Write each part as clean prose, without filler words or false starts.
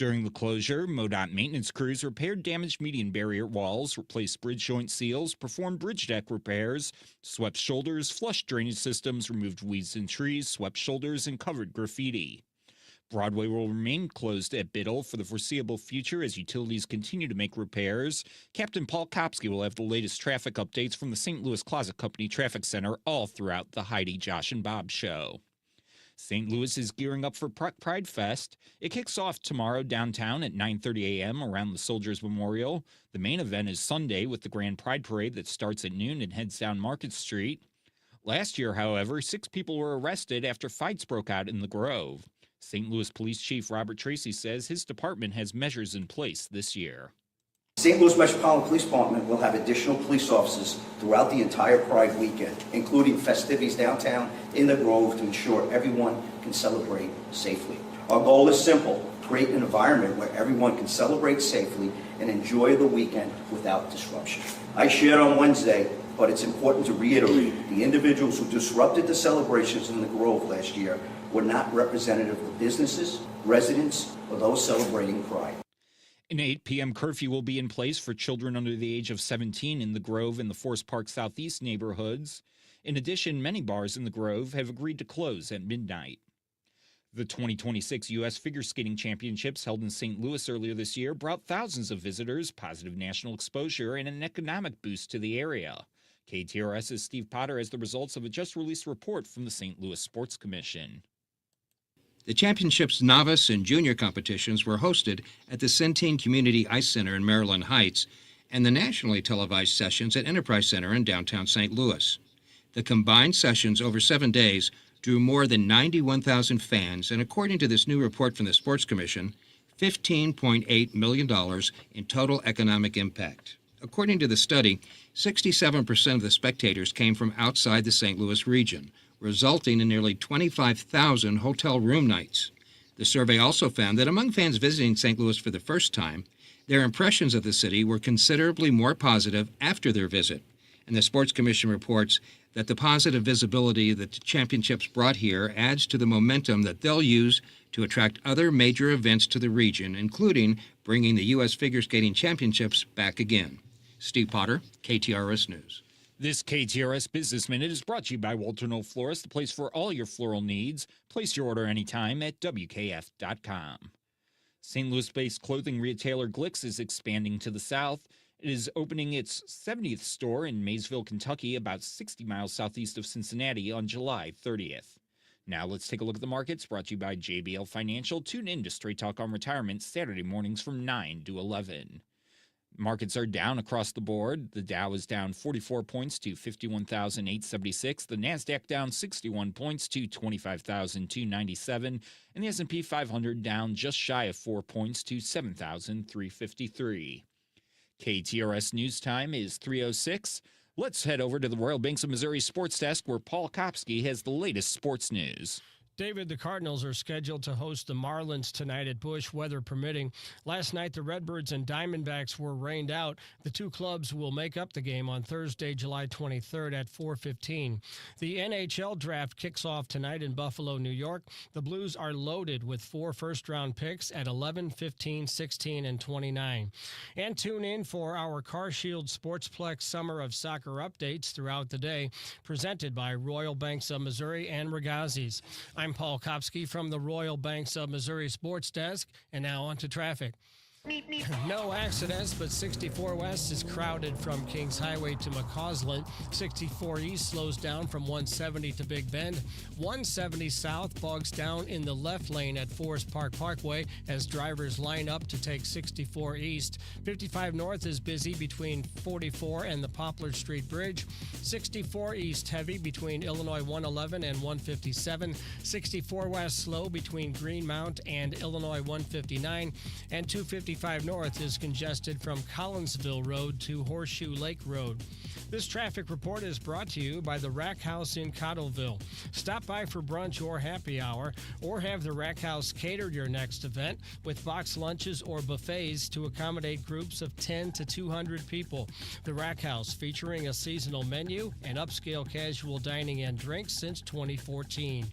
During the closure, MoDOT maintenance crews repaired damaged median barrier walls, replaced bridge joint seals, performed bridge deck repairs, swept shoulders, flushed drainage systems, removed weeds and trees, swept shoulders, and covered graffiti. Broadway will remain closed at Biddle for the foreseeable future as utilities continue to make repairs. Captain Paul Kopsky will have the latest traffic updates from the St. Louis Closet Company Traffic Center all throughout the Heidi, Josh, and Bob show. St. Louis is gearing up for Pride Fest. It kicks off tomorrow downtown at 9:30 a.m. around the Soldiers Memorial. The main event is Sunday with the Grand Pride Parade that starts at noon and heads down Market Street. Last year, however, 6 people were arrested after fights broke out in the Grove. St. Louis Police Chief Robert Tracy says his department has measures in place this year. St. Louis Metropolitan Police Department will have additional police officers throughout the entire Pride weekend, including festivities downtown in the Grove to ensure everyone can celebrate safely. Our goal is simple: create an environment where everyone can celebrate safely and enjoy the weekend without disruption. I shared on Wednesday, but it's important to reiterate, the individuals who disrupted the celebrations in the Grove last year were not representative of businesses, residents, or those celebrating Pride. An 8 p.m. curfew will be in place for children under the age of 17 in the Grove and the Forest Park Southeast neighborhoods. In addition, many bars in the Grove have agreed to close at midnight. The 2026 U.S. Figure Skating Championships held in St. Louis earlier this year brought thousands of visitors, positive national exposure, and an economic boost to the area. KTRS's Steve Potter has the results of a just-released report from the St. Louis Sports Commission. The championships novice and junior competitions were hosted at the Centene Community Ice Center in Maryland Heights and the nationally televised sessions at Enterprise Center in downtown St. Louis. The combined sessions over 7 days drew more than 91,000 fans, and according to this new report from the Sports Commission, $15.8 million in total economic impact. According to the study, 67% of the spectators came from outside the St. Louis region, resulting in nearly 25,000 hotel room nights. The survey also found that among fans visiting St. Louis for the first time, their impressions of the city were considerably more positive after their visit. And the Sports Commission reports that the positive visibility that the championships brought here adds to the momentum that they'll use to attract other major events to the region, including bringing the U.S. Figure Skating Championships back again. Steve Potter, KTRS News. This KTRS Business Minute is brought to you by Walter Knoll Florist, the place for all your floral needs. Place your order anytime at WKF.com. St. Louis-based clothing retailer Glaus is expanding to the south. It is opening its 70th store in Maysville, Kentucky, about 60 miles southeast of Cincinnati on July 30th. Now let's take a look at the markets, brought to you by JBL Financial. Tune in to Straight Talk on Retirement Saturday mornings from 9 to 11. Markets are down across the board. The Dow is down 44 points to 51,876. The Nasdaq down 61 points to 25,297. And the S&P 500 down just shy of 4 points to 7,353. KTRS News Time is 3:06. Let's head over to the Royal Banks of Missouri Sports Desk, where Paul Kopsky has the latest sports news. David, the Cardinals are scheduled to host the Marlins tonight at Busch, weather permitting. Last night, the Redbirds and Diamondbacks were rained out. The two clubs will make up the game on Thursday, July 23rd at 4:15. The NHL draft kicks off tonight in Buffalo, New York. The Blues are loaded with 4 first-round picks at 11, 15, 16, and 29. And tune in for our Car Shield Sportsplex Summer of Soccer updates throughout the day, presented by Royal Banks of Missouri and Regazzi's. I'm Paul Kopsky from the Royal Banks of Missouri Sports Desk, and now on to traffic. No accidents, but 64 West is crowded from Kings Highway to McCausland. 64 East slows down from 170 to Big Bend. 170 South bogs down in the left lane at Forest Park Parkway as drivers line up to take 64 East. 55 North is busy between 44 and the Poplar Street Bridge. 64 East heavy between Illinois 111 and 157. 64 West slow between Greenmount and Illinois 159. And 255 North is congested from Collinsville Road to Horseshoe Lake Road. This traffic report is brought to you by the Rack House in Cottleville. Stop by for brunch or happy hour, or have the Rack House cater your next event with box lunches or buffets to accommodate groups of 10 to 200 people. The Rack House, featuring a seasonal menu and upscale casual dining and drinks since 2014.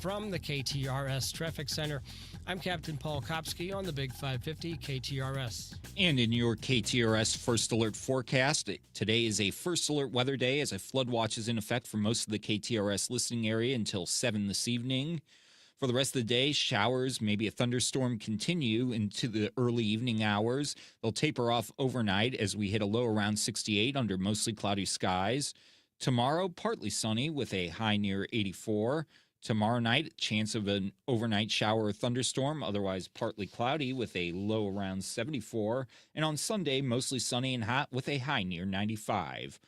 From the KTRS Traffic Center, I'm Captain Paul Kopsky on the Big 550 KTRS. And in your KTRS First Alert forecast, today is a First Alert weather day as a flood watch is in effect for most of the KTRS listening area until 7 this evening. For the rest of the day, showers, maybe a thunderstorm continue into the early evening hours. They'll taper off overnight as we hit a low around 68 under mostly cloudy skies. Tomorrow, partly sunny with a high near 84. Tomorrow night, chance of an overnight shower or thunderstorm, otherwise partly cloudy with a low around 74. And on Sunday, mostly sunny and hot with a high near 95.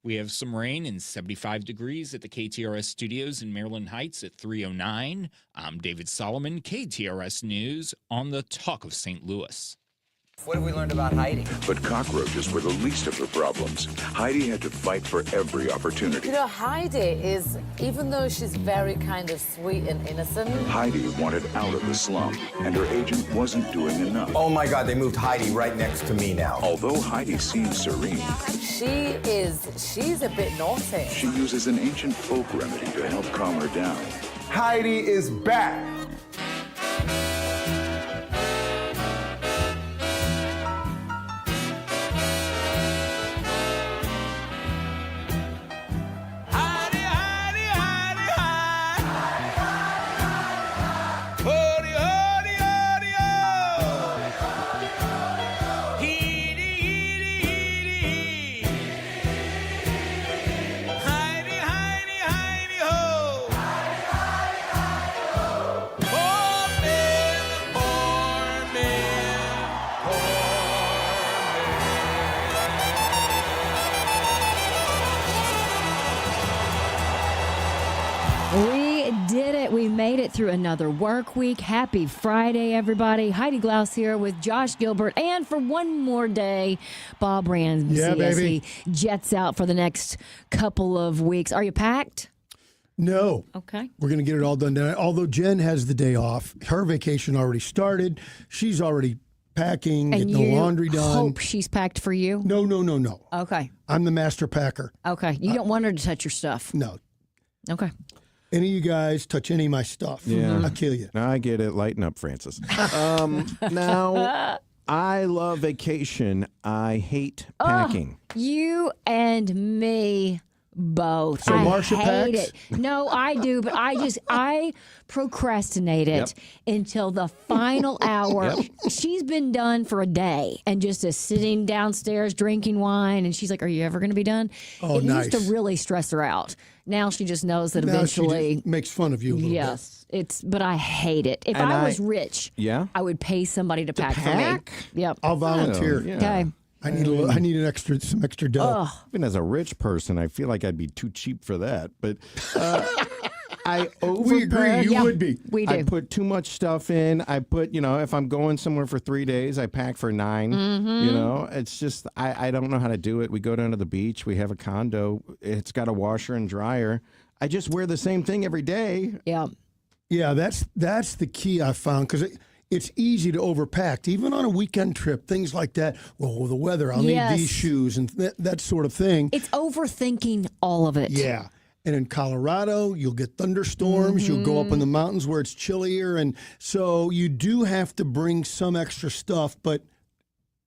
We have some rain and 75 degrees at the KTRS studios in Maryland Heights at 3:09. I'm David Solomon, KTRS News on the Talk of St. Louis. What have we learned about Heidi? But cockroaches were the least of her problems. Heidi had to fight for every opportunity. You know, Heidi is, even though she's very kind of sweet and innocent. Heidi wanted out of the slum, and her agent wasn't doing enough. Oh my God, they moved Heidi right next to me now. Although Heidi seems serene, she's a bit naughty. she uses an ancient folk remedy to help calm her down. Heidi is back. We did it. We made it through another work week. Happy Friday, everybody. Heidi Glaus here with Josh Gilbert. And for one more day, Bob Ramsey as he jets out for the next couple of weeks. Are you packed? No. Okay. We're going to get it all done tonight. Although Jen has the day off. Her vacation already started. She's already packing, And getting the you laundry done. hope she's packed for you? No. Okay. I'm the master packer. Okay. You don't want her to touch your stuff? No. Okay. Any of you guys touch any of my stuff, I'll kill you. Now I get it. Lighten up, Francis. Now, I love vacation. I hate packing. You and me both. So I Marcia hate packs? it. No, I do, but I procrastinate it until the final hour. She's been done for a day and just is sitting downstairs drinking wine, and she's like, "Are you ever going to be done?" Oh, it nice. used to really stress her out. Now she just knows that Now eventually. she just makes fun of you a little Yes, but I hate it. If And I was rich, Yeah? I would pay somebody to pack for pack? me. Yep. bit. I'll volunteer. Yeah. Okay. I need some extra dough. Even as a rich person, I feel like I'd be too cheap for that. But I overpack. We agree. You would be. We do. I put too much stuff in. I put, if I'm going somewhere for 3 days, I pack for 9. It's just, I don't know how to do it. We go down to the beach. We have a condo. It's got a washer and dryer. I just wear the same thing every day. Yeah. Yeah, that's the key I found because it's easy to overpack, even on a weekend trip, things like that. Well, the weather, I'll need these shoes and that sort of thing. It's overthinking all of it. Yeah. And in Colorado, you'll get thunderstorms. You'll go up in the mountains where it's chillier. And so you do have to bring some extra stuff. But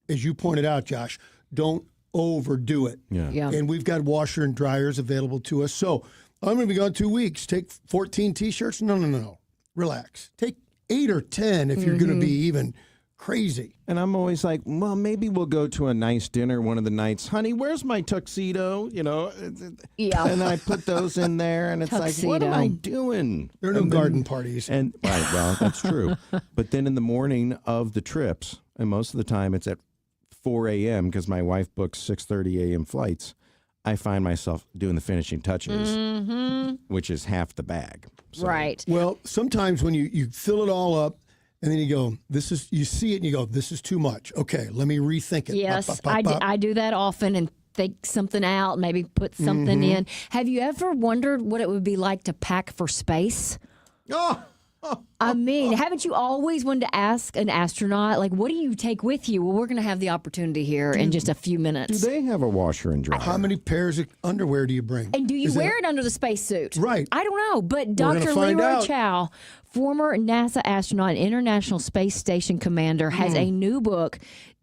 as you pointed out, Josh, don't overdo it. Yeah. And we've got washer and dryers available to us. So I'm going to be gone 2 weeks. Take 14 T-shirts? No. Relax. Take 8 or 10 if you're going to be even crazy. And I'm always like, well, maybe we'll go to a nice dinner one of the nights. Honey, where's my tuxedo? Yeah. And I put those in there, and it's like, what am I doing? There are no garden parties. And right, well, that's true. But then in the morning of the trips, and most of the time it's at 4 a.m. because my wife books 6:30 a.m. flights, I find myself doing the finishing touches, which is half the bag. So, Right. Well, sometimes when you fill it all up, and then you go, you see it and you go, this is too much. Okay, let me rethink it. Yes, Pop, pop, pop, pop. I do that often, and fake something out, maybe put something in. Have you ever wondered what it would be like to pack for space? I mean, haven't you always wanted to ask an astronaut, like, what do you take with you? Well, we're going to have the opportunity here in just a few minutes. Do they have a washer and dryer? How many pairs of underwear do you bring? And do you wear it under the spacesuit? Right. I don't know, but gonna Dr. find Leroy out. Chiao, former NASA astronaut and International Space Station commander, has a new book,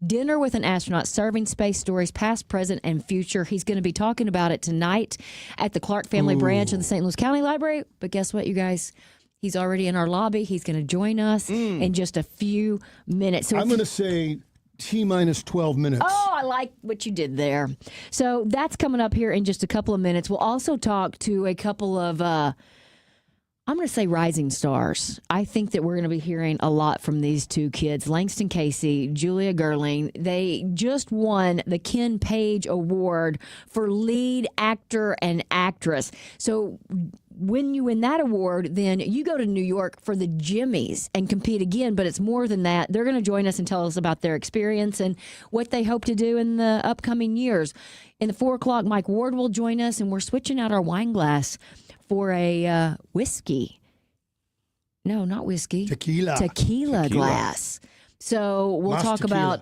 Dinner with an Astronaut, Serving Space Stories Past, Present, and Future. He's going to be talking about it tonight at the Clark Family Branch of the St. Louis County Library. But guess what, you guys? He's already in our lobby. He's going to join us in just a few minutes. So I'm going to say T-minus 12 minutes. Oh, I like what you did there. So that's coming up here in just a couple of minutes. We'll also talk to a couple of, I'm going to say rising stars. I think that we're going to be hearing a lot from these two kids, Langston Casey, Julia Gerling. They just won the Ken Page Award for lead actor and actress. So when you win that award, then you go to New York for the Jimmys and compete again, but it's more than that. They're going to join us and tell us about their experience and what they hope to do in the upcoming years. In the 4 o'clock, Mike Ward will join us, and we're switching out our wine glass for a whiskey. No, not whiskey. Tequila glass. So we'll talk about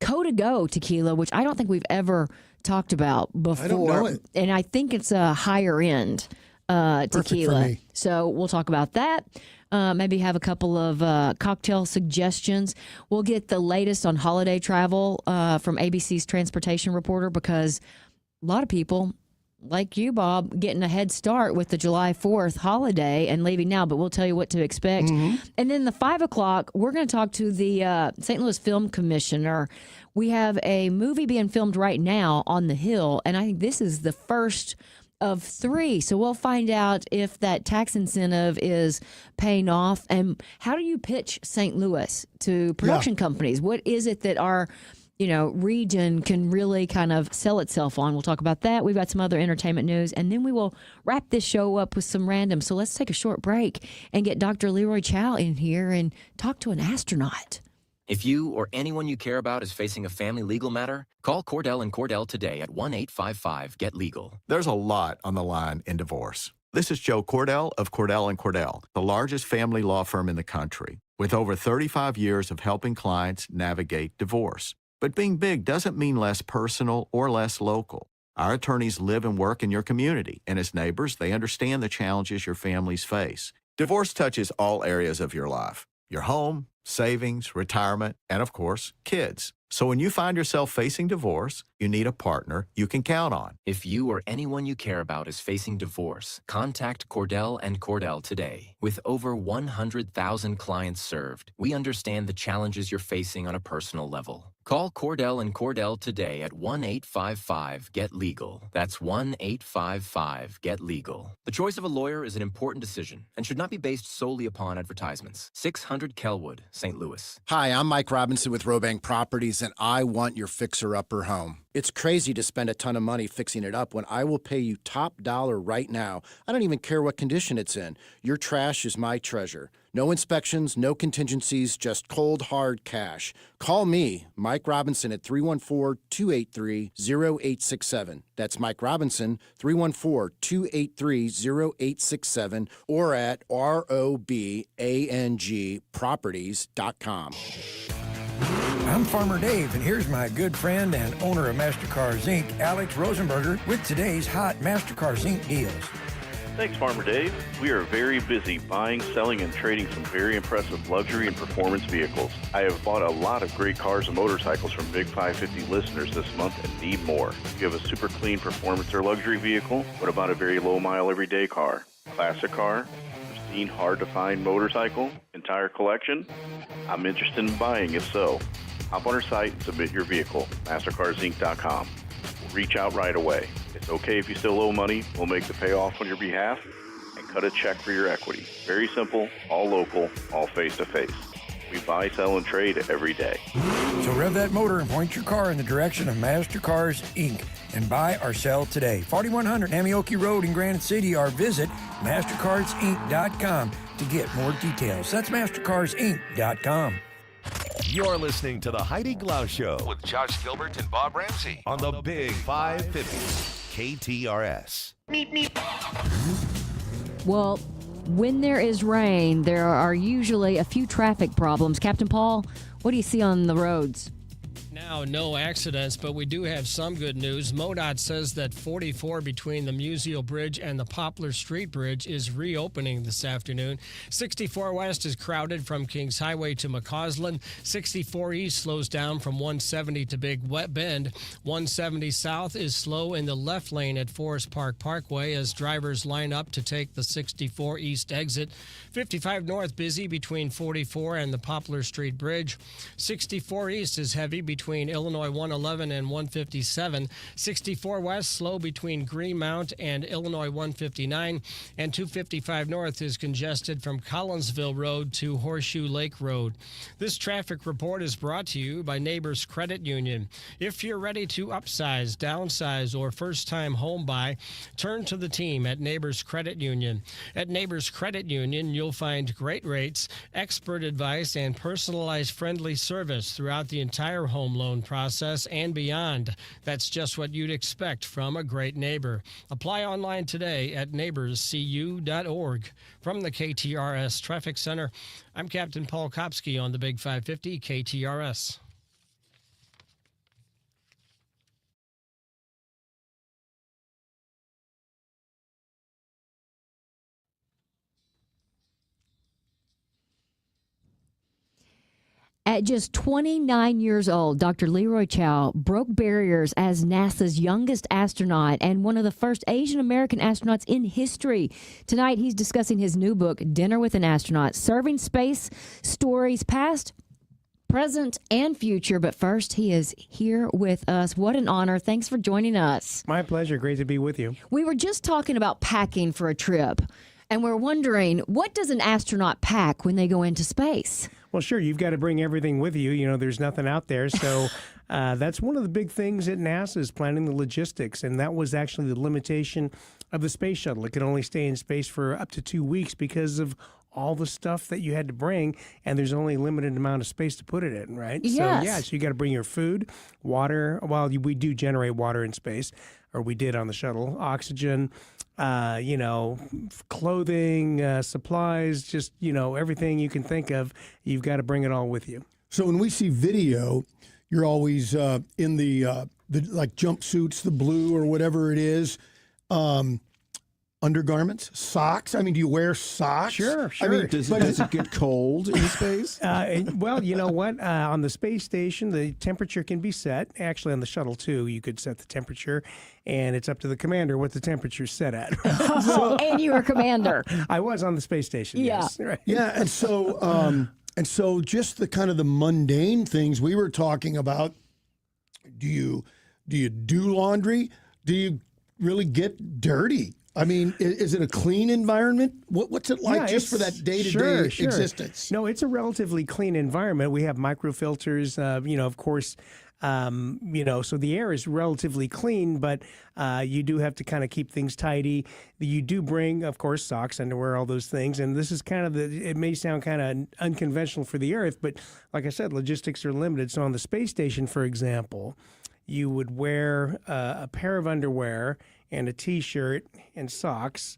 Codigo tequila, which I don't think we've ever talked about before. I don't know it. And I think it's a higher end tequila. for me. So we'll talk about that. Maybe have a couple of cocktail suggestions. We'll get the latest on holiday travel from ABC's transportation reporter, because a lot of people, like you, Bob, getting a head start with the July 4th holiday and leaving now, but we'll tell you what to expect. And then the 5 o'clock, we're going to talk to the St. Louis Film Commissioner. We have a movie being filmed right now on the Hill, and I think this is the first of 3. So we'll find out if that tax incentive is paying off. And how do you pitch St. Louis to production companies? What is it that our region can really kind of sell itself on? We'll talk about that. We've got some other entertainment news, and then we will wrap this show up with some random. So let's take a short break and get Dr. Leroy Chiao in here and talk to an astronaut. If you or anyone you care about is facing a family legal matter, call Cordell & Cordell today at 1-855-GET-LEGAL. There's a lot on the line in divorce. This is Joe Cordell of Cordell & Cordell, the largest family law firm in the country, with over 35 years of helping clients navigate divorce. But being big doesn't mean less personal or less local. Our attorneys live and work in your community, and as neighbors, they understand the challenges your families face. Divorce touches all areas of your life: your home, savings, retirement, and of course, kids. So when you find yourself facing divorce, you need a partner you can count on. If you or anyone you care about is facing divorce, contact Cordell & Cordell today. With over 100,000 clients served, we understand the challenges you're facing on a personal level. Call Cordell & Cordell today at 1-855-GET-LEGAL. That's 1-855-GET-LEGAL. The choice of a lawyer is an important decision and should not be based solely upon advertisements. 600 Kelwood, St. Louis. Hi, I'm Mike Robinson with Robank Properties, and I want your fixer-upper home. It's crazy to spend a ton of money fixing it up when I will pay you top dollar right now. I don't even care what condition it's in. Your trash is my treasure. No inspections, no contingencies, just cold, hard cash. Call me, Mike Robinson, at 314-283-0867. That's Mike Robinson, 314-283-0867, or at robangproperties.com. I'm Farmer Dave, and here's my good friend and owner of MasterCars Inc., Alex Rosenberger, with today's hot MasterCars Inc. deals. Thanks, Farmer Dave. We are very busy buying, selling, and trading some very impressive luxury and performance vehicles. I have bought a lot of great cars and motorcycles from Big 550 listeners this month and need more. If you have a super clean performance or luxury vehicle, what about a very low-mile everyday car? Classic car? Pristine, hard-to-find motorcycle? Entire collection? I'm interested in buying if so. Hop on our site and submit your vehicle, MasterCarsInc.com. We'll reach out right away. It's okay if you still owe money. We'll make the payoff on your behalf and cut a check for your equity. Very simple, all local, all face-to-face. We buy, sell, and trade every day. So rev that motor and point your car in the direction of MasterCars Inc. and buy or sell today. 4100 Namioki Road in Granite City, or visit MasterCarsInc.com to get more details. That's MasterCarsInc.com. You're listening to the Heidi Glaus Show with Josh Gilbert and Bob Ramsey on the Big 550 KTRS. Meep, meep. Well, when there is rain, there are usually a few traffic problems. Captain Paul, what do you see on the roads? Now, no accidents, but we do have some good news. MoDOT says that 44 between the Museo Bridge and the Poplar Street Bridge is reopening this afternoon. 64 West is crowded from Kings Highway to McCausland. 64 East slows down from 170 to Big Bend. 170 South is slow in the left lane at Forest Park Parkway as drivers line up to take the 64 East exit. 55 North busy between 44 and the Poplar Street Bridge. 64 East is heavy between Illinois 111 and 157. 64 West slow between Greenmount and Illinois 159. And 255 North is congested from Collinsville Road to Horseshoe Lake Road. This traffic report is brought to you by Neighbors Credit Union. If you're ready to upsize, downsize, or first-time home buy, turn to the team at Neighbors Credit Union. At Neighbors Credit Union, you'll find great rates, expert advice, and personalized friendly service throughout the entire home loan process and beyond. That's just what you'd expect from a great neighbor. Apply online today at neighborscu.org. From the KTRS Traffic Center, I'm Captain Paul Kopsky on the Big 550 KTRS. At just 29 years old, Dr. Leroy Chiao broke barriers as NASA's youngest astronaut and one of the first Asian American astronauts in history. Tonight, he's discussing his new book, Dinner with an Astronaut, serving space stories past, present, and future. But first, he is here with us. What an honor. Thanks for joining us. My pleasure. Great to be with you. We were just talking about packing for a trip, and we're wondering, what does an astronaut pack when they go into space? Well, sure, you've got to bring everything with you. You know, there's nothing out there. So that's one of the big things at NASA is planning the logistics. And that was actually the limitation of the space shuttle. It could only stay in space for up to 2 weeks because of all the stuff that you had to bring. And there's only a limited amount of space to put it in, right? Yes. So you got to bring your food, water. Well, we do generate water in space, or we did on the shuttle, oxygen, clothing, supplies, just, everything you can think of, you've got to bring it all with you. So when we see video, you're always in the like jumpsuits, the blue or whatever it is, undergarments, socks. I mean, do you wear socks? Sure. I mean, does it get cold in space? Well, you know what? On the space station, the temperature can be set. Actually, on the shuttle, too, you could set the temperature, and it's up to the commander what the temperature's set at. And you were commander. I was on the space station, yes. Right. Yeah, and so just the kind of the mundane things we were talking about, do you do laundry? Do you really get dirty? I mean, is it a clean environment? What's it like just for that day-to-day existence? No, it's a relatively clean environment. We have microfilters, of course, so the air is relatively clean, but you do have to kind of keep things tidy. You do bring, of course, socks, underwear, all those things. And this is kind of it may sound kind of unconventional for the Earth, but like I said, logistics are limited. So on the space station, for example, you would wear a pair of underwear and a T-shirt and socks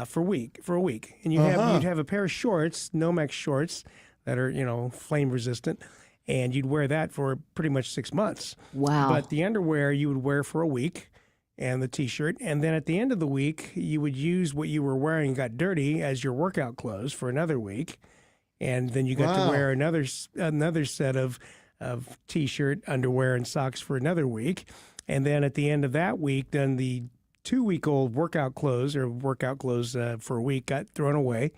for a week. And you'd have a pair of shorts, Nomex shorts, that are, flame resistant, and you'd wear that for pretty much 6 months. Wow. But the underwear you would wear for a week, and the T-shirt, and then at the end of the week, you would use what you were wearing and got dirty as your workout clothes for another week, and then you got to wear another set of T-shirt, underwear, and socks for another week. And then at the end of that week, then the 2-week-old workout clothes for a week got thrown away.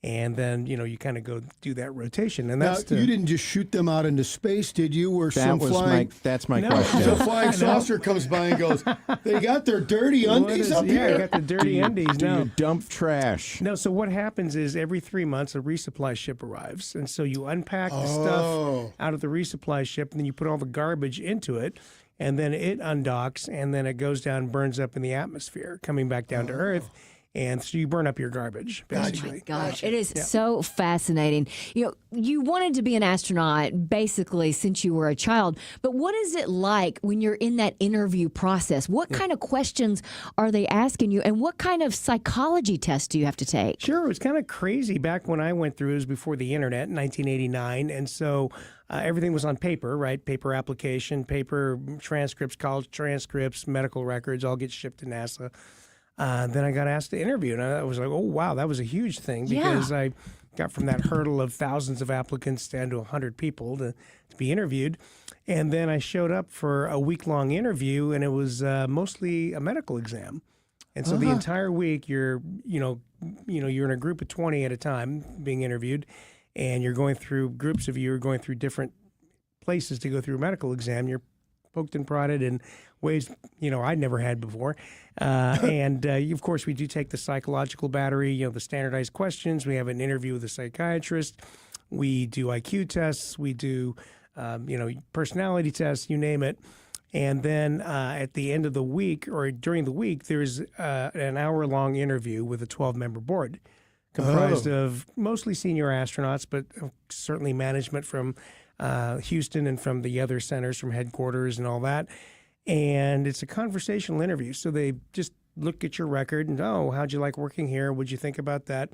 And then, you kind of go do that rotation. And now, you didn't just shoot them out into space, did you? Or That's my question. So a flying saucer comes by and goes, they got their dirty undies up here? Yeah, got the dirty undies. Do you dump trash? No, so what happens is every 3 months a resupply ship arrives. And so you unpack the stuff out of the resupply ship, and then you put all the garbage into it. And then it undocks, and then it goes down and burns up in the atmosphere, coming back down to Earth. And so you burn up your garbage, basically. Oh my gosh, it is so fascinating. You know, you wanted to be an astronaut basically since you were a child, but what is it like when you're in that interview process? What kind of questions are they asking you, and what kind of psychology tests do you have to take? Sure, it was kind of crazy back when I went through. It was before the internet in 1989, and so everything was on paper, right? Paper application, paper transcripts, college transcripts, medical records, all get shipped to NASA. Then I got asked to interview, and I was like, oh, wow, that was a huge thing because I got from that hurdle of thousands of applicants down to 100 people to be interviewed. And then I showed up for a week-long interview, and it was mostly a medical exam. And so the entire week, you're in a group of 20 at a time being interviewed, and you're going through groups of you are going through different places to go through a medical exam. You're poked and prodded in ways, I'd never had before. And of course, we do take the psychological battery, the standardized questions. We have an interview with a psychiatrist. We do IQ tests. We do, personality tests, you name it. And then at the end of the week or during the week, there's an hour-long interview with a 12-member board comprised of mostly senior astronauts, but certainly management from Houston and from the other centers, from headquarters and all that. And it's a conversational interview. So they just look at your record and, how'd you like working here? What'd you think about that?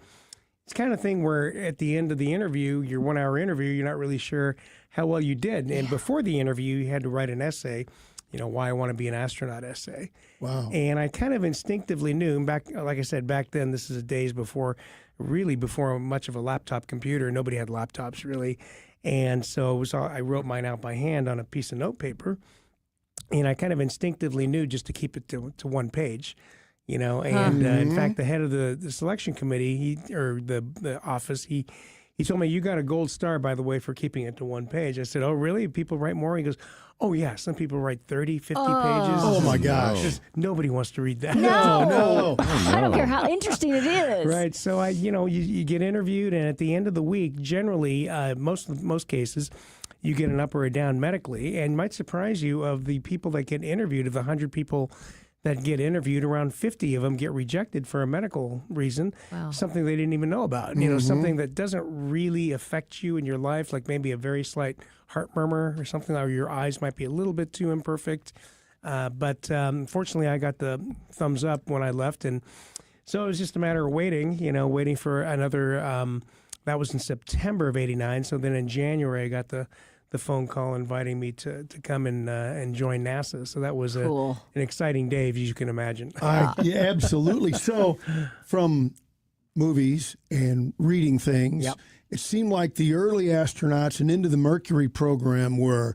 It's kind of thing where at the end of the interview, your 1 hour interview, you're not really sure how well you did. And before the interview, you had to write an essay, why I want to be an astronaut essay. Wow. And I kind of instinctively knew like I said, back then, this is days before much of a laptop computer. Nobody had laptops really. And so I wrote mine out by hand on a piece of note paper. And I kind of instinctively knew just to keep it to one page, And in fact, the head of the selection committee, the office, he told me, you got a gold star, by the way, for keeping it to one page. I said, oh, really? People write more? He goes, oh, yeah. Some people write 30, 50 pages. Oh, my gosh. Just nobody wants to read that. No. I don't care how interesting it is. Right. So, you get interviewed, and at the end of the week, generally, most cases, you get an up or a down medically. And it might surprise you, of the people that get interviewed, of the 100 people that get interviewed, around 50 of them get rejected for a medical reason, something they didn't even know about. Something that doesn't really affect you in your life, like maybe a very slight heart murmur or something, or your eyes might be a little bit too imperfect. But fortunately, I got the thumbs up when I left. And so it was just a matter of waiting for another, that was in September of '89. So then in January, I got the phone call inviting me to come and join NASA. So that was an exciting day, as you can imagine. Yeah, absolutely. So from movies and reading things, it seemed like the early astronauts and into the Mercury program were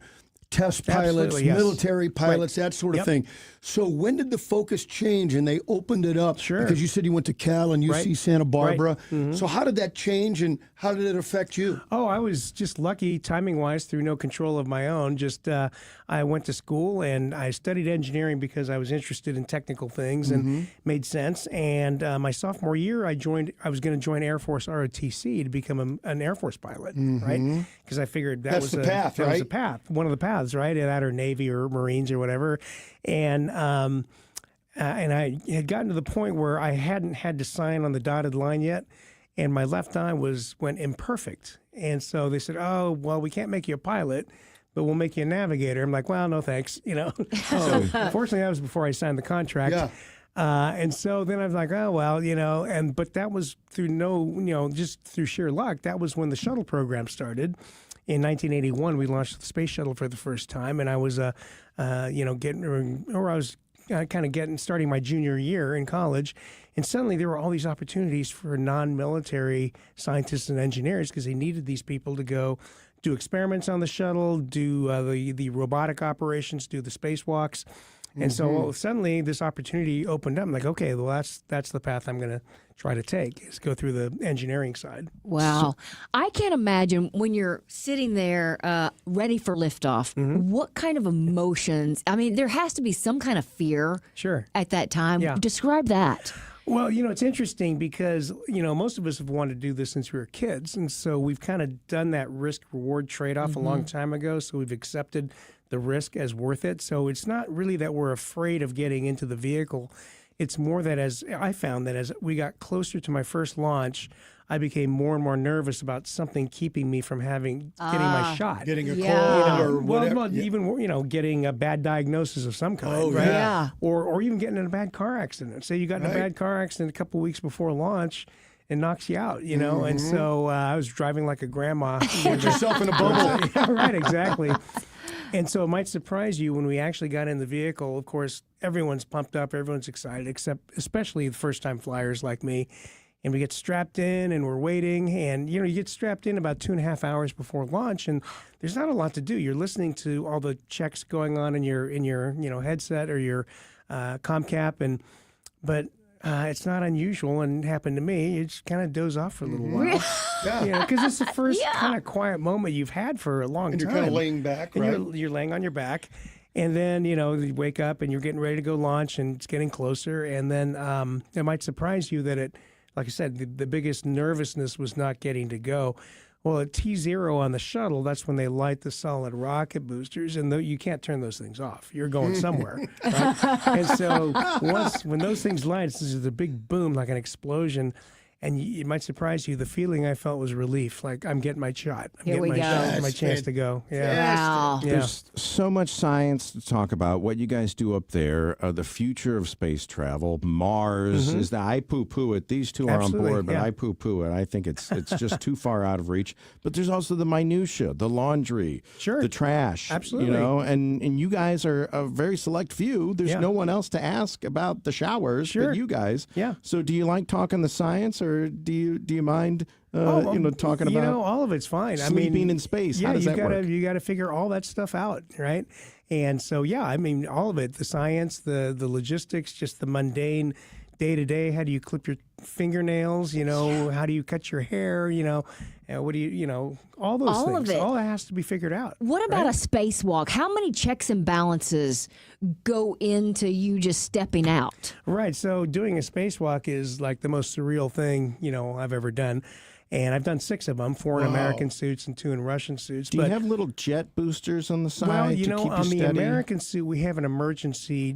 test pilots, military pilots, that sort of thing. So when did the focus change and they opened it up? Sure. Because you said you went to Cal and UC Santa Barbara. So how did that change and how did it affect you? Oh, I was just lucky timing-wise through no control of my own. Just I went to school and I studied engineering because I was interested in technical things and made sense. And my sophomore year, I was going to join Air Force ROTC to become an Air Force pilot, right? Because I figured that was the path, that was the path, one of the paths, right? That or Navy or Marines or whatever. And I had gotten to the point where I hadn't had to sign on the dotted line yet, and my left eye went imperfect. And so they said, "Oh, well, we can't make you a pilot, but we'll make you a navigator." I'm like, "Well, no thanks," So fortunately, that was before I signed the contract. Yeah. And so then I was like, "Oh well," but that was through just through sheer luck. That was when the shuttle program started. In 1981, we launched the space shuttle for the first time, and I was, starting my junior year in college, and suddenly there were all these opportunities for non-military scientists and engineers because they needed these people to go do experiments on the shuttle, do the robotic operations, do the spacewalks. And so suddenly this opportunity opened up. I'm like, okay, well, that's the path I'm going to try to take, is go through the engineering side. Wow. I can't imagine when you're sitting there ready for liftoff, what kind of emotions? I mean, there has to be some kind of fear at that time. Yeah. Describe that. Well, it's interesting because, most of us have wanted to do this since we were kids. And so we've kind of done that risk-reward trade-off a long time ago. So we've accepted the risk as worth it. So it's not really that we're afraid of getting into the vehicle. It's more that as I found that as we got closer to my first launch, I became more and more nervous about something keeping me from getting my shot. Getting a cold or whatever. Well, even getting a bad diagnosis of some kind. Oh, right? yeah. Or even getting in a bad car accident. Say you got in a bad car accident a couple weeks before launch, it knocks you out, And so I was driving like a grandma. Put yourself in a bubble. Yeah, right, exactly. And so it might surprise you when we actually got in the vehicle. Of course, everyone's pumped up, everyone's excited, especially the first-time flyers like me. And we get strapped in, and we're waiting. And you get strapped in about 2.5 hours before launch, and there's not a lot to do. You're listening to all the checks going on in your headset or your comm cap, but it's not unusual, and it happened to me. You just kind of doze off for a little while. Yeah. Because it's the first kind of quiet moment you've had for a long And time. you're kind of laying back, and right? You're laying on your back. And then, you wake up and you're getting ready to go launch, and it's getting closer. And then it might surprise you that like I said, the biggest nervousness was not getting to go. Well, at T0 on the shuttle, that's when they light the solid rocket boosters, and you can't turn those things off. You're going somewhere. Right? And so when those things light, this is a big boom, like an explosion. And it might surprise you. The feeling I felt was relief, like I'm getting my shot. I'm Here getting we my go. shot, my chance to go. Yeah. Wow. Yeah. There's so much science to talk about. What you guys do up there, the future of space travel, Mars is that I poo-poo it. These two are Absolutely, on board, but yeah. I poo-poo it. I think it's just too far out of reach. But there's also the minutia, the laundry, Sure. the trash. Absolutely. And you guys are a very select few. There's no one else to ask about the showers but you guys. Yeah. So do you like talking the science, or do you mind talking about all of it's fine. sleeping in space? Yeah, How does that work? you gotta figure all that stuff out, right? And so all of it, the science, the logistics, just the mundane day to day. How do you clip your fingernails? How do you cut your hair? What do you all those All things. of it. All that has to be figured out. What about right? a spacewalk? How many checks and balances go into you just stepping out? Right. So doing a spacewalk is like the most surreal thing, I've ever done. And I've done 6 of them, 4 in American suits and 2 in Russian suits. Do you have little jet boosters on the side Well, to keep you on the steady? American suit, we have an emergency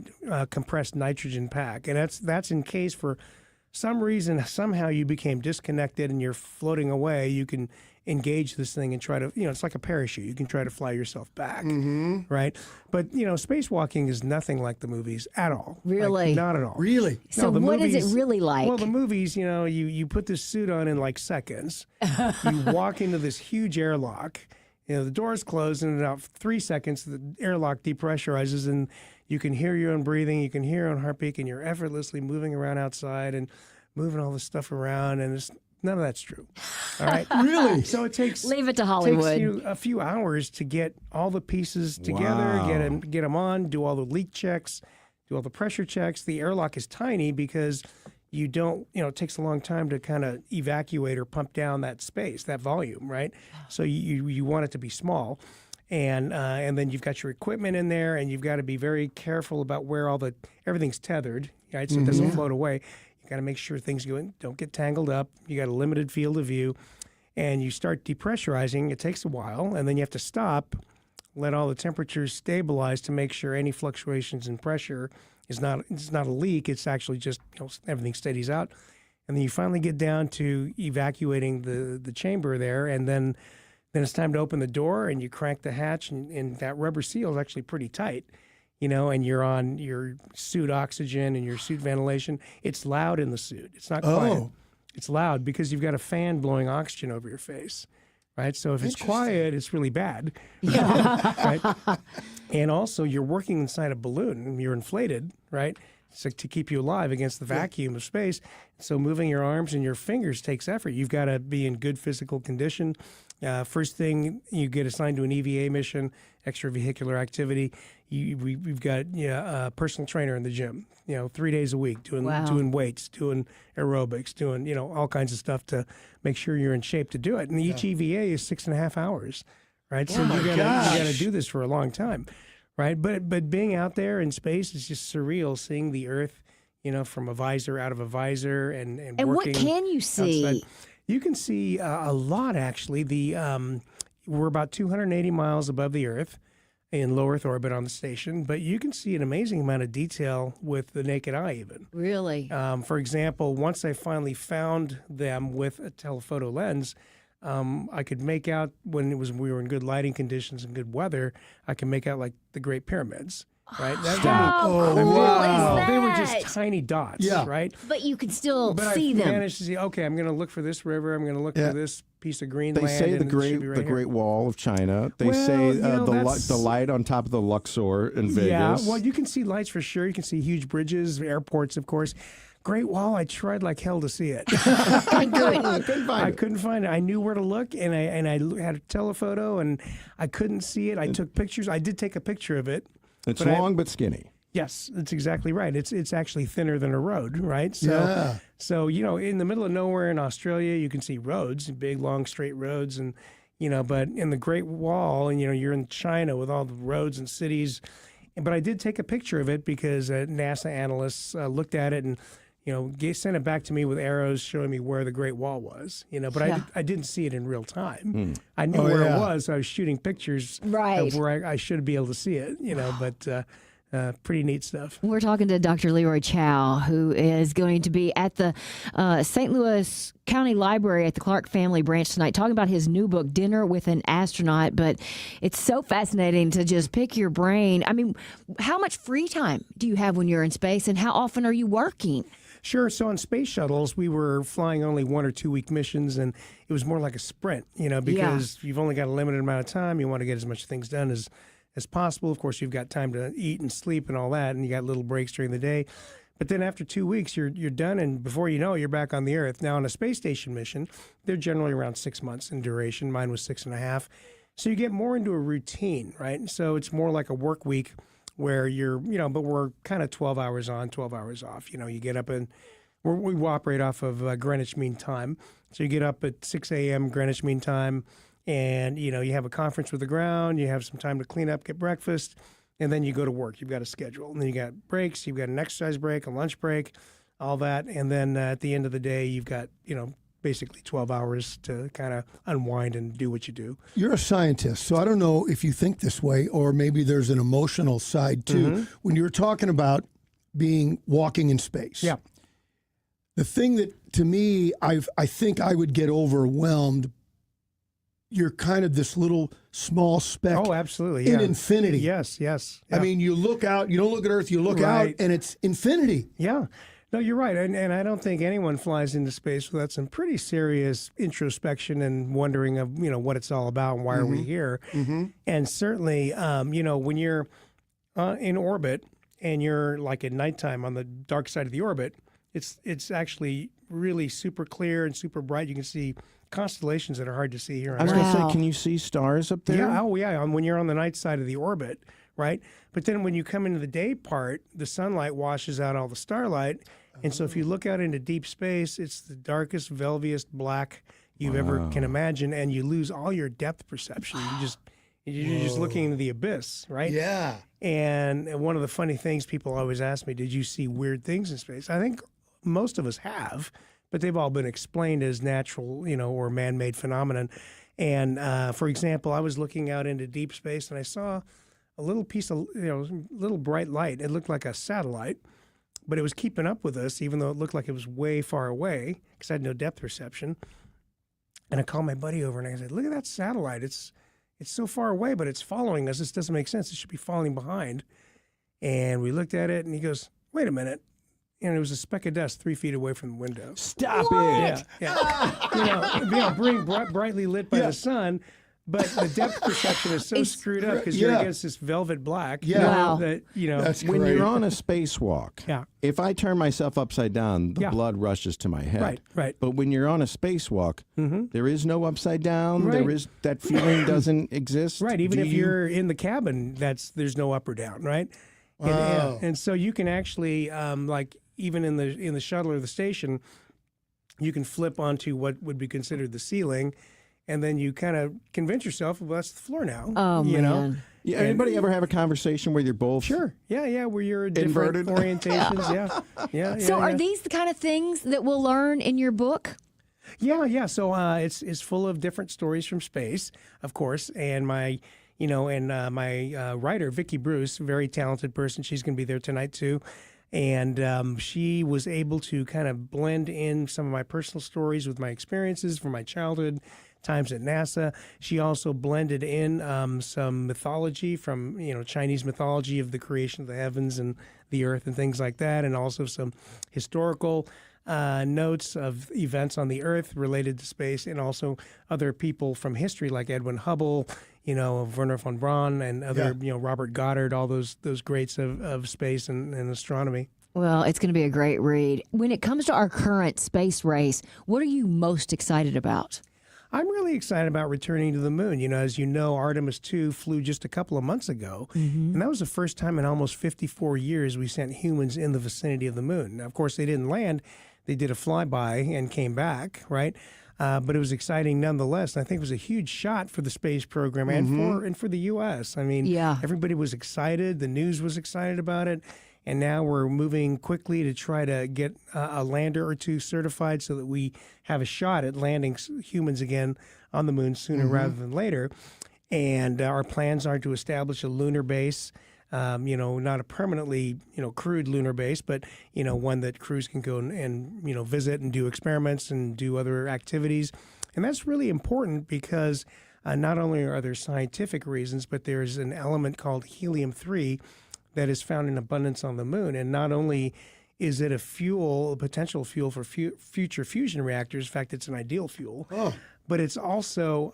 compressed nitrogen pack. And that's in case for some reason, somehow you became disconnected and you're floating away, you can engage this thing and try to, it's like a parachute. You can try to fly yourself back, right? But, spacewalking is nothing like the movies at all. Really? Like, not at all. Really? So the what is movies- it really like? Well, the movies, you put this suit on in like seconds. You walk into this huge airlock. The doors close, and in about 3 seconds, the airlock depressurizes, and you can hear your own breathing, you can hear your own heartbeat, and you're effortlessly moving around outside and moving all this stuff around, and none of that's true. All right? Really? So it takes Leave it to Hollywood. takes you a few hours to get all the pieces together, Wow. get them on, do all the leak checks, do all the pressure checks. The airlock is tiny because you don't, it takes a long time to kind of evacuate or pump down that space, that volume, right? So you want it to be small. And then you've got your equipment in there, and you've got to be very careful about where everything's tethered, right? So it doesn't float away. You got to make sure things don't get tangled up. You got a limited field of view, and you start depressurizing. It takes a while, and then you have to stop, let all the temperatures stabilize to make sure any fluctuations in pressure it's not a leak. It's actually just everything steadies out, and then you finally get down to evacuating the chamber there, and then it's time to open the door, and you crank the hatch, and that rubber seal is actually pretty tight. And you're on your suit oxygen and your suit ventilation. It's loud in the suit. It's not quiet. Oh. It's loud because you've got a fan blowing oxygen over your face, right? So if it's quiet, it's really bad. Right? And also, you're working inside a balloon. You're inflated, right? So to keep you alive against the vacuum of space. So moving your arms and your fingers takes effort. You've got to be in good physical condition. First thing, you get assigned to an EVA mission, extravehicular activity. We've got a personal trainer in the gym, 3 days a week doing weights, doing aerobics, doing, all kinds of stuff to make sure you're in shape to do it. And each EVA is 6.5 hours, right? So you got to do this for a long time, right? But being out there in space is just surreal, seeing the Earth, from a visor, out of a visor, and And what working can you see? outside. You can see a lot, actually. We're about 280 miles above the Earth, in low Earth orbit on the station, but you can see an amazing amount of detail with the naked eye even. Really? For example, once I finally found them with a telephoto lens, I could make out we were in good lighting conditions and good weather, I could make out like the Great Pyramids. Right? How cool is that? They were just tiny dots, right? But you could still But see I them. managed to see, okay, I'm going to look for this river, I'm going to look for this piece of green They land. say and it should be right the here. Great Wall of China. They Well, say you know, the light on top of the Luxor in Vegas. Yeah, well, you can see lights for sure. You can see huge bridges, airports, of course. Great Wall, I tried like hell to see it. I couldn't find it. I knew where to look, and I had a telephoto, and I couldn't see it. I took pictures. I did take a picture of it. It's long but skinny. Yes, that's exactly right. It's actually thinner than a road, right? So, Yeah. So in the middle of nowhere in Australia, you can see roads, big, long, straight roads, and but in the Great Wall, and you're in China with all the roads and cities. But I did take a picture of it because NASA analysts looked at it and sent it back to me with arrows showing me where the Great Wall was. But I didn't see it in real time. I knew where it was. So I was shooting pictures of where I should be able to see it. But. Pretty neat stuff. We're talking to Dr. Leroy Chiao, who is going to be at the St. Louis County Library at the Clark Family Branch tonight, talking about his new book, Dinner with an Astronaut. But it's so fascinating to just pick your brain. I mean, how much free time do you have when you're in space, and how often are you working? Sure. So on space shuttles, we were flying only 1 or 2 week missions, and it was more like a sprint, because you've only got a limited amount of time. You want to get as much things done as possible. Of course, you've got time to eat and sleep and all that, and you got little breaks during the day. But then after 2 weeks, you're done, and before you know it, you're back on the Earth. Now, on a space station mission, they're generally around 6 months in duration. Mine was 6.5. So you get more into a routine, right? So it's more like a work week where you're, but we're kind of 12 hours on, 12 hours off. You get up and we operate off of Greenwich Mean Time. So you get up at 6 a.m. Greenwich Mean Time, and, you have a conference with the ground, you have some time to clean up, get breakfast, and then you go to work. You've got a schedule. And then you got breaks, you've got an exercise break, a lunch break, all that. And then at the end of the day, you've got, basically 12 hours to kind of unwind and do what you do. You're a scientist, so I don't know if you think this way, or maybe there's an emotional side too. Mm-hmm. When you're talking about walking in space. Yeah. The thing that, to me, I think I would get overwhelmed. You're kind of this little small speck. Oh, absolutely. In Yeah. infinity. Yes. Yeah. I mean, you look out, you don't look at Earth, you look out, and it's infinity. Yeah. No, you're right. And I don't think anyone flies into space without some pretty serious introspection and wondering of, what it's all about and why are we here. Mm-hmm. And certainly, when you're in orbit and you're like at nighttime on the dark side of the orbit, it's actually really super clear and super bright. You can see constellations that are hard to see here on I was Earth. going to say, can you see stars up there? Yeah, when you're on the night side of the orbit, right? But then when you come into the day part, the sunlight washes out all the starlight. And so if you look out into deep space, it's the darkest, velviest black you've ever can imagine, and you lose all your depth perception. You're just looking into the abyss, right? Yeah. And one of the funny things people always ask me, did you see weird things in space? I think most of us have, but they've all been explained as natural, or man-made phenomenon. And for example, I was looking out into deep space and I saw a little piece of, little bright light. It looked like a satellite, but it was keeping up with us, even though it looked like it was way far away because I had no depth perception. And I called my buddy over and I said, look at that satellite. It's so far away, but it's following us. This doesn't make sense. It should be falling behind. And we looked at it and he goes, wait a minute. And it was a speck of dust 3 feet away from the window. Stop it! Yeah. Brightly lit by the sun, but the depth perception is so screwed up because you're against this velvet black. Yeah. That That's when great. you're on a spacewalk, if I turn myself upside down, the blood rushes to my head. Right. But when you're on a spacewalk, there is no upside down. Right. There is that feeling doesn't exist. Right. Even if you're in the cabin, there's no up or down. Right. Wow. And so you can actually even in the shuttle or the station, you can flip onto what would be considered the ceiling, and then you kind of convince yourself, well, that's the floor now. Oh, you know? Yeah, anybody ever have a conversation where you're both Yeah, where you're different inverted orientations. Yeah. So are these the kind of things that we'll learn in your book? Yeah. So it's full of different stories from space, of course, and my and my writer, Vicki Bruce, very talented person. She's going to be there tonight too. And she was able to kind of blend in some of my personal stories with my experiences from my childhood times at NASA. She also blended in some mythology from, Chinese mythology of the creation of the heavens and the earth and things like that, and also some historical notes of events on the earth related to space, and also other people from history like Edwin Hubble, Wernher von Braun, and other, Robert Goddard, all those greats of space and astronomy. Well, it's going to be a great read. When it comes to our current space race, what are you most excited about? I'm really excited about returning to the moon. As you know, Artemis 2 flew just a couple of months ago, and that was the first time in almost 54 years we sent humans in the vicinity of the moon. Now, of course, they didn't land. They did a flyby and came back, right? But it was exciting nonetheless. And I think it was a huge shot for the space program and for the U.S. I mean, everybody was excited. The news was excited about it. And now we're moving quickly to try to get a lander or two certified so that we have a shot at landing humans again on the moon sooner rather than later. And our plans are to establish a lunar base, not a permanently, crewed lunar base, but, one that crews can go and visit and do experiments and do other activities. And that's really important because not only are there scientific reasons, but there's an element called helium-3 that is found in abundance on the moon. And not only is it a potential fuel for future fusion reactors, in fact, it's an ideal fuel, but it's also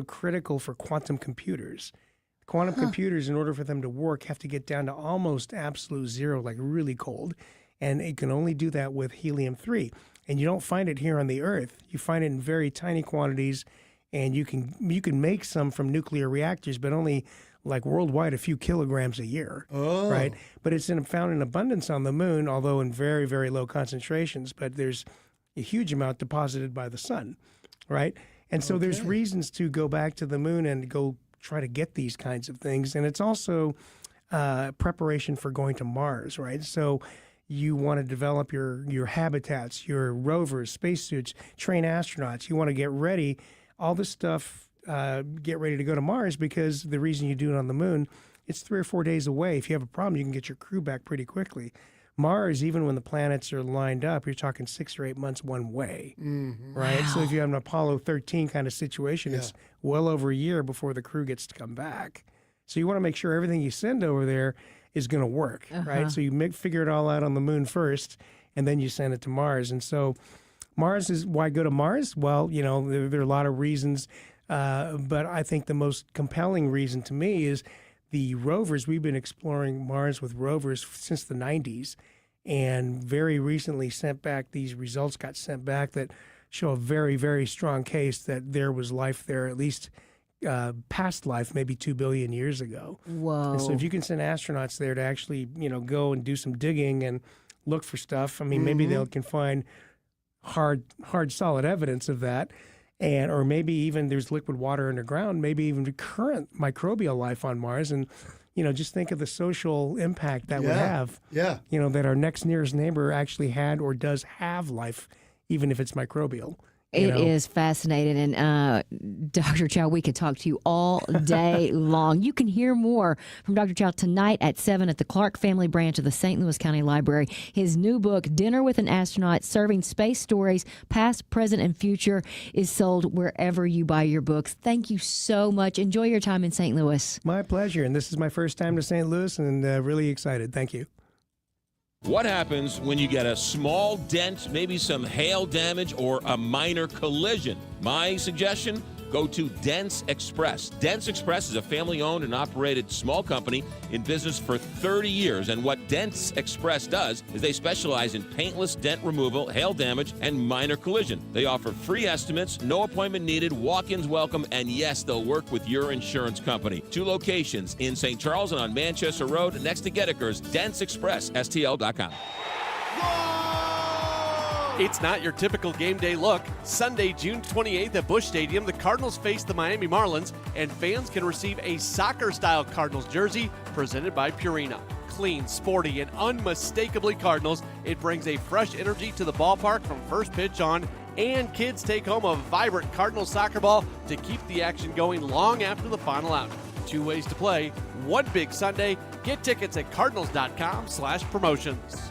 critical for quantum computers. Quantum computers, in order for them to work, have to get down to almost absolute zero, like really cold. And it can only do that with helium-3. And you don't find it here on the Earth. You find it in very tiny quantities, and you can make some from nuclear reactors, but only like worldwide a few kilograms a year, right? But it's found in abundance on the moon, although in very, very low concentrations. But there's a huge amount deposited by the sun, right? And so there's reasons to go back to the moon and go try to get these kinds of things. And it's also preparation for going to Mars, right? So you want to develop your habitats, your rovers, spacesuits, train astronauts. You want to get ready, all this stuff, get ready to go to Mars, because the reason you do it on the moon, it's 3 or 4 days away. If you have a problem, you can get your crew back pretty quickly. Mars, even when the planets are lined up, you're talking 6 or 8 months one way, right? Wow. So if you have an Apollo 13 kind of situation, it's well over a year before the crew gets to come back. So you want to make sure everything you send over there is going to work, right? So you figure it all out on the moon first, and then you send it to Mars. And so Mars is, why go to Mars? Well, there are a lot of reasons, but I think the most compelling reason to me is the rovers. We've been exploring Mars with rovers since the 90s, and very recently these results got sent back that show a very, very strong case that there was life there, at least past life, maybe 2 billion years ago. Whoa. And so if you can send astronauts there to actually, go and do some digging and look for stuff, I mean, maybe they can find hard, solid evidence of that. Or maybe even there's liquid water underground, maybe even current microbial life on Mars. And, just think of the social impact that would have. Yeah. That our next nearest neighbor actually had or does have life, even if it's microbial. It is fascinating. And Dr. Chiao, we could talk to you all day long. You can hear more from Dr. Chiao tonight at 7 at the Clark Family Branch of the St. Louis County Library. His new book, Dinner with an Astronaut, Serving Space Stories, Past, Present, and Future, is sold wherever you buy your books. Thank you so much. Enjoy your time in St. Louis. My pleasure. And this is my first time to St. Louis, and really excited. Thank you. What happens when you get a small dent, maybe some hail damage, or a minor collision? My suggestion, go to Dents Express. Dents Express is a family-owned and operated small company in business for 30 years. And what Dents Express does is they specialize in paintless dent removal, hail damage, and minor collision. They offer free estimates, no appointment needed, walk-ins welcome, and yes, they'll work with your insurance company. 2 locations in St. Charles and on Manchester Road next to Gettiker's. Dents Express, STL.com. It's not your typical game day look. Sunday, June 28th at Busch Stadium, the Cardinals face the Miami Marlins, and fans can receive a soccer-style Cardinals jersey presented by Purina. Clean, sporty, and unmistakably Cardinals, it brings a fresh energy to the ballpark from first pitch on And kids take home a vibrant Cardinals soccer ball to keep the action going long after the final out. 2 ways to play, one big Sunday. Get tickets at cardinals.com/promotions.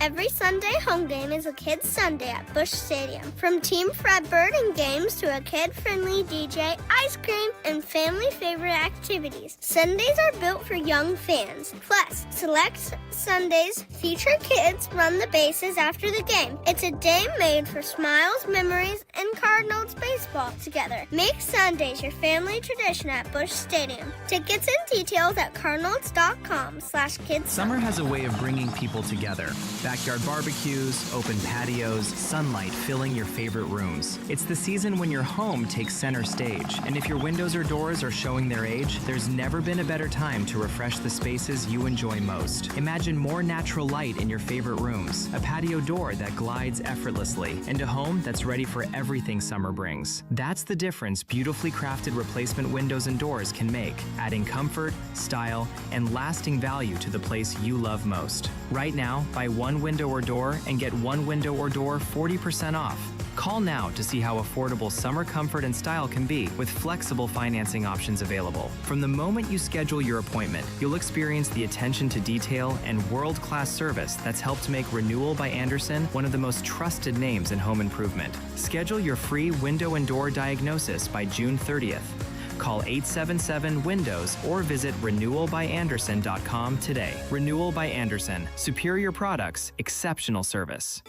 Every Sunday home game is a kids' Sunday at Busch Stadium. From Team Fred Birding games to a kid-friendly DJ, ice cream, and family-favorite activities. Sundays are built for young fans. Plus, select Sundays feature kids run the bases after the game. It's a day made for smiles, memories, and Cardinals baseball together. Make Sundays your family tradition at Busch Stadium. Tickets and details at cardinals.com/kids. Summer has a way of bringing people together. Backyard barbecues, open patios, sunlight filling your favorite rooms. It's the season when your home takes center stage. And if your windows or doors are showing their age, there's never been a better time to refresh the spaces you enjoy most. Imagine more natural light in your favorite rooms, a patio door that glides effortlessly, and a home that's ready for everything summer brings. That's the difference beautifully crafted replacement windows and doors can make, adding comfort, style, and lasting value to the place you love most. Right now, buy one window or door and get one window or door 40% off. Call now to see how affordable summer comfort and style can be with flexible financing options available. From the moment you schedule your appointment, you'll experience the attention to detail and world-class service that's helped make Renewal by Andersen one of the most trusted names in home improvement. Schedule your free window and door diagnosis by June 30th. Call 877-WINDOWS or visit renewalbyandersen.com today. Renewal by Andersen. Superior products, exceptional service.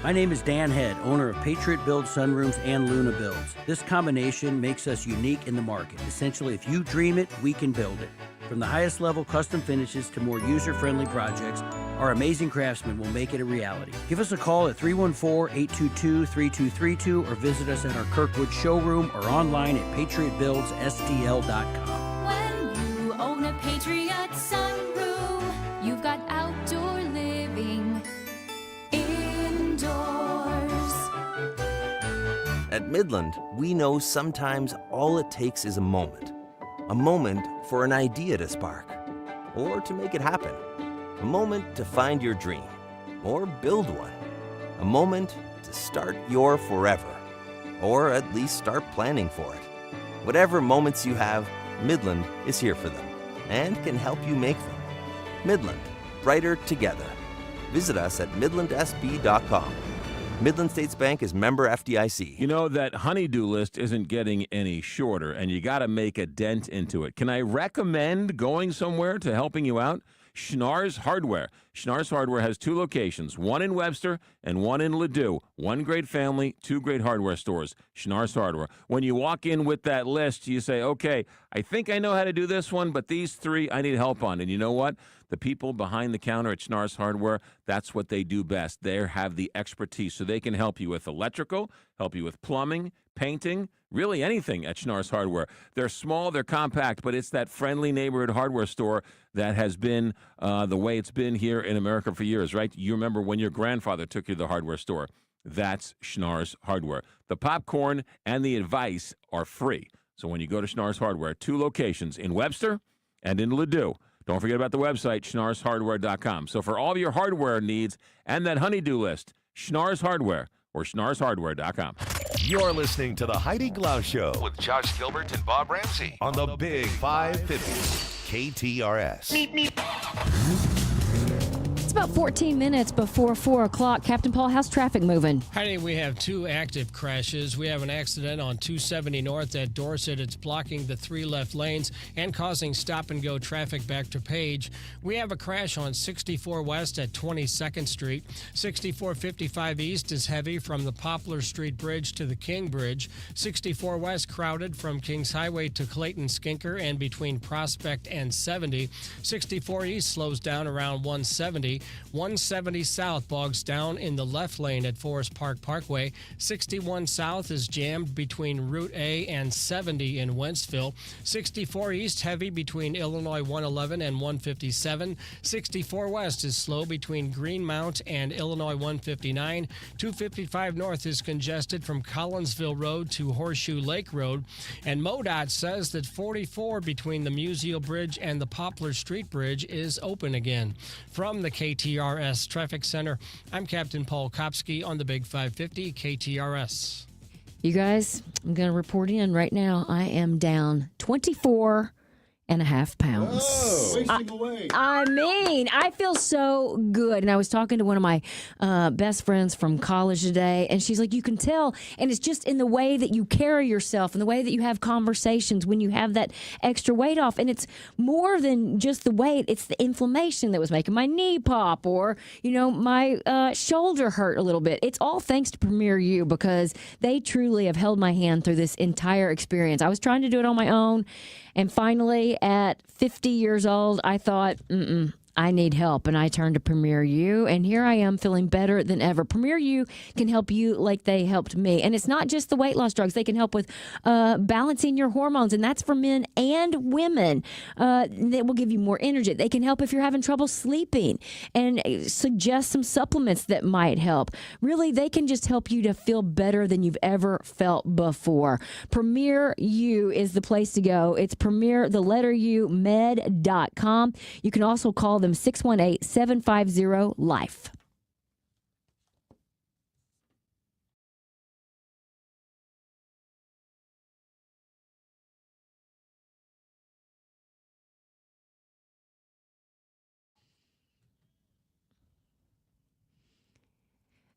My name is Dan Head, owner of Patriot Build Sunrooms and Luna Builds. This combination makes us unique in the market. Essentially, if you dream it, we can build it. From the highest level custom finishes to more user-friendly projects, our amazing craftsmen will make it a reality. Give us a call at 314-822-3232 or visit us at our Kirkwood showroom or online at patriotbuildsstl.com. When you own a Patriot sunroom, you've got outdoor living indoors. At Midland, we know sometimes all it takes is a moment for an idea to spark, or to make it happen. A moment to find your dream, or build one. A moment to start your forever, or at least start planning for it. Whatever moments you have, Midland is here for them, and can help you make them. Midland, brighter together. Visit us at midlandsb.com. Midland States Bank is member FDIC. You know, that honey-do list isn't getting any shorter, and you got to make a dent into it. Can I recommend going somewhere to helping you out? Schnarr's Hardware. Schnarr's Hardware has 2 locations, one in Webster and one in Ladue. One great family, 2 great hardware stores. Schnarr's Hardware. When you walk in with that list, you say, okay, I think I know how to do this one, but these 3 I need help on. And you know what? The people behind the counter at Schnarr's Hardware, that's what they do best. They have the expertise, so they can help you with electrical, help you with plumbing, painting, really anything at Schnarr's Hardware. They're small, they're compact, but it's that friendly neighborhood hardware store that has been the way it's been here in America for years, right? You remember when your grandfather took you to the hardware store. That's Schnarr's Hardware. The popcorn and the advice are free. So when you go to Schnarr's Hardware, 2 locations in Webster and in Ladue. Don't forget about the website, schnarrshardware.com. So for all of your hardware needs and that honey-do list, Schnarr's Hardware or schnarrshardware.com. You're listening to the Heidi Glaus Show with Josh Gilbert and Bob Ramsey on the Big 550 KTRS. It's about 14 minutes before 4 o'clock. Captain Paul, how's traffic moving? Heidi, we have 2 active crashes. We have an accident on 270 North at Dorset. It's blocking the 3 left lanes and causing stop-and-go traffic back to Page. We have a crash on 64 West at 22nd Street. 6455 East is heavy from the Poplar Street Bridge to the King Bridge. 64 West crowded from Kings Highway to Clayton Skinker and between Prospect and 70. 64 East slows down around 170. 170 South bogs down in the left lane at Forest Park Parkway. 61 South is jammed between Route A and 70 in Wentzville. 64 East heavy between Illinois 111 and 157. 64 West is slow between Greenmount and Illinois 159. 255 North is congested from Collinsville Road to Horseshoe Lake Road. And MoDOT says that 44 between the Musial Bridge and the Poplar Street Bridge is open again. From the KTRS Traffic Center. I'm Captain Paul Kopsky on the Big 550 KTRS. You guys, I'm going to report in right now. I am down 24.5 pounds. Wasting away. I mean, I feel so good. And I was talking to one of my best friends from college today, and she's like, you can tell. And it's just in the way that you carry yourself and the way that you have conversations when you have that extra weight off. And it's more than just the weight. It's the inflammation that was making my knee pop or, my shoulder hurt a little bit. It's all thanks to Premier U because they truly have held my hand through this entire experience. I was trying to do it on my own. And finally, at 50 years old, I thought, I need help. And I turned to Premier U. And here I am feeling better than ever. Premier U can help you like they helped me. And it's not just the weight loss drugs. They can help with balancing your hormones. And that's for men and women. That will give you more energy. They can help if you're having trouble sleeping and suggest some supplements that might help. Really, they can just help you to feel better than you've ever felt before. Premier U is the place to go. It's Premier, the letter U, med.com. You can also call them 618-750-LIFE.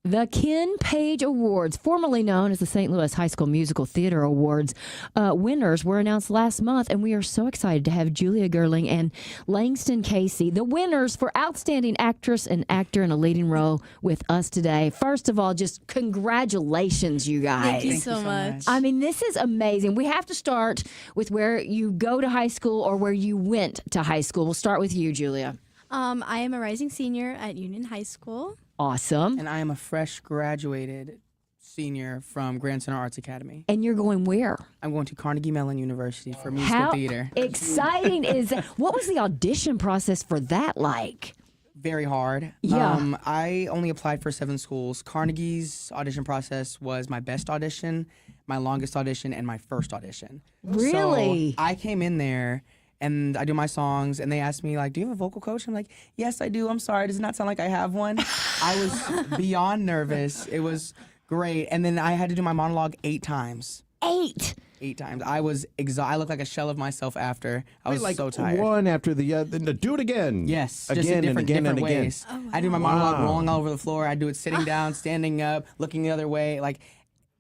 The Ken Page Awards, formerly known as the St. Louis High School Musical Theater Awards, winners were announced last month, and we are so excited to have Julia Gerling and Langston Casey, the winners for Outstanding Actress and Actor in a Leading Role, with us today. First of all, just congratulations, you guys. Thank you so much. I mean, this is amazing. We have to start with where you go to high school or where you went to high school. We'll start with you, Julia. I am a rising senior at Union High School. Awesome. And I am a fresh graduated senior from Grand Center Arts Academy. And you're going where? I'm going to Carnegie Mellon University for musical theater. How exciting is that? What was the audition process for that like? Very hard. Yeah. I only applied for 7 schools. Carnegie's audition process was my best audition, my longest audition, and my first audition. Really? So I came in there and I do my songs, and they asked me, like, do you have a vocal coach? I'm like, yes, I do. I'm sorry. Does it not sound like I have one? I was beyond nervous. It was great. And then I had to do my monologue 8 times. 8 times. I was exhausted. I looked like a shell of myself after. I was so tired. One after the other. Do it again. Yes. Again just in and again different and again. ways. Oh, wow. I do my monologue rolling all over the floor. I do it sitting down, standing up, looking the other way.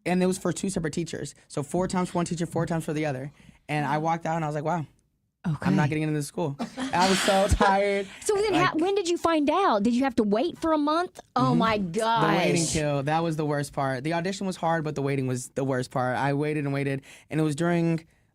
And it was for 2 separate teachers. So 4 times for one teacher, 4 times for the other. And I walked out and I was like, wow. Okay. I'm not getting into this school. I was so tired. So then when did you find out? Did you have to wait for a month? Oh, my gosh. The waiting kill. That was the worst part. The audition was hard, but the waiting was the worst part. I waited and waited. And it was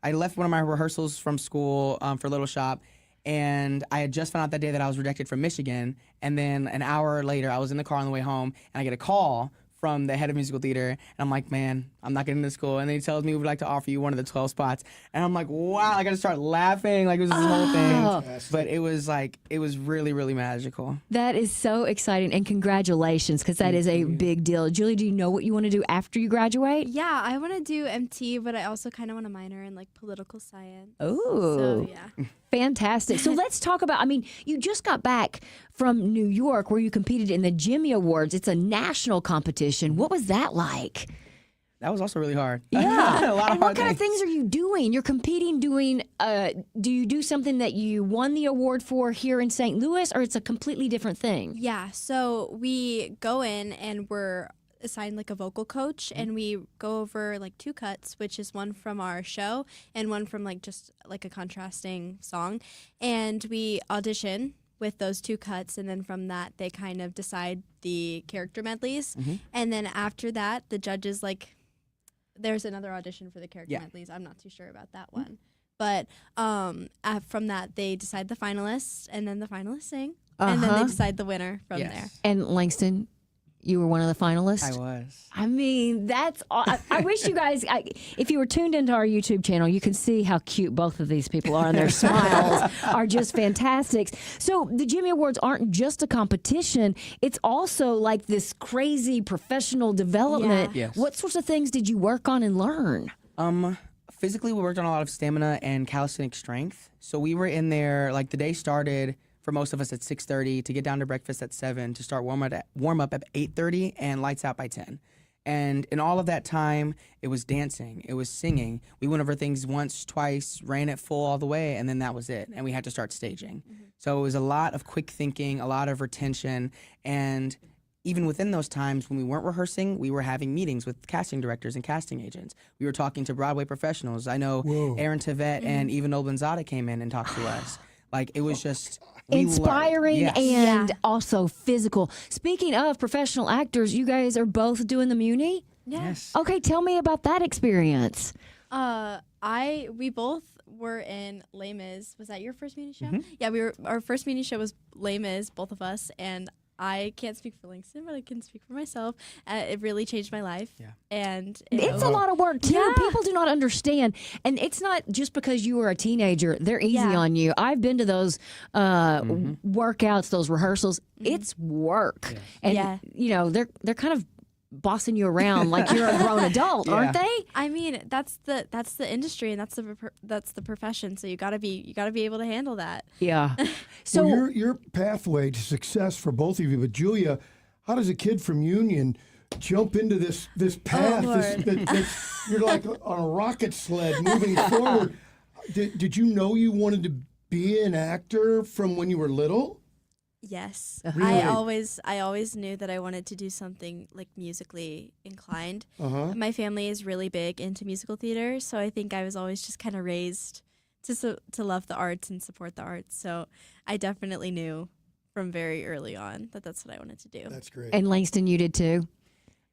I left one of my rehearsals from school for Little Shop. And I had just found out that day that I was rejected from Michigan. And then an hour later, I was in the car on the way home, and I get a call from the head of musical theater, and I'm like, man, I'm not getting into school. And then he tells me, we would like to offer you one of the 12 spots. And I'm like, wow, I got to start laughing. Like, it was this whole thing. But it was really, really magical. That is so exciting, and congratulations, because that is a big deal. Julie, do you know what you want to do after you graduate? Yeah, I want to do MT, but I also kind of want to minor in political science. Oh, so, yeah. Fantastic. So let's talk about, you just got back from New York where you competed in the Jimmy Awards. It's a national competition. What was that like? That was also really hard. Yeah. A lot and what kind of things are you doing? You're competing doing, do you do something that you won the award for here in St. Louis, or it's a completely different thing? Yeah, so we go in and we're assigned a vocal coach, and we go over 2 cuts, which is one from our show and one from just a contrasting song, and we audition with those 2 cuts, and then from that they kind of decide the character medleys, and then after that the judges there's another audition for the character medleys. I'm not too sure about that one, but from that they decide the finalists, and then the finalists sing, and then they decide the winner from there. And Langston, you were one of the finalists? I was. That's I wish you guys, if you were tuned into our YouTube channel, you can see how cute both of these people are, and their smiles are just fantastic. So the Jimmy Awards aren't just a competition. It's also this crazy professional development. Yeah. Yes. What sorts of things did you work on and learn? Physically, we worked on a lot of stamina and calisthenic strength. So we were in there, the day started, for most of us at 6:30, to get down to breakfast at 7, to start warm up at 8:30, and lights out by 10. And in all of that time, it was dancing, it was singing. We went over things once, twice, ran it full all the way, and then that was it. And we had to start staging. So it was a lot of quick thinking, a lot of retention, and even within those times when we weren't rehearsing, we were having meetings with casting directors and casting agents. We were talking to Broadway professionals. I know Aaron Tveit and Eva Nolbanzada came in and talked to us. Like, it was just inspiring and also physical. Speaking of professional actors, you guys are both doing the Muni? Yes. Okay, tell me about that experience. We both were in Les Mis. Was that your first Muni show? Yeah, our first Muni show was Les Mis, both of us, and I can't speak for Langston, but I can speak for myself. It really changed my life. Yeah. And it's a lot of work, too. Yeah. People do not understand. And it's not just because you were a teenager. They're easy on you. I've been to those workouts, those rehearsals. It's work. And, you know, they're kind of bossing you around like you're a grown adult, aren't they? I mean, that's the industry, and that's the profession. So you gotta be able to handle that. Yeah. So your pathway to success for both of you, but Julia, how does a kid from Union jump into this path? You're like on a rocket sled moving forward. Did you know you wanted to be an actor from when you were little? Yes. Really? I always knew that I wanted to do something like musically inclined. My family is really big into musical theater, so I think I was always just kind of raised to love the arts and support the arts. So I definitely knew from very early on that that's what I wanted to do. That's great. And Langston, you did too?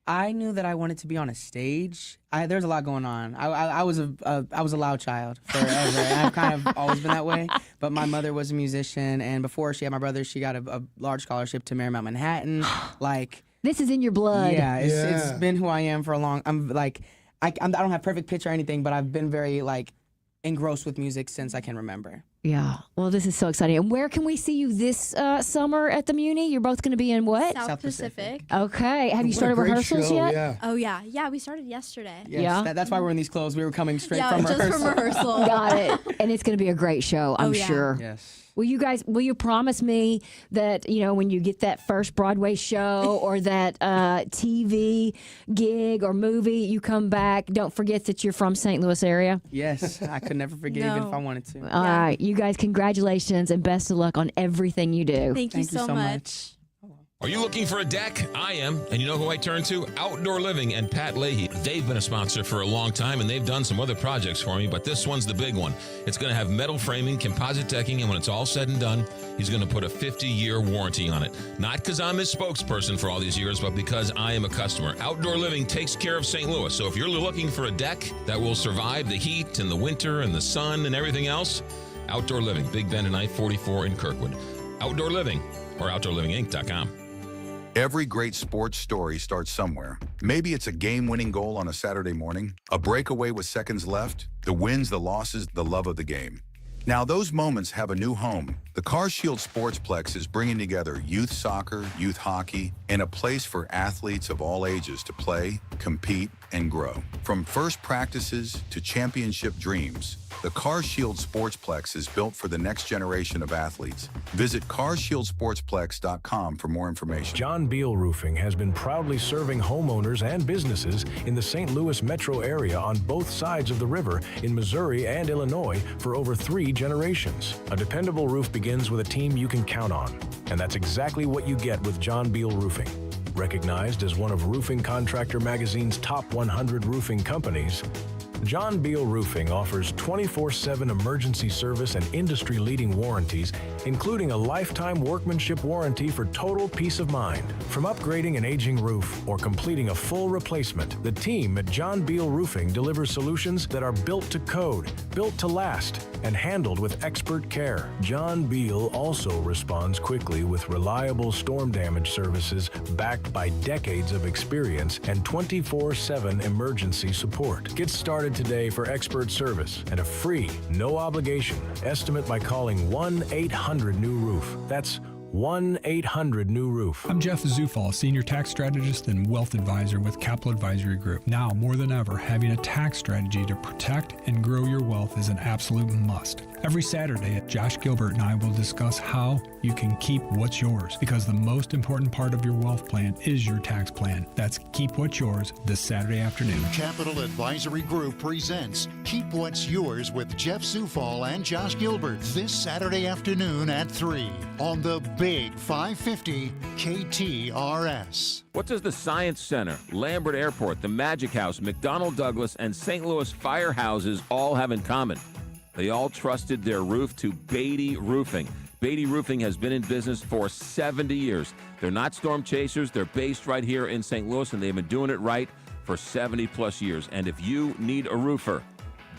I knew that I wanted to be on a stage. There's a lot going on. I was a loud child forever, and I've kind of always been that way. But my mother was a musician, and before she had my brother, she got a large scholarship to Marymount Manhattan. Like, this is in your blood. Yeah, it's been who I am for a long. I'm like, I don't have perfect pitch or anything, but I've been very like engrossed with music since I can remember. Yeah. Well, this is so exciting. And where can we see you this summer at the Muni? You're both going to be in what? South Pacific. Okay. Have you started rehearsals yet? Yeah. Oh, yeah. Yeah, we started yesterday. Yes, that's why we're in these clothes. We were coming straight from just rehearsal. from rehearsal. Got it. And it's going to be a great show, I'm sure. Yes. Will you promise me that, you know, when you get that first Broadway show or that TV gig or movie, you come back, don't forget that you're from St. Louis area? Yes, I could never forget even if I wanted to. All right, you guys, congratulations and best of luck on everything you do. Thank you so much. Are you looking for a deck? I am. And you know who I turn to? Outdoor Living and Pat Leahy. They've been a sponsor for a long time, and they've done some other projects for me, but this one's the big one. It's going to have metal framing, composite decking, and when it's all said and done, he's going to put a 50-year warranty on it. Not because I'm his spokesperson for all these years, but because I am a customer. Outdoor Living takes care of St. Louis, so if you're looking for a deck that will survive the heat and the winter and the sun and everything else, Outdoor Living, Big Bend and I-44 in Kirkwood. Outdoor Living, or OutdoorLivingInc.com. Every great sports story starts somewhere. Maybe it's a game-winning goal on a Saturday morning, a breakaway with seconds left, the wins, the losses, the love of the game. Now those moments have a new home. The CarShield Sportsplex is bringing together youth soccer, youth hockey, and a place for athletes of all ages to play, compete, and grow. From first practices to championship dreams, the CarShield Sportsplex is built for the next generation of athletes. Visit CarShieldSportsplex.com for more information. John Beal Roofing has been proudly serving homeowners and businesses in the St. Louis metro area on both sides of the river in Missouri and Illinois for over 3 generations. A dependable roof begins with a team you can count on, and that's exactly what you get with John Beal Roofing. Recognized as one of Roofing Contractor Magazine's top 100 roofing companies, John Beal Roofing offers 24/7 emergency service and industry-leading warranties, including a lifetime workmanship warranty for total peace of mind. From upgrading an aging roof or completing a full replacement, the team at John Beal Roofing delivers solutions that are built to code, built to last, and handled with expert care. John Beal also responds quickly with reliable storm damage services backed by decades of experience and 24/7 emergency support. Get started today for expert service and a free, no obligation estimate by calling 1-800-NEW-ROOF. That's 1-800-NEW-ROOF. I'm Jeff Zufall, Senior Tax Strategist and Wealth Advisor with Capital Advisory Group. Now, more than ever, having a tax strategy to protect and grow your wealth is an absolute must. Every Saturday, Josh Gilbert and I will discuss how you can keep what's yours, because the most important part of your wealth plan is your tax plan. That's Keep What's Yours this Saturday afternoon. Capital Advisory Group presents Keep What's Yours with Jeff Zufall and Josh Gilbert this Saturday afternoon at 3 on the Big 550 KTRS. What does the Science Center, Lambert Airport, the Magic House, McDonnell Douglas, and St. Louis firehouses all have in common? They all trusted their roof to Beatty Roofing. Beatty Roofing has been in business for 70 years. They're not storm chasers. They're based right here in St. Louis, and they've been doing it right for 70-plus years. And if you need a roofer,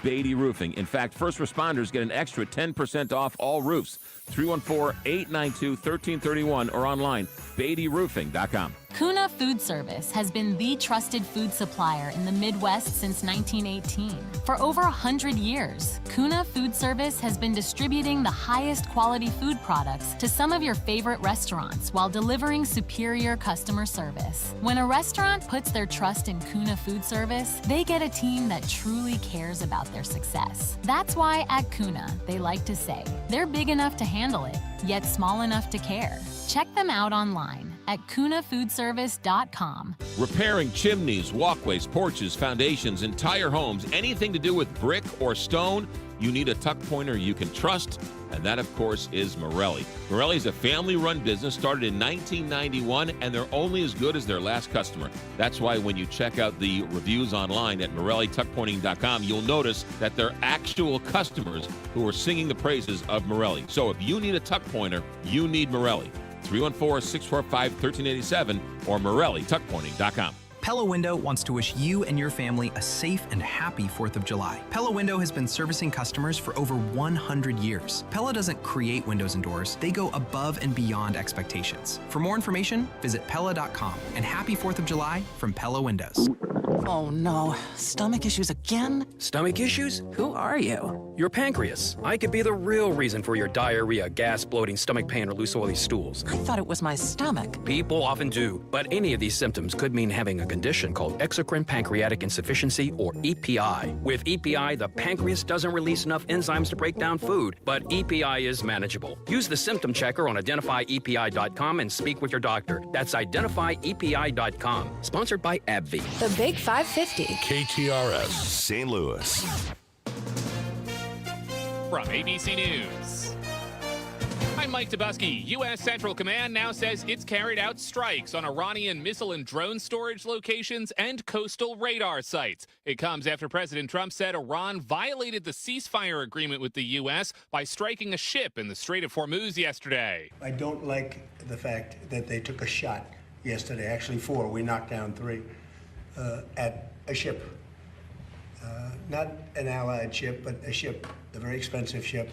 Beatty Roofing. In fact, first responders get an extra 10% off all roofs. 314-892-1331 or online, BeattyRoofing.com. Kuna Food Service has been the trusted food supplier in the Midwest since 1918. For over 100 years, Kuna Food Service has been distributing the highest quality food products to some of your favorite restaurants while delivering superior customer service. When a restaurant puts their trust in Kuna Food Service, they get a team that truly cares about their success. That's why at Kuna, they like to say, they're big enough to handle it, yet small enough to care. Check them out online at kunafoodservice.com. Repairing chimneys, walkways, porches, foundations, entire homes, anything to do with brick or stone, you need a tuck pointer you can trust, and that, of course, is Morelli. Morelli is a family-run business started in 1991, and they're only as good as their last customer. That's why when you check out the reviews online at MorelliTuckPointing.com, you'll notice that they're actual customers who are singing the praises of Morelli. So if you need a tuck pointer, you need Morelli. 314-645-1387 or MorelliTuckPointing.com. Pella Window wants to wish you and your family a safe and happy 4th of July. Pella Window has been servicing customers for over 100 years. Pella doesn't create windows and doors, they go above and beyond expectations. For more information, visit Pella.com. And happy 4th of July from Pella Windows. Oh no, stomach issues again? Stomach issues? Who are you? Your pancreas. I could be the real reason for your diarrhea, gas, bloating, stomach pain, or loose oily stools. I thought it was my stomach. People often do, but any of these symptoms could mean having a condition called exocrine pancreatic insufficiency, or EPI. With EPI, the pancreas doesn't release enough enzymes to break down food, but EPI is manageable. Use the symptom checker on identifyepi.com and speak with your doctor. That's identifyepi.com. Sponsored by AbbVie. The Big 550. KTRS St. Louis. From ABC News, I'm Mike Dubusky. U.S. Central Command now says it's carried out strikes on Iranian missile and drone storage locations and coastal radar sites. It comes after President Trump said Iran violated the ceasefire agreement with the U.S. by striking a ship in the Strait of Hormuz yesterday. I don't like the fact that they took a shot yesterday, actually 4. We knocked down 3 at a ship. Not an Allied ship, but a ship, a very expensive ship.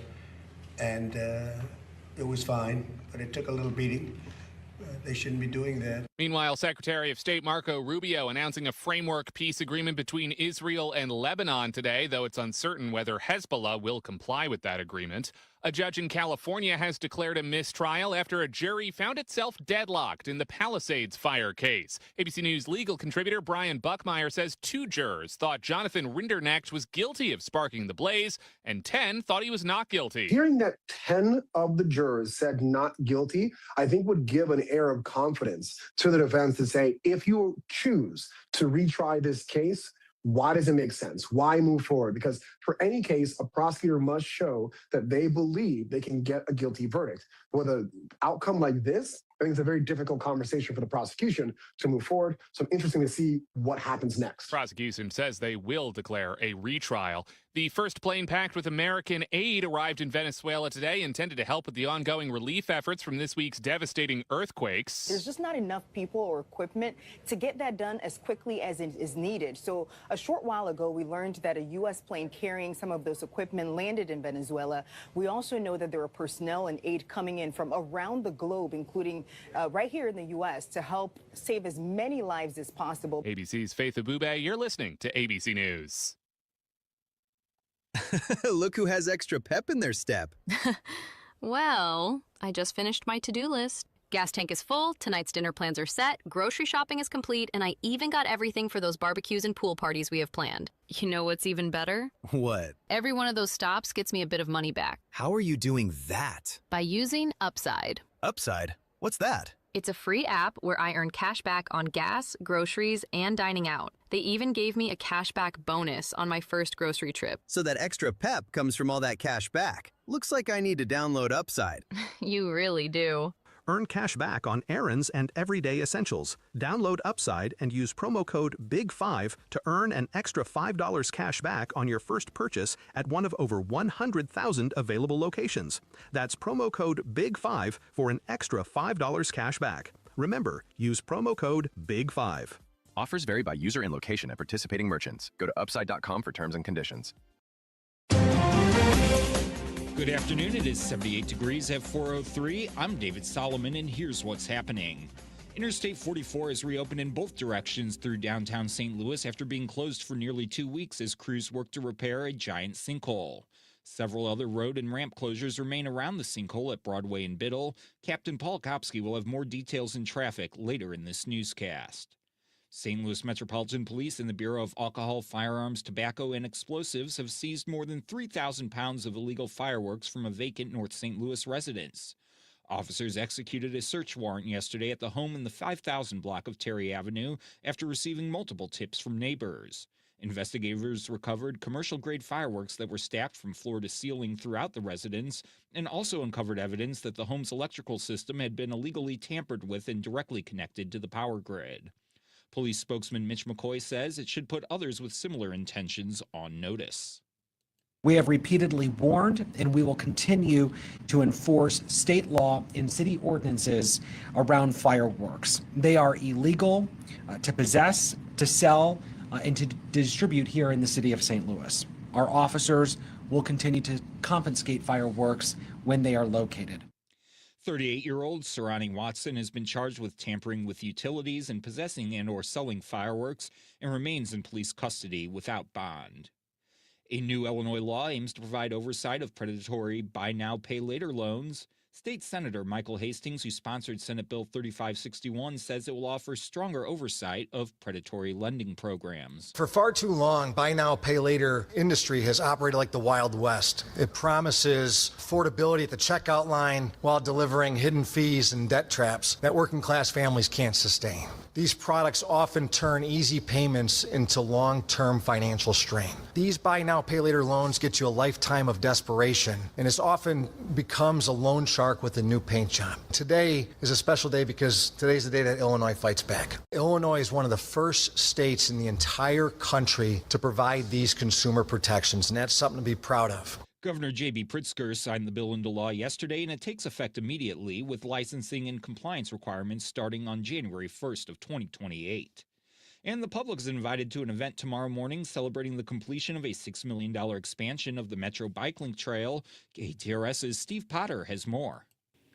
And it was fine, but it took a little beating. They shouldn't be doing that. Meanwhile, Secretary of State Marco Rubio announcing a framework peace agreement between Israel and Lebanon today, though it's uncertain whether Hezbollah will comply with that agreement. A judge in California has declared a mistrial after a jury found itself deadlocked in the Palisades fire case. ABC News legal contributor Brian Buckmeyer says 2 jurors thought Jonathan Rinderknecht was guilty of sparking the blaze, and 10 thought he was not guilty. Hearing that 10 of the jurors said not guilty, I think would give an air of confidence to the defense to say, if you choose to retry this case, why does it make sense? Why move forward? Because for any case, a prosecutor must show that they believe they can get a guilty verdict. With an outcome like this, I think it's a very difficult conversation for the prosecution to move forward. So interesting to see what happens next. Prosecution says they will declare a retrial. The first plane packed with American aid arrived in Venezuela today, intended to help with the ongoing relief efforts from this week's devastating earthquakes. There's just not enough people or equipment to get that done as quickly as it is needed. So a short while ago, we learned that a U.S. plane carrying some of those equipment landed in Venezuela. We also know that there are personnel and aid coming in from around the globe, including right here in the U.S., to help save as many lives as possible. ABC's Faith Abube, you're listening to ABC News. Look who has extra pep in their step. Well, I just finished my to-do list. Gas tank is full, tonight's dinner plans are set, grocery shopping is complete, and I even got everything for those barbecues and pool parties we have planned. You know what's even better? What? Every one of those stops gets me a bit of money back. How are you doing that? By using Upside. Upside? What's that? It's a free app where I earn cash back on gas, groceries, and dining out. They even gave me a cashback bonus on my first grocery trip. So that extra pep comes from all that cash back. Looks like I need to download Upside. You really do. Earn cash back on errands and everyday essentials. Download Upside and use promo code BIG5 to earn an extra $5 cash back on your first purchase at one of over 100,000 available locations. That's promo code BIG5 for an extra $5 cash back. Remember, use promo code BIG5. Offers vary by user and location at participating merchants. Go to upside.com for terms and conditions. Good afternoon. It is 78 degrees at 4:03. I'm David Solomon, and here's what's happening. Interstate 44 is reopened in both directions through downtown St. Louis after being closed for nearly 2 weeks as crews work to repair a giant sinkhole. Several other road and ramp closures remain around the sinkhole at Broadway and Biddle. Captain Paul Kopsky will have more details in traffic later in this newscast. St. Louis Metropolitan Police and the Bureau of Alcohol, Firearms, Tobacco, and Explosives have seized more than 3,000 pounds of illegal fireworks from a vacant North St. Louis residence. Officers executed a search warrant yesterday at the home in the 5,000 block of Terry Avenue after receiving multiple tips from neighbors. Investigators recovered commercial-grade fireworks that were stacked from floor to ceiling throughout the residence and also uncovered evidence that the home's electrical system had been illegally tampered with and directly connected to the power grid. Police spokesman Mitch McCoy says it should put others with similar intentions on notice. We have repeatedly warned, and we will continue to enforce state law and city ordinances around fireworks. They are illegal to possess, to sell, and to distribute here in the city of St. Louis. Our officers will continue to confiscate fireworks when they are located. 38-year-old Serrani Watson has been charged with tampering with utilities and possessing and or selling fireworks and remains in police custody without bond. A new Illinois law aims to provide oversight of predatory buy now, pay later loans. State Senator Michael Hastings, who sponsored Senate Bill 3561, says it will offer stronger oversight of predatory lending programs. For far too long, buy now, pay later industry has operated like the Wild West. It promises affordability at the checkout line while delivering hidden fees and debt traps that working class families can't sustain. These products often turn easy payments into long-term financial strain. These buy now, pay later loans get you a lifetime of desperation, and it often becomes a loan shark with a new paint job. Today is a special day because today's the day that Illinois fights back. Illinois is one of the first states in the entire country to provide these consumer protections, and that's something to be proud of. Governor J.B. Pritzker signed the bill into law yesterday, and it takes effect immediately with licensing and compliance requirements starting on January 1st of 2028. And the public is invited to an event tomorrow morning celebrating the completion of a $6 million expansion of the Metro Bike Link Trail. KTRS's Steve Potter has more.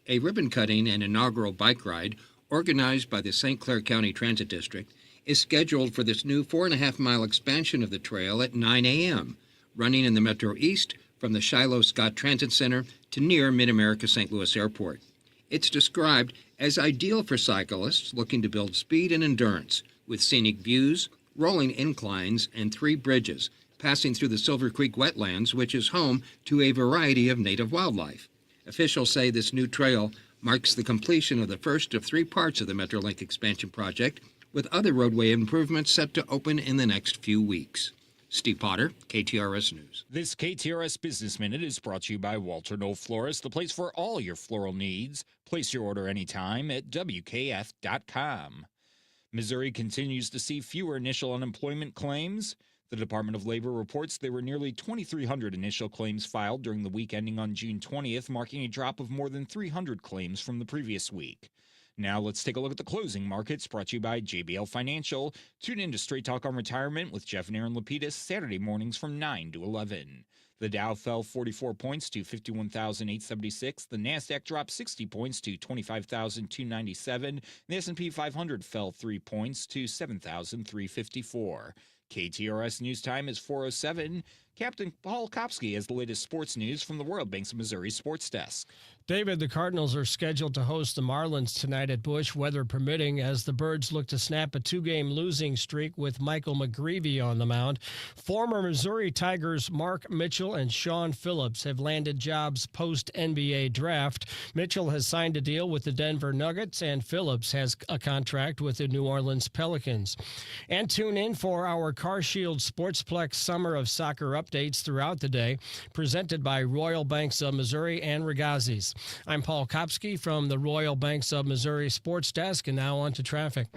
A ribbon cutting and inaugural bike ride organized by the St. Clair County Transit District is scheduled for this new 4.5-mile expansion of the trail at 9 a.m., running in the Metro East from the Shiloh Scott Transit Center to near Mid-America St. Louis Airport. It's described as ideal for cyclists looking to build speed and endurance, with scenic views, rolling inclines, and 3 bridges passing through the Silver Creek wetlands, which is home to a variety of native wildlife. Officials say this new trail marks the completion of the first of 3 parts of the Metrolink expansion project, with other roadway improvements set to open in the next few weeks. Steve Potter, KTRS News. This KTRS Business Minute is brought to you by Walter Knoll Florist, the place for all your floral needs. Place your order anytime at WKF.com. Missouri continues to see fewer initial unemployment claims. The Department of Labor reports there were nearly 2,300 initial claims filed during the week ending on June 20th, marking a drop of more than 300 claims from the previous week. Now let's take a look at the closing markets, brought to you by JBL Financial. Tune in to Straight Talk on Retirement with Jeff and Aaron Lapidus Saturday mornings from 9 to 11. The Dow fell 44 points to 51,876. The Nasdaq dropped 60 points to 25,297. The S&P 500 fell 3 points to 7,354. KTRS News Time is 4:07. Captain Paul Kopsky has the latest sports news from the Royal Banks of Missouri Sports Desk. David, the Cardinals are scheduled to host the Marlins tonight at Busch, weather permitting, as the Birds look to snap a 2-game losing streak with Michael McGreevy on the mound. Former Missouri Tigers Mark Mitchell and Sean Phillips have landed jobs post-NBA draft. Mitchell has signed a deal with the Denver Nuggets, and Phillips has a contract with the New Orleans Pelicans. And tune in for our CarShield Sportsplex Summer of Soccer updates throughout the day, presented by Royal Banks of Missouri and Regazzi's. I'm Paul Kopsky from the Royal Banks of Missouri Sports Desk, and now on to traffic.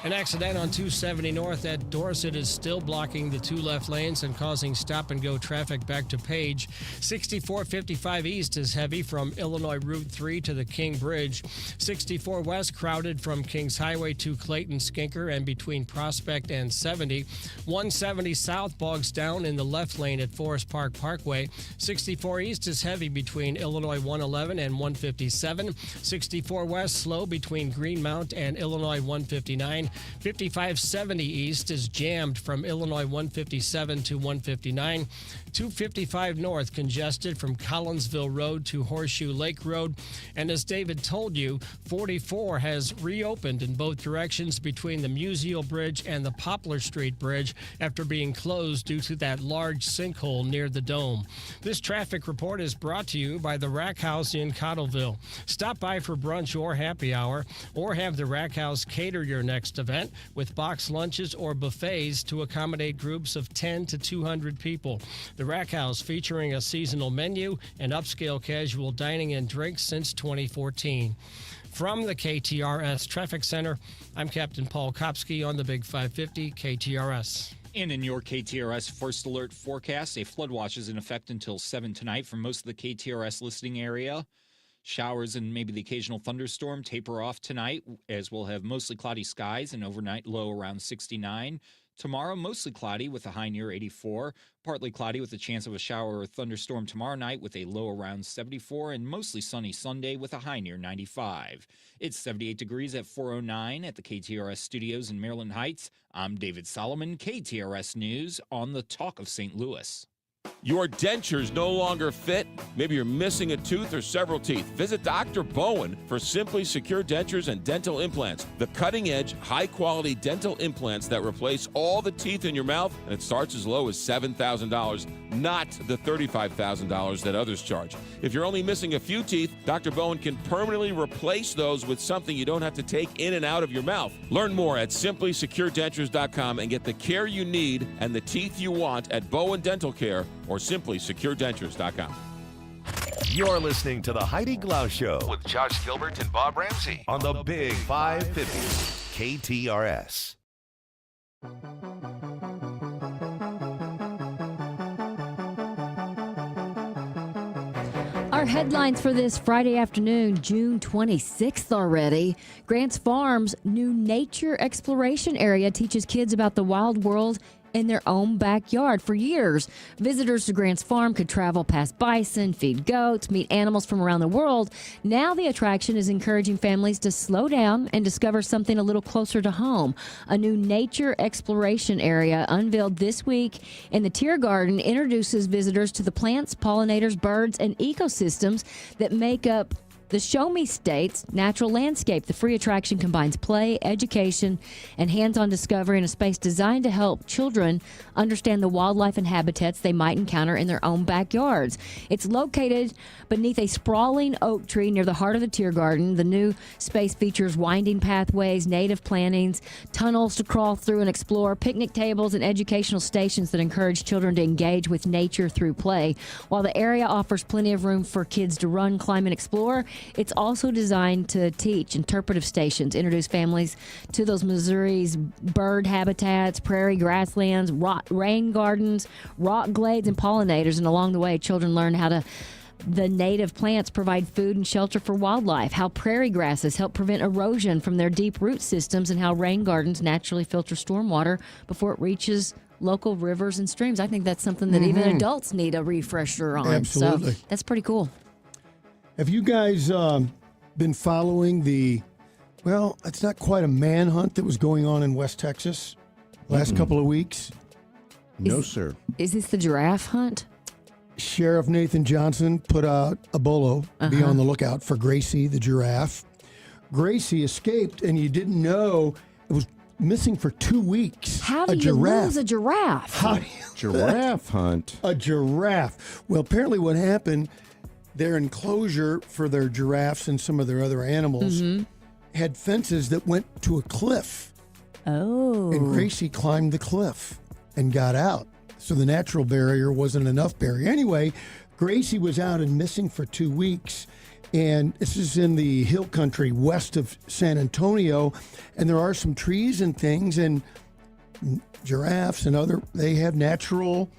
An accident on 270 North at Dorset is still blocking the 2 left lanes and causing stop-and-go traffic back to Page. 6455 East is heavy from Illinois Route 3 to the King Bridge. 64 West crowded from Kings Highway to Clayton Skinker and between Prospect and 70. 170 South bogs down in the left lane at Forest Park Parkway. 64 East is heavy between Illinois 111 and 157. 64 West slow between Greenmount and Illinois 159. 5570 East is jammed from Illinois 157 to 159. 255 North congested from Collinsville Road to Horseshoe Lake Road. And as David told you, 44 has reopened in both directions between the Musial Bridge and the Poplar Street Bridge after being closed due to that large sinkhole near the Dome. This traffic report is brought to you by the Rack House in Cottleville. Stop by for brunch or happy hour, or have the Rack House cater your next event with box lunches or buffets to accommodate groups of 10 to 200 people. The Rack House, featuring a seasonal menu and upscale casual dining and drinks since 2014. From the KTRS Traffic Center, I'm Captain Paul Kopsky on the Big 550 KTRS. And in your KTRS First Alert forecast, a flood watch is in effect until 7 tonight for most of the KTRS listening area. Showers and maybe the occasional thunderstorm taper off tonight, as we'll have mostly cloudy skies and overnight low around 69. Tomorrow, mostly cloudy with a high near 84. Partly cloudy with a chance of a shower or thunderstorm tomorrow night with a low around 74. And mostly sunny Sunday with a high near 95. It's 78 degrees at 409 at the KTRS studios in Maryland Heights. I'm David Solomon, KTRS News on the Talk of St. Louis. Your dentures no longer fit? Maybe you're missing a tooth or several teeth. Visit Dr. Bowen for Simply Secure Dentures and Dental Implants, the cutting-edge, high-quality dental implants that replace all the teeth in your mouth, and it starts as low as $7,000, not the $35,000 that others charge. If you're only missing a few teeth, Dr. Bowen can permanently replace those with something you don't have to take in and out of your mouth. Learn more at simplysecuredentures.com and get the care you need and the teeth you want at Bowen Dental Care or simplysecuredentures.com. You're listening to the Heidi Glaus Show with Josh Gilbert and Bob Ramsey on the Big 550 KTRS. Our headlines for this Friday afternoon, June 26th already. Grants Farm's new nature exploration area teaches kids about the wild world in their own backyard. For years, visitors to Grants Farm could travel past bison, feed goats, meet animals from around the world. Now the attraction is encouraging families to slow down and discover something a little closer to home. A new nature exploration area unveiled this week in the Tiergarten introduces visitors to the plants, pollinators, birds, and ecosystems that make up the Show Me State's natural landscape. The free attraction combines play, education, and hands-on discovery in a space designed to help children understand the wildlife and habitats they might encounter in their own backyards. It's located beneath a sprawling oak tree near the heart of the Tiergarten. The new space features winding pathways, native plantings, tunnels to crawl through and explore, picnic tables, and educational stations that encourage children to engage with nature through play. While the area offers plenty of room for kids to run, climb, and explore, it's also designed to teach. Interpretive stations introduce families to those Missouri's bird habitats, prairie grasslands, rain gardens, rock glades, and pollinators. And along the way, children learn how the native plants provide food and shelter for wildlife, how prairie grasses help prevent erosion from their deep root systems, and how rain gardens naturally filter stormwater before it reaches local rivers and streams. I think that's something that even adults need a refresher on. Absolutely. So that's pretty cool. Have you guys been following it's not quite a manhunt that was going on in West Texas last couple of weeks? No, sir. Is this the giraffe hunt? Sheriff Nathan Johnson put out a bolo, be on the lookout for Gracie the giraffe. Gracie escaped, and you didn't know it was missing for 2 weeks. How do you lose a giraffe? How do you Giraffe hunt. A giraffe. Well, apparently what happened, their enclosure for their giraffes and some of their other animals had fences that went to a cliff. Oh. And Gracie climbed the cliff and got out. So the natural barrier wasn't enough barrier. Anyway, Gracie was out and missing for 2 weeks. And this is in the hill country west of San Antonio. And there are some trees and things, and giraffes and they have natural,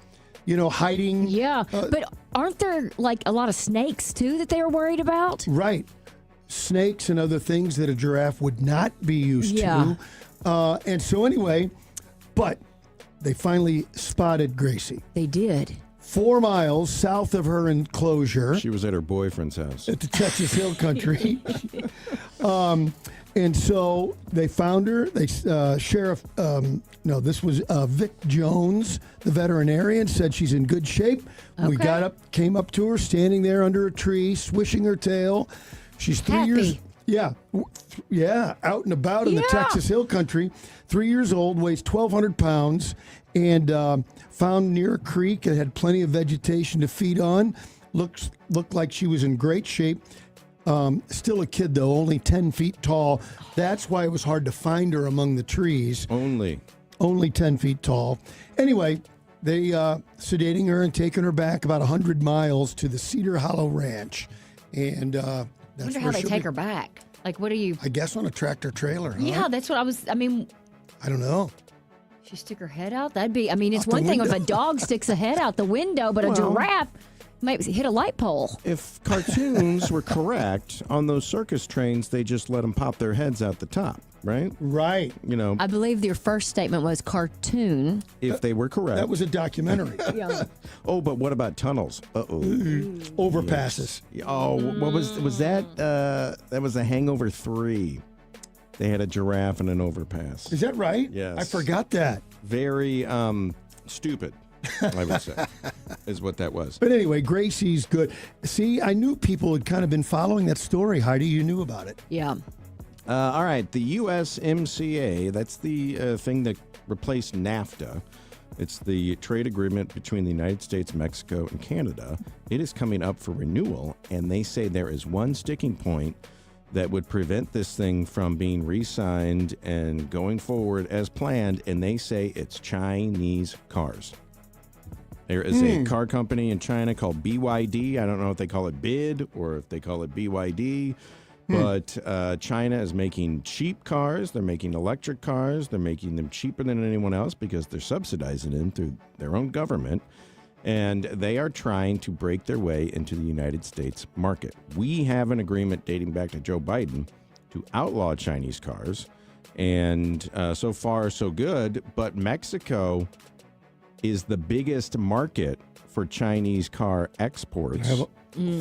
hiding. Yeah. But aren't there like a lot of snakes too that they were worried about? Right. Snakes and other things that a giraffe would not be used to. And so anyway, but they finally spotted Gracie. They did. 4 miles south of her enclosure. She was at her boyfriend's house. At the Texas Hill Country. And so they found her. This was Vic Jones, the veterinarian, said she's in good shape. Okay. We came up to her, standing there under a tree, swishing her tail. She's 3 years. Yeah, out and about in the Texas Hill Country. 3 years old, weighs 1,200 pounds, and found near a creek. It had plenty of vegetation to feed on. Looked like she was in great shape. Still a kid, though, only 10 feet tall. That's why it was hard to find her among the trees. Only 10 feet tall. Anyway, they sedating her and taking her back about 100 miles to the Cedar Hollow Ranch. And I wonder how they take her back. Like, what do you... I guess on a tractor trailer, huh? Yeah, that's what I don't know. She stick her head out? It's one thing if a dog sticks a head out the window, but a giraffe might hit a light pole. If cartoons were correct, on those circus trains, they just let them pop their heads out the top, right? Right. I believe your first statement was cartoon. If they were correct. That was a documentary. Yeah. Oh, but what about tunnels? Uh-oh. Overpasses. Yes. Oh, what was that? That was a Hangover 3. They had a giraffe and an overpass. Is that right? Yes. I forgot that. Very stupid, I would say, is what that was. But anyway, Gracie's good. See, I knew people had kind of been following that story, Heidi. You knew about it. Yeah. All right, the USMCA, that's the thing that replaced NAFTA. It's the trade agreement between the United States, Mexico, and Canada. It is coming up for renewal, and they say there is one sticking point that would prevent this thing from being re-signed and going forward as planned, and they say it's Chinese cars. There is a car company in China called BYD. I don't know if they call it BID or if they call it BYD, but China is making cheap cars. They're making electric cars. They're making them cheaper than anyone else because they're subsidizing them through their own government. And they are trying to break their way into the United States market. We have an agreement dating back to Joe Biden to outlaw Chinese cars. And so far, so good. But Mexico is the biggest market for Chinese car exports.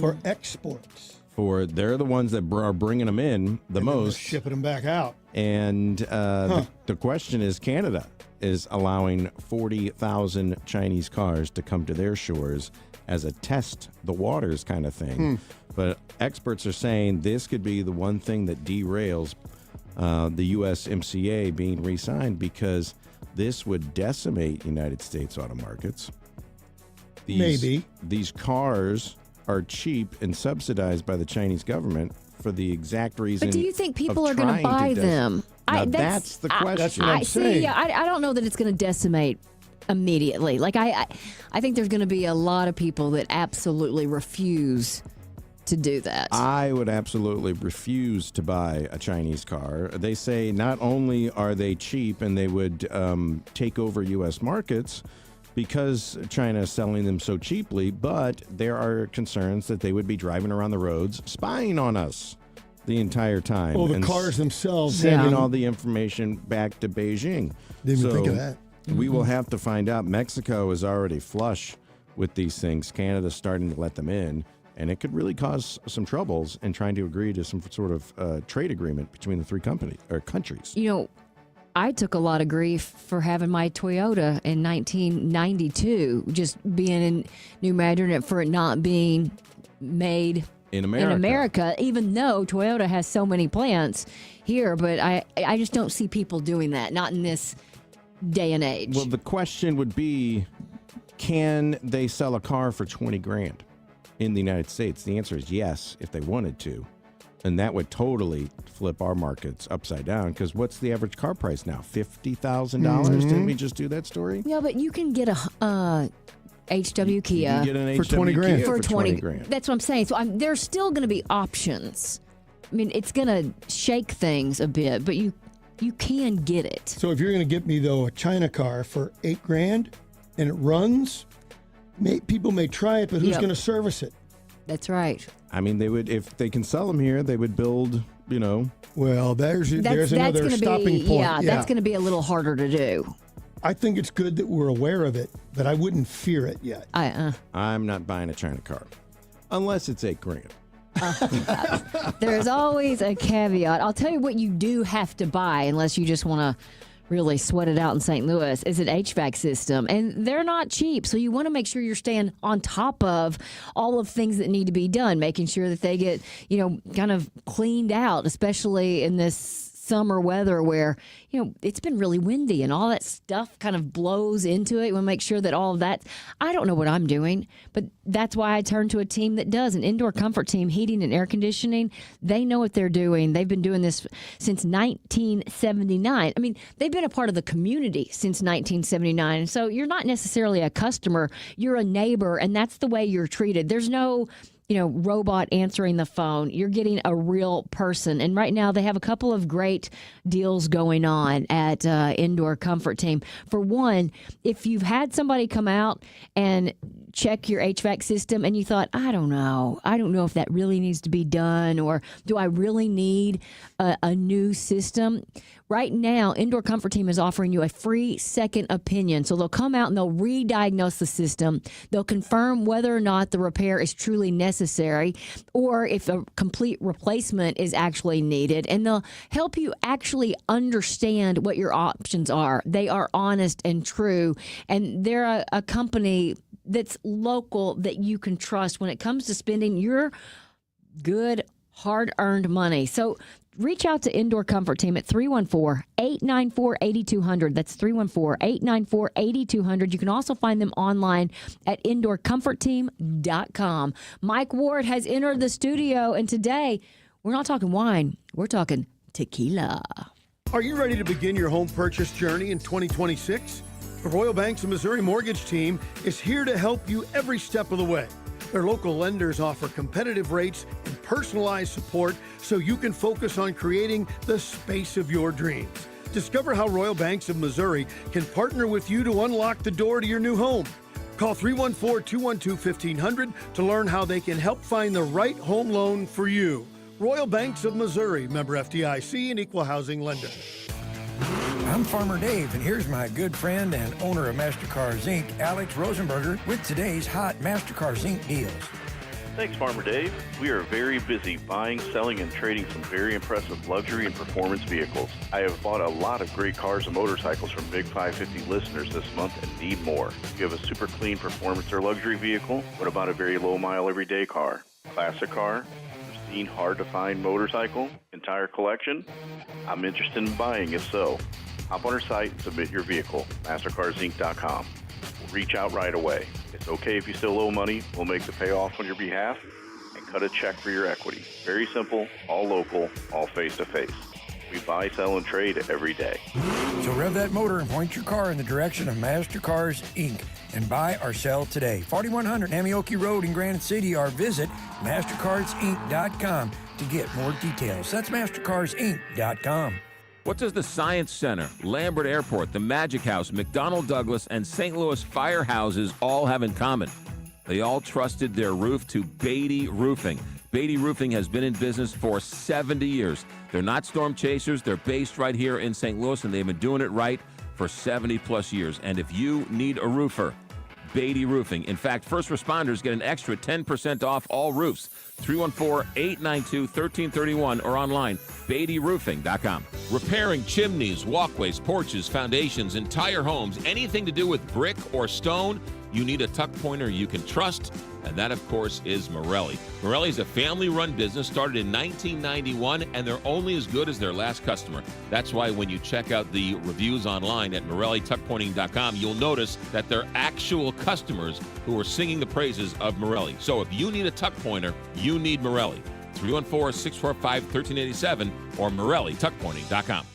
For exports. They're the ones that are bringing them in the most. Shipping them back out. And the question is, Canada is allowing 40,000 Chinese cars to come to their shores as a test the waters kind of thing. But experts are saying this could be the one thing that derails the USMCA being re-signed, because this would decimate United States auto markets. These cars are cheap and subsidized by the Chinese government for the exact reason. But do you think people are going to buy them? That's the question. That's what I'm saying. I don't know that it's going to decimate immediately. Like I think there's going to be a lot of people that absolutely refuse to do that. I would absolutely refuse to buy a Chinese car. They say not only are they cheap and they would take over U.S. markets because China is selling them so cheaply, but there are concerns that they would be driving around the roads spying on us the entire time. Oh, the cars themselves. Sending all the information back to Beijing. Didn't even think of that. We will have to find out. Mexico is already flush with these things. Canada's starting to let them in, and it could really cause some troubles in trying to agree to some sort of trade agreement between the three countries. I took a lot of grief for having my Toyota in 1992, just being in New Madrid, and for it not being made in America, even though Toyota has so many plants here. But I just don't see people doing that, not in this day and age. Well, the question would be, can they sell a car for $20,000 in the United States? The answer is yes, if they wanted to. And that would totally flip our markets upside down, because what's the average car price now? $50,000? Didn't we just do that story? Yeah, but you can get a HW Kia. You can get an for HW $20,000. Kia For for 20 $20,000. That's what I'm saying. So there's still going to be options. I mean, it's going to shake things a bit, but you can get it. So if you're going to get me, though, a China car for $8,000 and it runs, people may try it, but who's going to service it? That's right. I mean, they would, if they can sell them here, they would build, Well, there's That's another gonna stopping be, point. Yeah, that's going to be a little harder to do. I think it's good that we're aware of it, but I wouldn't fear it yet. I'm not buying a China car unless it's $8,000. There's always a caveat. I'll tell you what you do have to buy, unless you just want to really sweat it out in St. Louis, is an HVAC system. And they're not cheap. So you want to make sure you're staying on top of all of things that need to be done, making sure that they get, kind of cleaned out, especially in this summer weather where, it's been really windy and all that stuff kind of blows into it. We want to make sure that all of that, I don't know what I'm doing, but that's why I turn to a team that does, an indoor comfort team, heating and air conditioning. They know what they're doing. They've been doing this since 1979. I mean, they've been a part of the community since 1979. So you're not necessarily a customer, you're a neighbor, and that's the way you're treated. There's no robot answering the phone. You're getting a real person. And right now they have a couple of great deals going on at Indoor Comfort Team. For one, if you've had somebody come out and check your HVAC system and you thought, I don't know if that really needs to be done, or do I really need a new system? Right now, Indoor Comfort Team is offering you a free second opinion. So they'll come out and they'll re-diagnose the system. They'll confirm whether or not the repair is truly necessary or if a complete replacement is actually needed. And they'll help you actually understand what your options are. They are honest and true. And they're a company that's local that you can trust when it comes to spending your good, hard-earned money. So reach out to Indoor Comfort Team at 314-894-8200. That's 314-894-8200. You can also find them online at indoorcomfortteam.com. Mike Ward has entered the studio, and today we're not talking wine. We're talking tequila. Are you ready to begin your home purchase journey in 2026? The Royal Banks of Missouri Mortgage Team is here to help you every step of the way. Their local lenders offer competitive rates and personalized support so you can focus on creating the space of your dreams. Discover how Royal Banks of Missouri can partner with you to unlock the door to your new home. Call 314-212-1500 to learn how they can help find the right home loan for you. Royal Banks of Missouri, member FDIC and equal housing lender. I'm Farmer Dave, and here's my good friend and owner of MasterCars Inc., Alex Rosenberger, with today's hot MasterCars Inc. deals. Thanks, Farmer Dave. We are very busy buying, selling, and trading some very impressive luxury and performance vehicles. I have bought a lot of great cars and motorcycles from Big 550 listeners this month and need more. If you have a super clean performance or luxury vehicle, what about a very low-mile everyday car? Classic car? Pristine, hard-to-find motorcycle? Entire collection? I'm interested in buying if so. Hop on our site and submit your vehicle, MasterCarsInc.com. We'll reach out right away. It's okay if you still owe money. We'll make the payoff on your behalf and cut a check for your equity. Very simple, all local, all face-to-face. We buy, sell, and trade every day. So rev that motor and point your car in the direction of MasterCars Inc. and buy or sell today. 4100 Namioki Road in Granite City, or visit MasterCarsInc.com to get more details. That's MasterCarsInc.com. What does the Science Center, Lambert Airport, the Magic House, McDonnell Douglas, and St. Louis firehouses all have in common? They all trusted their roof to Beatty Roofing. Beatty Roofing has been in business for 70 years. They're not storm chasers. They're based right here in St. Louis, and they've been doing it right for 70-plus years. And if you need a roofer, Beatty Roofing. In fact, first responders get an extra 10% off all roofs. 314-892-1331 or online, BeattyRoofing.com. Repairing chimneys, walkways, porches, foundations, entire homes, anything to do with brick or stone, you need a tuck pointer you can trust, and that, of course, is Morelli. Morelli is a family-run business started in 1991, and they're only as good as their last customer. That's why when you check out the reviews online at MorelliTuckPointing.com, you'll notice that they're actual customers who are singing the praises of Morelli. So if you need a tuck pointer, you need Morelli. 314-645-1387 or MorelliTuckPointing.com.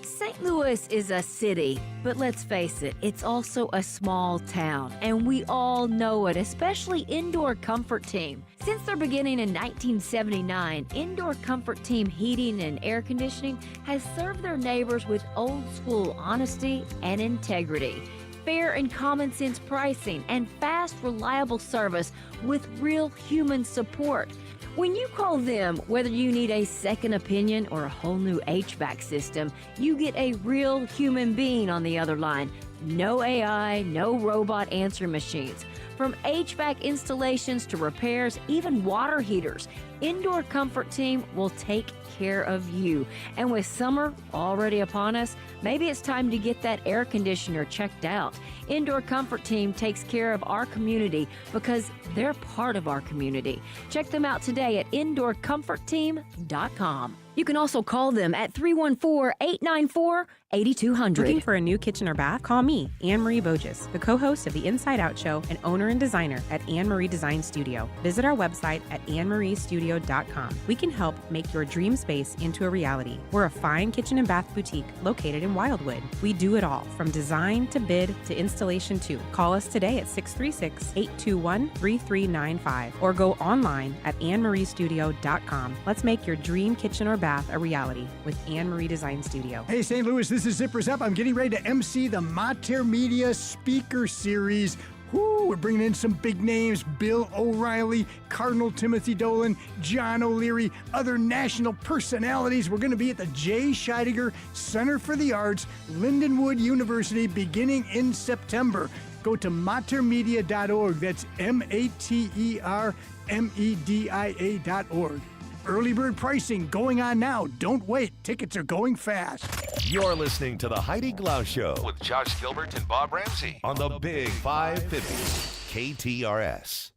St. Louis is a city, but let's face it, it's also a small town, and we all know it, especially Indoor Comfort Team. Since their beginning in 1979, Indoor Comfort Team Heating and Air Conditioning has served their neighbors with old-school honesty and integrity. Fair and common sense pricing, and fast, reliable service with real human support. When you call them, whether you need a second opinion or a whole new HVAC system, you get a real human being on the other line. No AI, no robot answering machines. From HVAC installations to repairs, even water heaters, Indoor Comfort Team will take care of you. And with summer already upon us, maybe it's time to get that air conditioner checked out. Indoor Comfort Team takes care of our community because they're part of our community. Check them out today at indoorcomfortteam.com. You can also call them at 314-894-8200. Looking for a new kitchen or bath? Call me, Anne-Marie Boges, the co-host of The Inside Out Show and owner and designer at Anne-Marie Design Studio. Visit our website at annemaristudio.com. We can help make your dream space into a reality. We're a fine kitchen and bath boutique located in Wildwood. We do it all, from design to bid to installation too. Call us today at 636-821-3395 or go online at annemaristudio.com. Let's make your dream kitchen or bath a reality with Anne-Marie Design Studio. Hey, St. Louis, this is Zippers Up. I'm getting ready to MC the Mater Media Speaker Series. Woo, we're bringing in some big names: Bill O'Reilly, Cardinal Timothy Dolan, John O'Leary, other national personalities. We're going to be at the J. Scheidegger Center for the Arts, Lindenwood University, beginning in September. Go to matermedia.org. That's MATERMEDIA.org. Early bird pricing going on now. Don't wait. Tickets are going fast. You're listening to the Heidi Glaus Show with Josh Gilbert and Bob Ramsey on the Big 550 KTRS.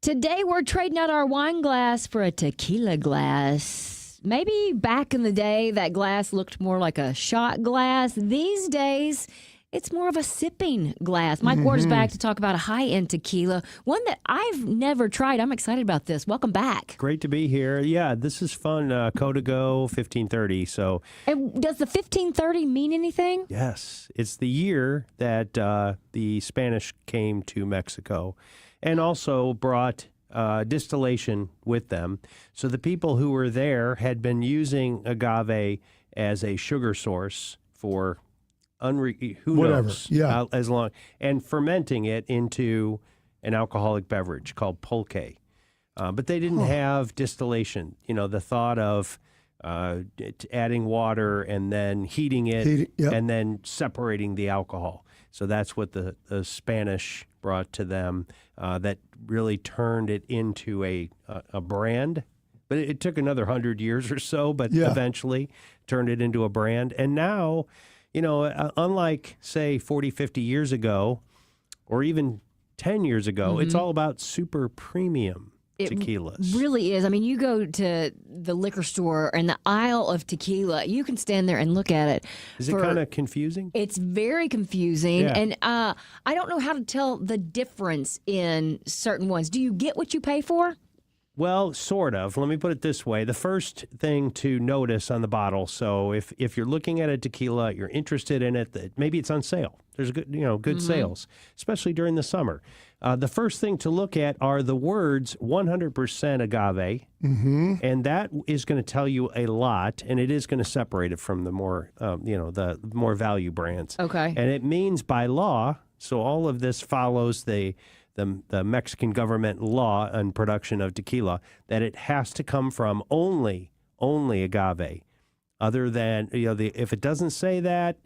Today, we're trading out our wine glass for a tequila glass. Maybe back in the day, that glass looked more like a shot glass. These days, it's more of a sipping glass. Mike Ward is back to talk about a high-end tequila, one that I've never tried. I'm excited about this. Welcome back. Great to be here. Yeah, this is fun. Codigo 1530. So, and does the 1530 mean anything? Yes, it's the year that the Spanish came to Mexico, and also brought distillation with them. So the people who were there had been using agave as a sugar source for who knows, as long, and fermenting it into an alcoholic beverage called pulque. But they didn't have distillation. You know, the thought of adding water and then heating it and then separating the alcohol. So that's what the Spanish brought to them that really turned it into a brand. But it took another 100 years or so, but eventually turned it into a brand. And now, you know, unlike, say, 40, 50 years ago, or even 10 years ago, it's all about super premium tequilas. It really is. I mean, you go to the liquor store and the aisle of tequila, you can stand there and look at it. Is it kind of confusing? It's very confusing. Yeah. And I don't know how to tell the difference in certain ones. Do you get what you pay for? Well, sort of. Let me put it this way. The first thing to notice on the bottle, so if you're looking at a tequila, you're interested in it, that maybe it's on sale. There's good sales, especially during the summer. The first thing to look at are the words 100% agave, and that is going to tell you a lot, and it is going to separate it from the more, the more value brands. Okay. And it means by law So all of this follows the Mexican government law on production of tequila, that it has to come from only agave. Other than, if it doesn't say that,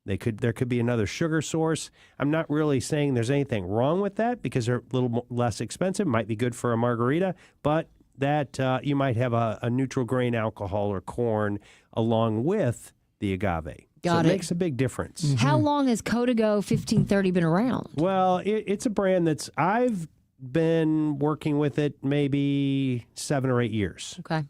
there could be another sugar source. I'm not really saying there's anything wrong with that because they're a little less expensive, might be good for a margarita, but that you might have a neutral grain alcohol or corn along with the agave. Got it it. Makes a big difference. How long has Codigo 1530 been around? Well, it's a brand I've been working with it maybe 7 or 8 years. Okay.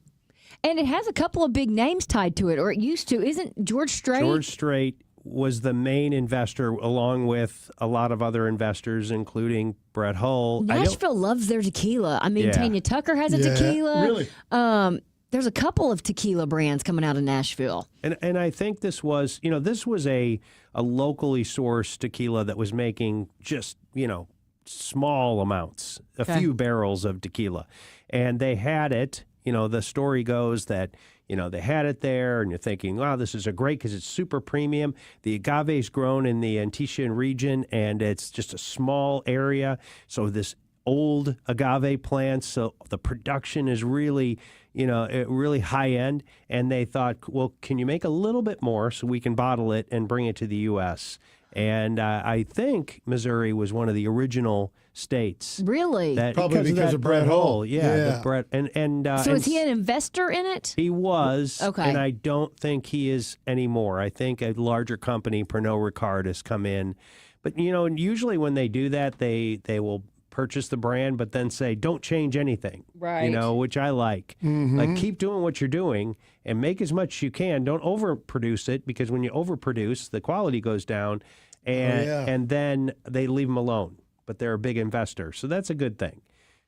And it has a couple of big names tied to it, or it used to. Isn't George Strait? George Strait was the main investor, along with a lot of other investors, including Brett Hull. Nashville loves their tequila. I mean, Tanya Tucker has a tequila. Really? There's a couple of tequila brands coming out of Nashville. And I think this was a locally sourced tequila that was making just, small amounts, a few barrels of tequila. And they had it, the story goes that, they had it there, and you're thinking, wow, this is great because it's super premium. The agave is grown in the Antiochian region, and it's just a small area. So this old agave plants, so the production is really, really high end. And they thought, well, can you make a little bit more so we can bottle it and bring it to the U.S.? And I think Missouri was one of the original states. Really? Probably because of Brett Hull. Yeah. Brett. So is he an investor in it? He was. Okay. And I don't think he is anymore. I think a larger company, Pernod Ricard, has come in. But, usually when they do that, they will purchase the brand, but then say, don't change anything. Right. Which I like. Mm-hmm. Like, keep doing what you're doing and make as much as you can. Don't overproduce it, because when you overproduce, the quality goes down, and then they leave them alone. But they're a big investor. So that's a good thing.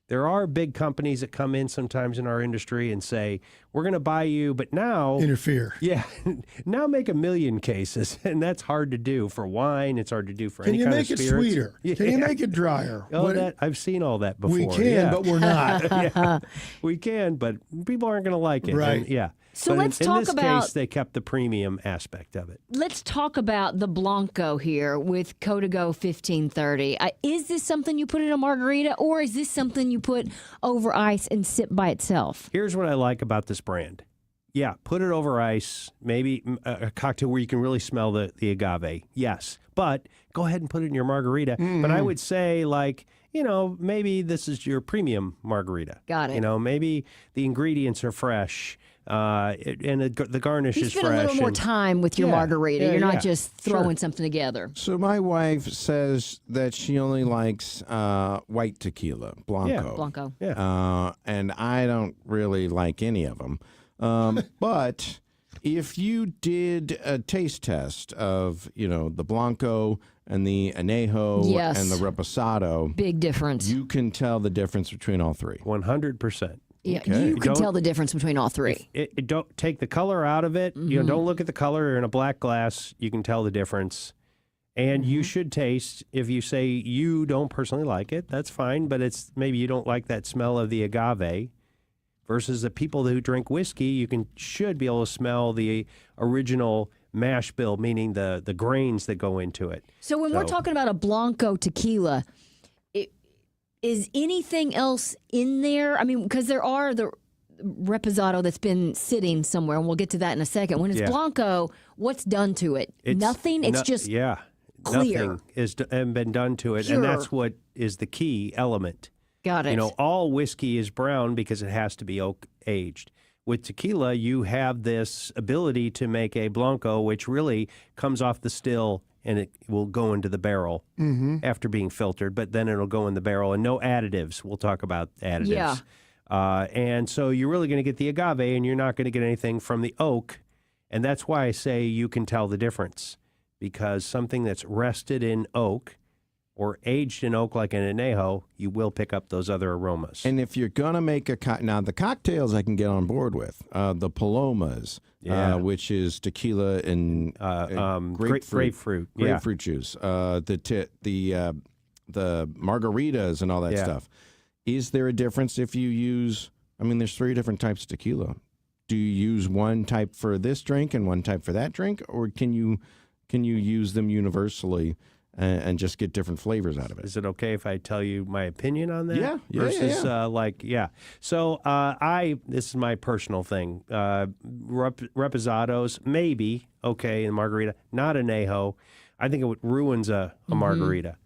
There are big companies that come in sometimes in our industry and say, we're going to buy you, but now... Interfere. Yeah. Now make 1 million cases. And that's hard to do for wine. It's hard to do for any kind of spirits. Can you make it sweeter? Yeah. Can you make it drier? I've seen all that before. We can, but we're not. We can, but people aren't going to like it. Right. And, So but let's in talk this about... case, they kept the premium aspect of it. Let's talk about the Blanco here with Codigo 1530. Is this something you put in a margarita, or is this something you put over ice and sip by itself? Here's what I like about this brand. Yeah, put it over ice, maybe a cocktail where you can really smell the agave. Yes, but go ahead and put it in your margarita. Mm-hmm. But I would say, maybe this is your premium margarita. Got it. Maybe the ingredients are fresh. And the garnish is fresh. You spend a little more time with your margarita. You're not just throwing something together. So my wife says that she only likes white tequila, Blanco. Yeah, Blanco. Yeah. And I don't really like any of them. But if you did a taste test of, the Blanco and the Añejo and the Reposado. Big difference. You can tell the difference between all three. 100%. Yeah, you can tell the difference between all three. Don't take the color out of it. Mm-hmm. Don't look at the color in a black glass. You can tell the difference. And you should taste. If you say you don't personally like it, that's fine. But it's maybe you don't like that smell of the agave. Versus the people who drink whiskey, you should be able to smell the original mash bill, meaning the grains that go into it. So when we're talking about a Blanco tequila, is anything else in there? I mean, because there are the Reposado that's been sitting somewhere, and we'll get to that in a second. When it's Blanco, what's done to it? Nothing. It's just clear. Nothing has been done to it, Pure. and that's what is the key element. Got it. All whiskey is brown because it has to be oak aged. With tequila, you have this ability to make a Blanco, which really comes off the still, and it will go into the barrel after being filtered, but then it'll go in the barrel, and no additives. We'll talk about additives. Yeah. And so you're really going to get the agave, and you're not going to get anything from the oak, and that's why I say you can tell the difference, because something that's rested in oak or aged in oak like an añejo, you will pick up those other aromas. And if you're going to make now the cocktails I can get on board with, the Palomas, which is tequila and grapefruit juice, the margaritas and all that stuff. Is there a difference if you use, there's 3 different types of tequila. Do you use one type for this drink and one type for that drink, or can you use them universally and just get different flavors out of it. Is it okay if I tell you my opinion on that? Yeah. Versus, So this is my personal thing. Reposados, maybe, okay, in margarita, not anejo. I think it ruins a margarita.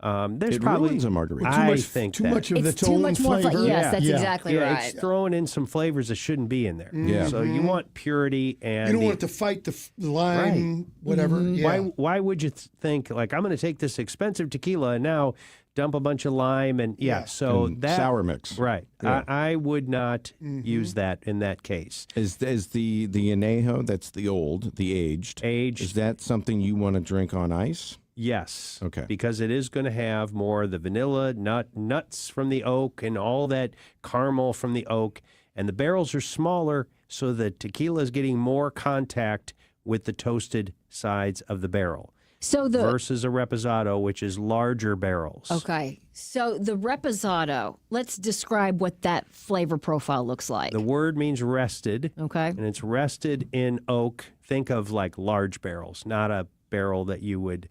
There's it probably ruins a margarita. I think too that. much of It's its too own much more flavor. Yes, that's exactly right. It's throwing in some flavors that shouldn't be in there. Yeah. So you want purity and You don't want it to fight the lime, whatever. Yeah. Why would you think, like, I'm going to take this expensive tequila and now dump a bunch of lime and so And that sour mix. Right. Yeah. I would not use that in that case. Is the anejo, that's the aged, is that something you want to drink on ice? Yes. Okay. Because it is going to have more of the vanilla, nuts from the oak, and all that caramel from the oak. And the barrels are smaller, so the tequila is getting more contact with the toasted sides of the barrel. Versus a reposado, which is larger barrels. Okay. So the reposado, let's describe what that flavor profile looks like. The word means rested. Okay. And it's rested in oak. Think of like large barrels, not a barrel that you would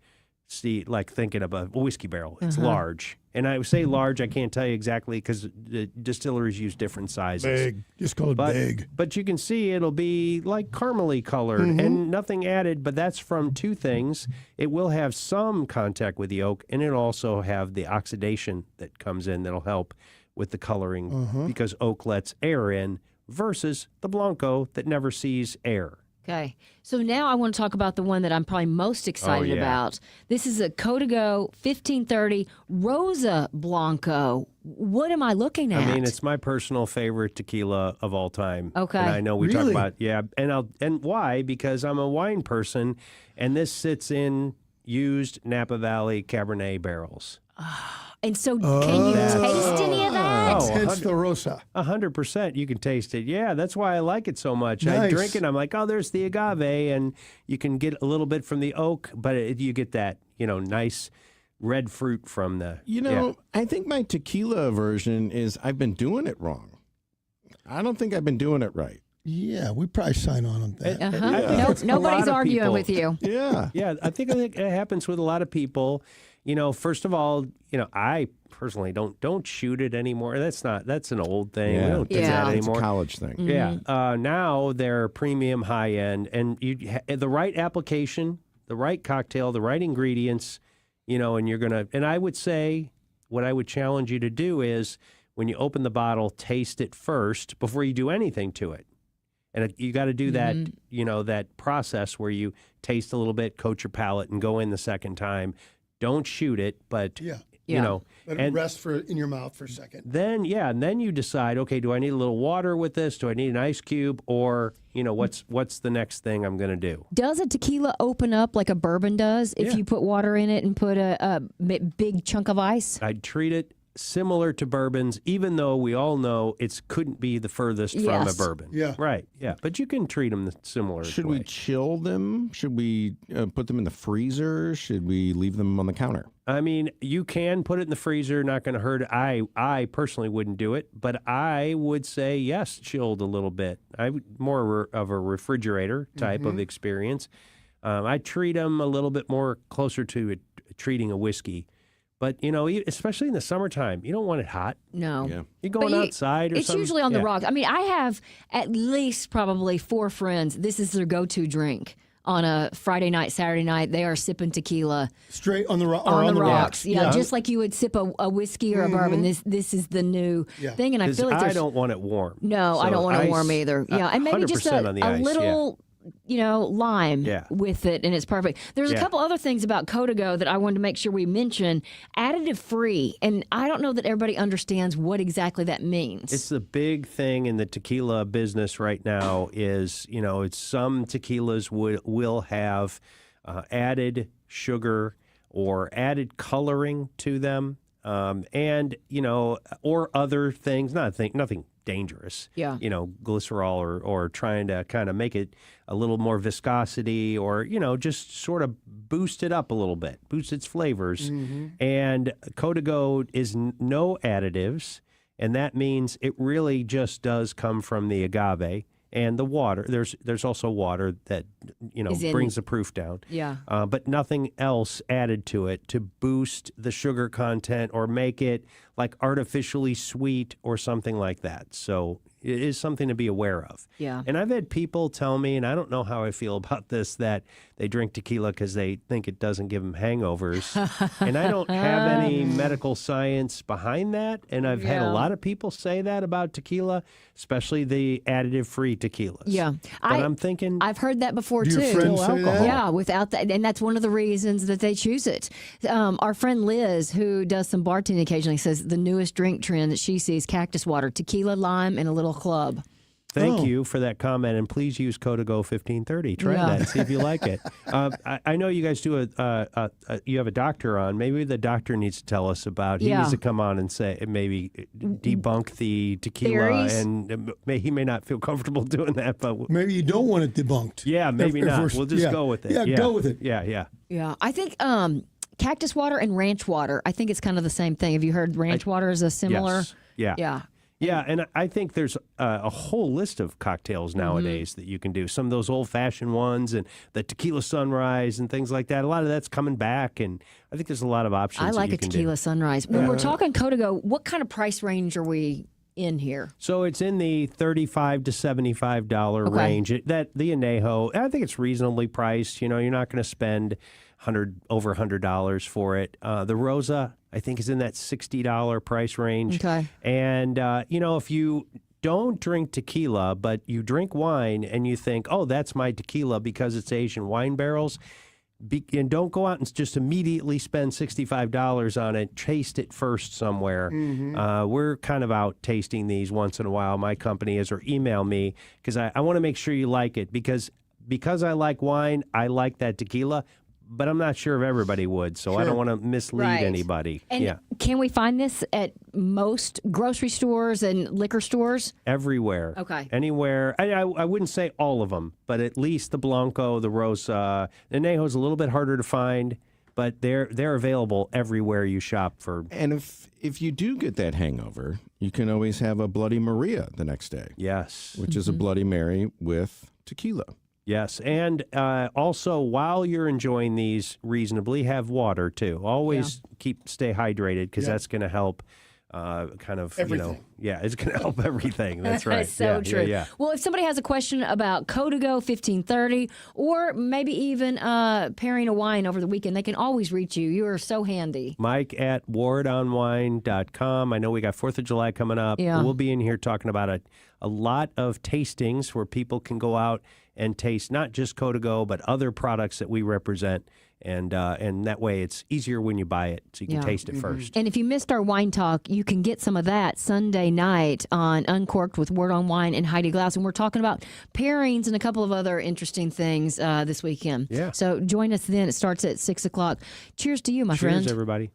see, like thinking of a whiskey barrel. It's large. And I would say large, I can't tell you exactly because the distilleries use different sizes. Big. Just call it big. But you can see it'll be like caramely colored and nothing added, but that's from two things. It will have some contact with the oak, and it'll also have the oxidation that comes in that'll help with the coloring because oak lets air in versus the Blanco that never sees air. Okay. So now I want to talk about the one that I'm probably most excited about. This is a Codigo 1530 Rosa Blanco. What am I looking at? I mean, it's my personal favorite tequila of all time. Okay. And I know we talk about, and why? Because I'm a wine person, and this sits in used Napa Valley Cabernet barrels. And so can you taste any of that? Hence the Rosa. 100%. You can taste it. Yeah, that's why I like it so much. Nice. I drink it, I'm like, oh, there's the agave, and you can get a little bit from the oak, but you get that, nice red fruit from the... I think my tequila version is I've been doing it wrong. I don't think I've been doing it right. Yeah, we probably sign on that. Nobody's arguing with you. Yeah. Yeah, I think it happens with a lot of people. First of all, I personally don't shoot it anymore. That's an old thing. Yeah. We don't do that anymore. It's a college thing. Yeah. Now they're premium, high end, and the right application, the right cocktail, the right ingredients, and you're gonna. And I would say what I would challenge you to do is when you open the bottle, taste it first before you do anything to it. And you got to do that, that process where you taste a little bit, coat your palate, and go in the second time. Don't shoot it, but let and it rest in your mouth for a second. Then you decide, okay, do I need a little water with this? Do I need an ice cube, or what's the next thing I'm going to do? Does a tequila open up like a bourbon does if you put water in it and put a big chunk of ice? I'd treat it similar to bourbons, even though we all know it couldn't be the furthest from a bourbon. Yeah. Right. Yeah. But you can treat them similar. Should we chill them? Should we put them in the freezer? Should we leave them on the counter? I mean, you can put it in the freezer. Not going to hurt. I personally wouldn't do it, but I would say yes, chilled a little bit. More of a refrigerator type of experience. I treat them a little bit more closer to treating a whiskey. But, especially in the summertime, you don't want it hot. No. Yeah. You're going outside or it's something. It's usually on the rocks. I mean, I have at least probably 4 friends. This is their go-to drink. On a Friday night, Saturday night, they are sipping tequila. Straight on the rocks. Yeah, just like you would sip a whiskey or a bourbon. This is the new thing. And I feel like I don't want it warm. No, so I don't want it warm either. Yeah, and maybe just a little... lime with it, and it's perfect. There's a couple other things about Codigo that I wanted to make sure we mention. Additive free, and I don't know that everybody understands what exactly that means. It's the big thing in the tequila business right now is, it's some tequilas will have added sugar or added coloring to them, and, or other things, nothing dangerous. Yeah. Glycerol or trying to kind of make it a little more viscosity or, just sort of boost it up a little bit, boost its flavors. And Codigo is no additives, and that means it really just does come from the agave. and the water. There's also water that brings the proof down. Yeah. But nothing else added to it to boost the sugar content or make it like artificially sweet or something like that. So it is something to be aware of. Yeah. And I've had people tell me, and I don't know how I feel about this, that they drink tequila because they think it doesn't give them hangovers. And I don't have any medical science behind that. And I've had a lot of people say that about tequila, especially the additive-free tequilas. Yeah. But I'm thinking... I've heard that before, Do too. your friends say that? Yeah, without that. And that's one of the reasons that they choose it. Our friend Liz, who does some bartending occasionally, says the newest drink trend that she sees, cactus water, tequila, lime, and a little club. Thank you for that comment, and please use Codigo 1530. Try that and see if you like it. I know you guys do you have a doctor on. Maybe the doctor needs to tell us about. He needs to come on and say maybe debunk the tequila, theories? and he may not feel comfortable doing that, but maybe you don't want it debunked. Yeah, maybe not. We'll just go with it. Yeah, go with it. Yeah. Yeah, I think cactus water and ranch water. I think it's kind of the same thing. Have you heard ranch water is a similar? Yes. Yeah. Yeah, and I think there's a whole list of cocktails nowadays that you can do. Some of those old-fashioned ones and the tequila sunrise and things like that. A lot of that's coming back, and I think there's a lot of options. I like that you a can tequila do. sunrise. When we're talking Codigo, what kind of price range are we in here? So it's in the $35 to $75 range. That the Añejo, I think it's reasonably priced. You're not going to spend over $100 for it. The Rosa, I think, is in that $60 price range. Okay. And, if you don't drink tequila, but you drink wine and you think, oh, that's my tequila because it's Asian wine barrels, and don't go out and just immediately spend $65 on it. Taste it first somewhere. We're kind of out tasting these once in a while. My company is, or email me, because I want to make sure you like it. Because I like wine, I like that tequila. But I'm not sure if everybody would, so I don't want to mislead anybody. And can we find this at most grocery stores and liquor stores? Everywhere. Okay. Anywhere. I wouldn't say all of them, but at least the Blanco, the Rosa. The Añejo's a little bit harder to find, but they're available everywhere you shop for. And if you do get that hangover, you can always have a Bloody Maria the next day. Yes. Which is a Bloody Mary with tequila. Yes, and also while you're enjoying these reasonably, have water too. Always stay hydrated because that's going to help. Everything. It's going to help everything. That's right. That's so true. Yeah. Well, if somebody has a question about Codigo 1530 or maybe even pairing a wine over the weekend, they can always reach you. You are so handy. Mike at wardonwine.com. I know we got 4th of July coming up. Yeah. We'll be in here talking about a lot of tastings where people can go out and taste not just Codigo, but other products that we represent. And that way it's easier when you buy it, so you can taste it first. And if you missed our wine talk, you can get some of that Sunday night on Uncorked with Word on Wine and Heidi Glaus. And we're talking about pairings and a couple of other interesting things this weekend. Yeah. So join us then. It starts at 6 o'clock. Cheers to you, my friend. Cheers, everybody.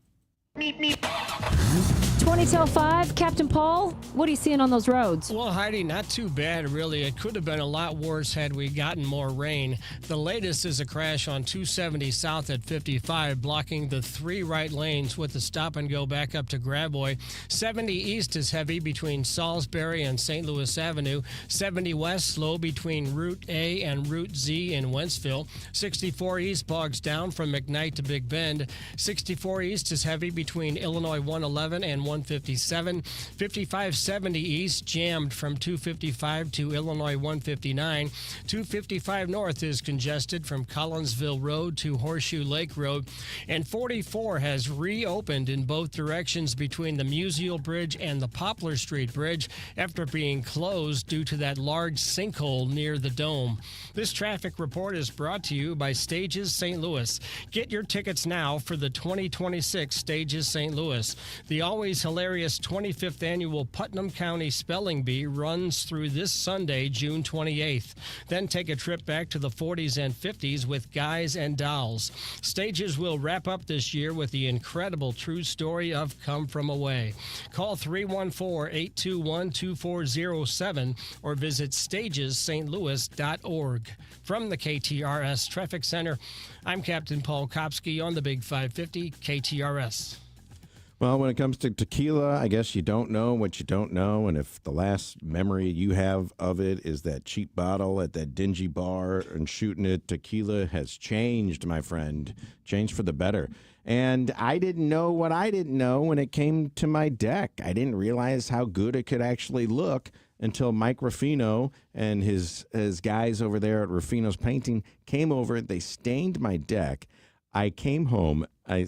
20 till 5, Captain Paul, what are you seeing on those roads? Well, Heidi, not too bad, really. It could have been a lot worse had we gotten more rain. The latest is a crash on 270 south at 55, blocking the 3 right lanes with the stop and go back up to Gravois. 70 east is heavy between Salisbury and St. Louis Avenue. 70 west slow between Route A and Route Z in Wentzville. 64 east bogs down from McKnight to Big Bend. 64 east is heavy between Illinois 111 and 157. 5570 east jammed from 255 to Illinois 159. 255 north is congested from Collinsville Road to Horseshoe Lake Road. And 44 has reopened in both directions between the Musial Bridge and the Poplar Street Bridge after being closed due to that large sinkhole near the Dome. This traffic report is brought to you by Stages St. Louis. Get your tickets now for the 2026 Stages St. Louis. The always hilarious 25th annual Putnam County Spelling Bee runs through this Sunday, June 28th. Then take a trip back to the 40s and 50s with Guys and Dolls. Stages will wrap up this year with the incredible true story of Come From Away. Call 314-821-2407 or visit stagesstlouis.org. From the KTRS Traffic Center, I'm Captain Paul Kopsky on the Big 550 KTRS. Well, when it comes to tequila, I guess you don't know what you don't know. And if the last memory you have of it is that cheap bottle at that dingy bar and shooting it, tequila has changed, my friend, changed for the better. And I didn't know what I didn't know when it came to my deck. I didn't realize how good it could actually look until Mike Ruffino and his guys over there at Ruffino's Painting came over. They stained my deck. I came home. My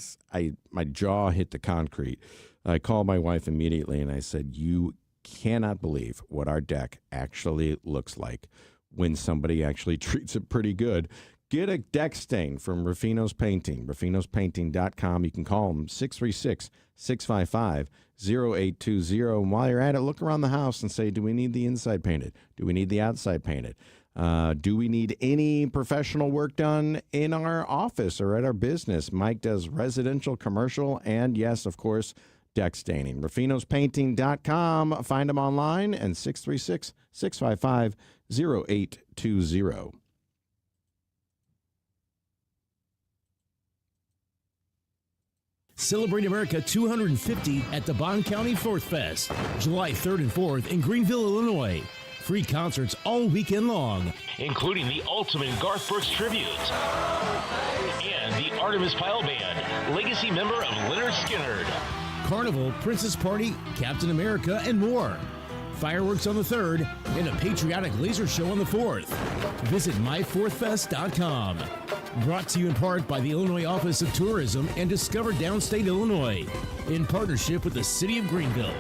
jaw hit the concrete. I called my wife immediately and I said, "You cannot believe what our deck actually looks like when somebody actually treats it pretty good." Get a deck stain from Ruffino's Painting, ruffinospainting.com. You can call them 636-655-0820. And while you're at it, look around the house and say, do we need the inside painted? Do we need the outside painted? Do we need any professional work done in our office or at our business? Mike does residential, commercial, and yes, of course, deck staining. ruffinospainting.com. Find them online and 636-655-0820. Celebrate America 250 at the Bond County Fourth Fest, July 3rd and 4th in Greenville, Illinois. Free concerts all weekend long, including the ultimate Garth Brooks tribute and the Artemis Pyle Band, legacy member of Lynyrd Skynyrd. Carnival, Princess Party, Captain America, and more. Fireworks on the 3rd and a patriotic laser show on the 4th. Visit myfourthfest.com. Brought to you in part by the Illinois Office of Tourism and Discover Downstate Illinois, in partnership with the City of Greenville.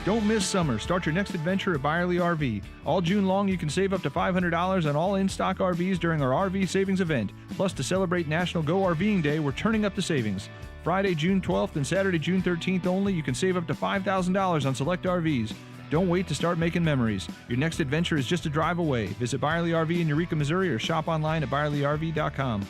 Don't miss summer. Start your next adventure at Byerly RV. All June long, you can save up to $500 on all in-stock RVs during our RV savings event. Plus, to celebrate National Go RVing Day, we're turning up the savings. Friday, June 12th and Saturday, June 13th only, you can save up to $5,000 on select RVs. Don't wait to start making memories. Your next adventure is just a drive away. Visit Byerly RV in Eureka, Missouri, or shop online at ByerlyRV.com.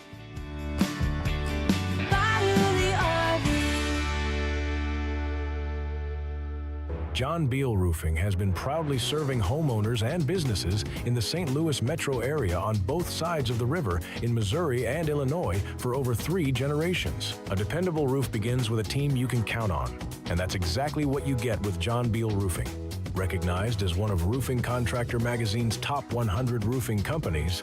John Beal Roofing has been proudly serving homeowners and businesses in the St. Louis metro area on both sides of the river in Missouri and Illinois for over 3 generations. A dependable roof begins with a team you can count on, and that's exactly what you get with John Beal Roofing. Recognized as one of Roofing Contractor Magazine's top 100 roofing companies,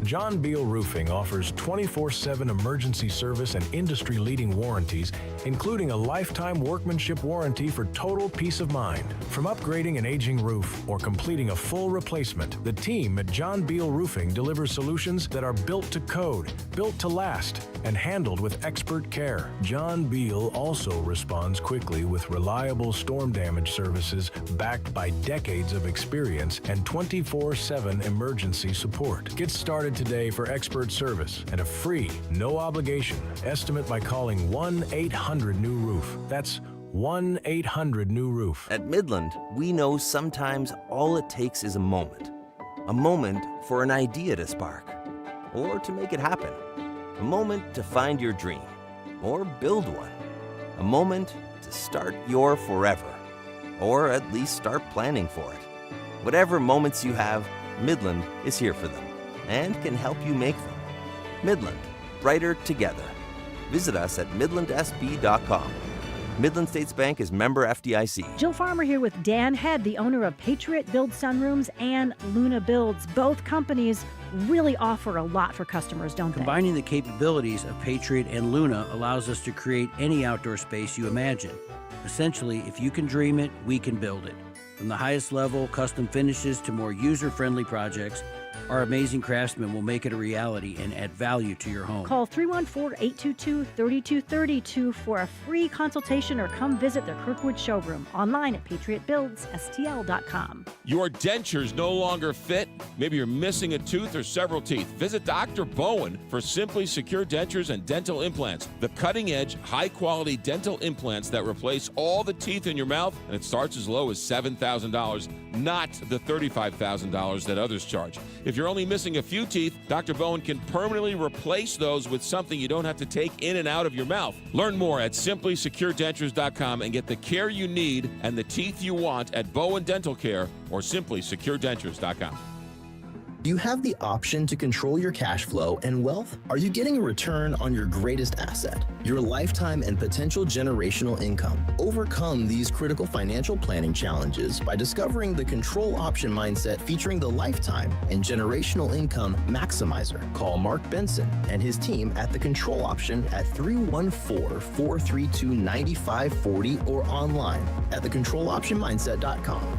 John Beal Roofing offers 24/7 emergency service and industry-leading warranties, including a lifetime workmanship warranty for total peace of mind. From upgrading an aging roof or completing a full replacement, the team at John Beal Roofing delivers solutions that are built to code, built to last, and handled with expert care. John Beal also responds quickly with reliable storm damage services backed by decades of experience and 24/7 emergency support. Get started today for expert service and a free, no obligation estimate by calling 1-800-NEW-ROOF. That's 1-800-NEW-ROOF. At Midland, we know sometimes all it takes is a moment for an idea to spark, or to make it happen, a moment to find your dream, or build one, a moment to start your forever, or at least start planning for it. Whatever moments you have, Midland is here for them and can help you make them. Midland, brighter together. Visit us at midlandsb.com. Midland States Bank is member FDIC. Jill Farmer here with Dan Head, the owner of Patriot Build Sunrooms and Luna Builds. Both companies really offer a lot for customers, don't they? Combining the capabilities of Patriot and Luna allows us to create any outdoor space you imagine. Essentially, if you can dream it, we can build it. From the highest level custom finishes to more user-friendly projects, our amazing craftsmen will make it a reality and add value to your home. Call 314-822-3232 for a free consultation or come visit their Kirkwood showroom online at patriotbuildsstl.com. Your dentures no longer fit? Maybe you're missing a tooth or several teeth. Visit Dr. Bowen for Simply Secure Dentures and Dental Implants. The cutting-edge, high-quality dental implants that replace all the teeth in your mouth, and it starts as low as $7,000, not the $35,000 that others charge. If you're only missing a few teeth, Dr. Bowen can permanently replace those with something you don't have to take in and out of your mouth. Learn more at simplysecuredentures.com and get the care you need and the teeth you want at Bowen Dental Care or simplysecuredentures.com. Do you have the option to control your cash flow and wealth? Are you getting a return on your greatest asset, your lifetime and potential generational income? Overcome these critical financial planning challenges by discovering the Control Option Mindset featuring the Lifetime and Generational Income Maximizer. Call Mark Benson and his team at the Control Option at 314-432-9540 or online at thecontroloptionmindset.com.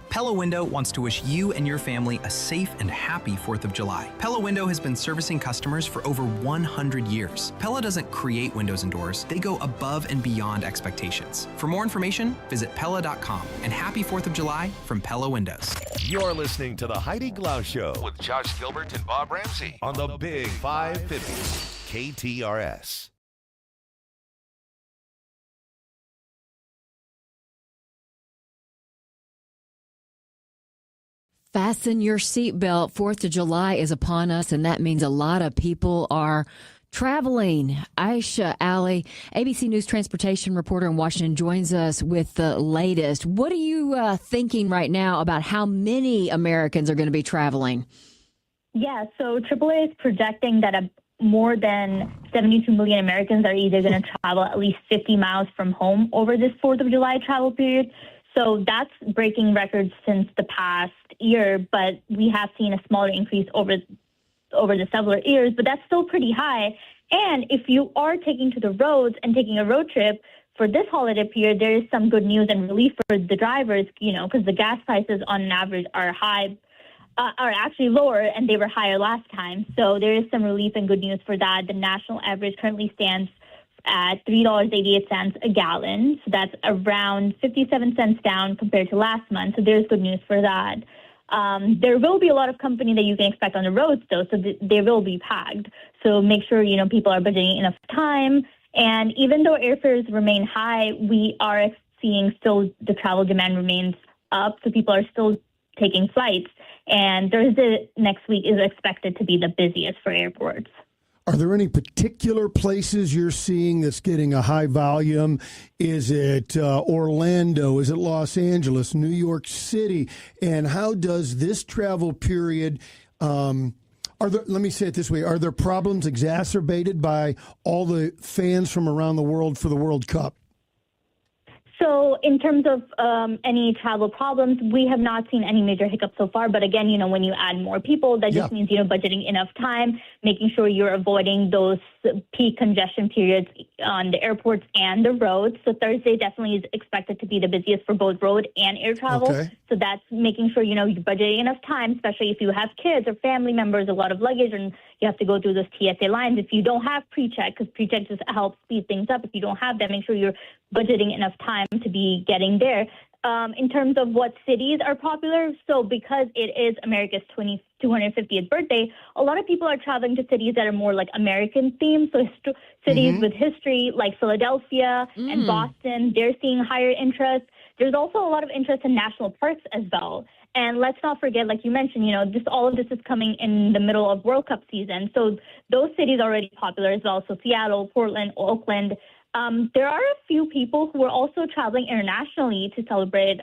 Pella Window wants to wish you and your family a safe and happy 4th of July. Pella Window has been servicing customers for over 100 years. Pella doesn't create windows and doors, they go above and beyond expectations. For more information, visit Pella.com. And happy 4th of July from Pella Windows. You're listening to the Heidi Glaus Show with Josh Gilbert and Bob Ramsey on the Big 550 KTRS. Fasten your seatbelt. 4th of July is upon us, and that means a lot of people are traveling. Aisha Ali, ABC News transportation reporter in Washington, joins us with the latest. What are you thinking right now about how many Americans are going to be traveling? Yeah, so AAA is projecting that more than 72 million Americans are either going to travel at least 50 miles from home over this 4th of July travel period. So that's breaking records since the past year, but we have seen a smaller increase over the several years, but that's still pretty high. And if you are taking to the roads and taking a road trip for this holiday period, there is some good news and relief for the drivers, because the gas prices on average are actually lower, and they were higher last time. So there is some relief and good news for that. The national average currently stands at $3.88 a gallon. So that's around 57 cents down compared to last month. So there's good news for that. There will be a lot of company that you can expect on the roads, though, so they will be packed. So make sure, people are budgeting enough time. And even though airfares remain high, we are seeing still the travel demand remains up. So people are still taking flights. And Thursday next week is expected to be the busiest for airports. Are there any particular places you're seeing that's getting a high volume? Is it Orlando? Is it Los Angeles, New York City? And how does this travel period, let me say it this way, are there problems exacerbated by all the fans from around the world for the World Cup? So in terms of any travel problems, we have not seen any major hiccups so far. But again, when you add more people, that just means, budgeting enough time, making sure you're avoiding those peak congestion periods on the airports and the roads. So Thursday definitely is expected to be the busiest for both road and air travel. Okay. So that's making sure, you're budgeting enough time, especially if you have kids or family members, a lot of luggage, and you have to go through those TSA lines. If you don't have pre-check, because pre-check just helps speed things up. If you don't have that, make sure you're budgeting enough time to be getting there. In terms of what cities are popular, so because it is America's 250th birthday, a lot of people are traveling to cities that are more like American themed. So cities with history like Philadelphia and Boston, they're seeing higher interest. There's also a lot of interest in national parks as well. And let's not forget, like you mentioned, all of this is coming in the middle of World Cup season. So those cities are already popular as well. So Seattle, Portland, Oakland. There are a few people who are also traveling internationally to celebrate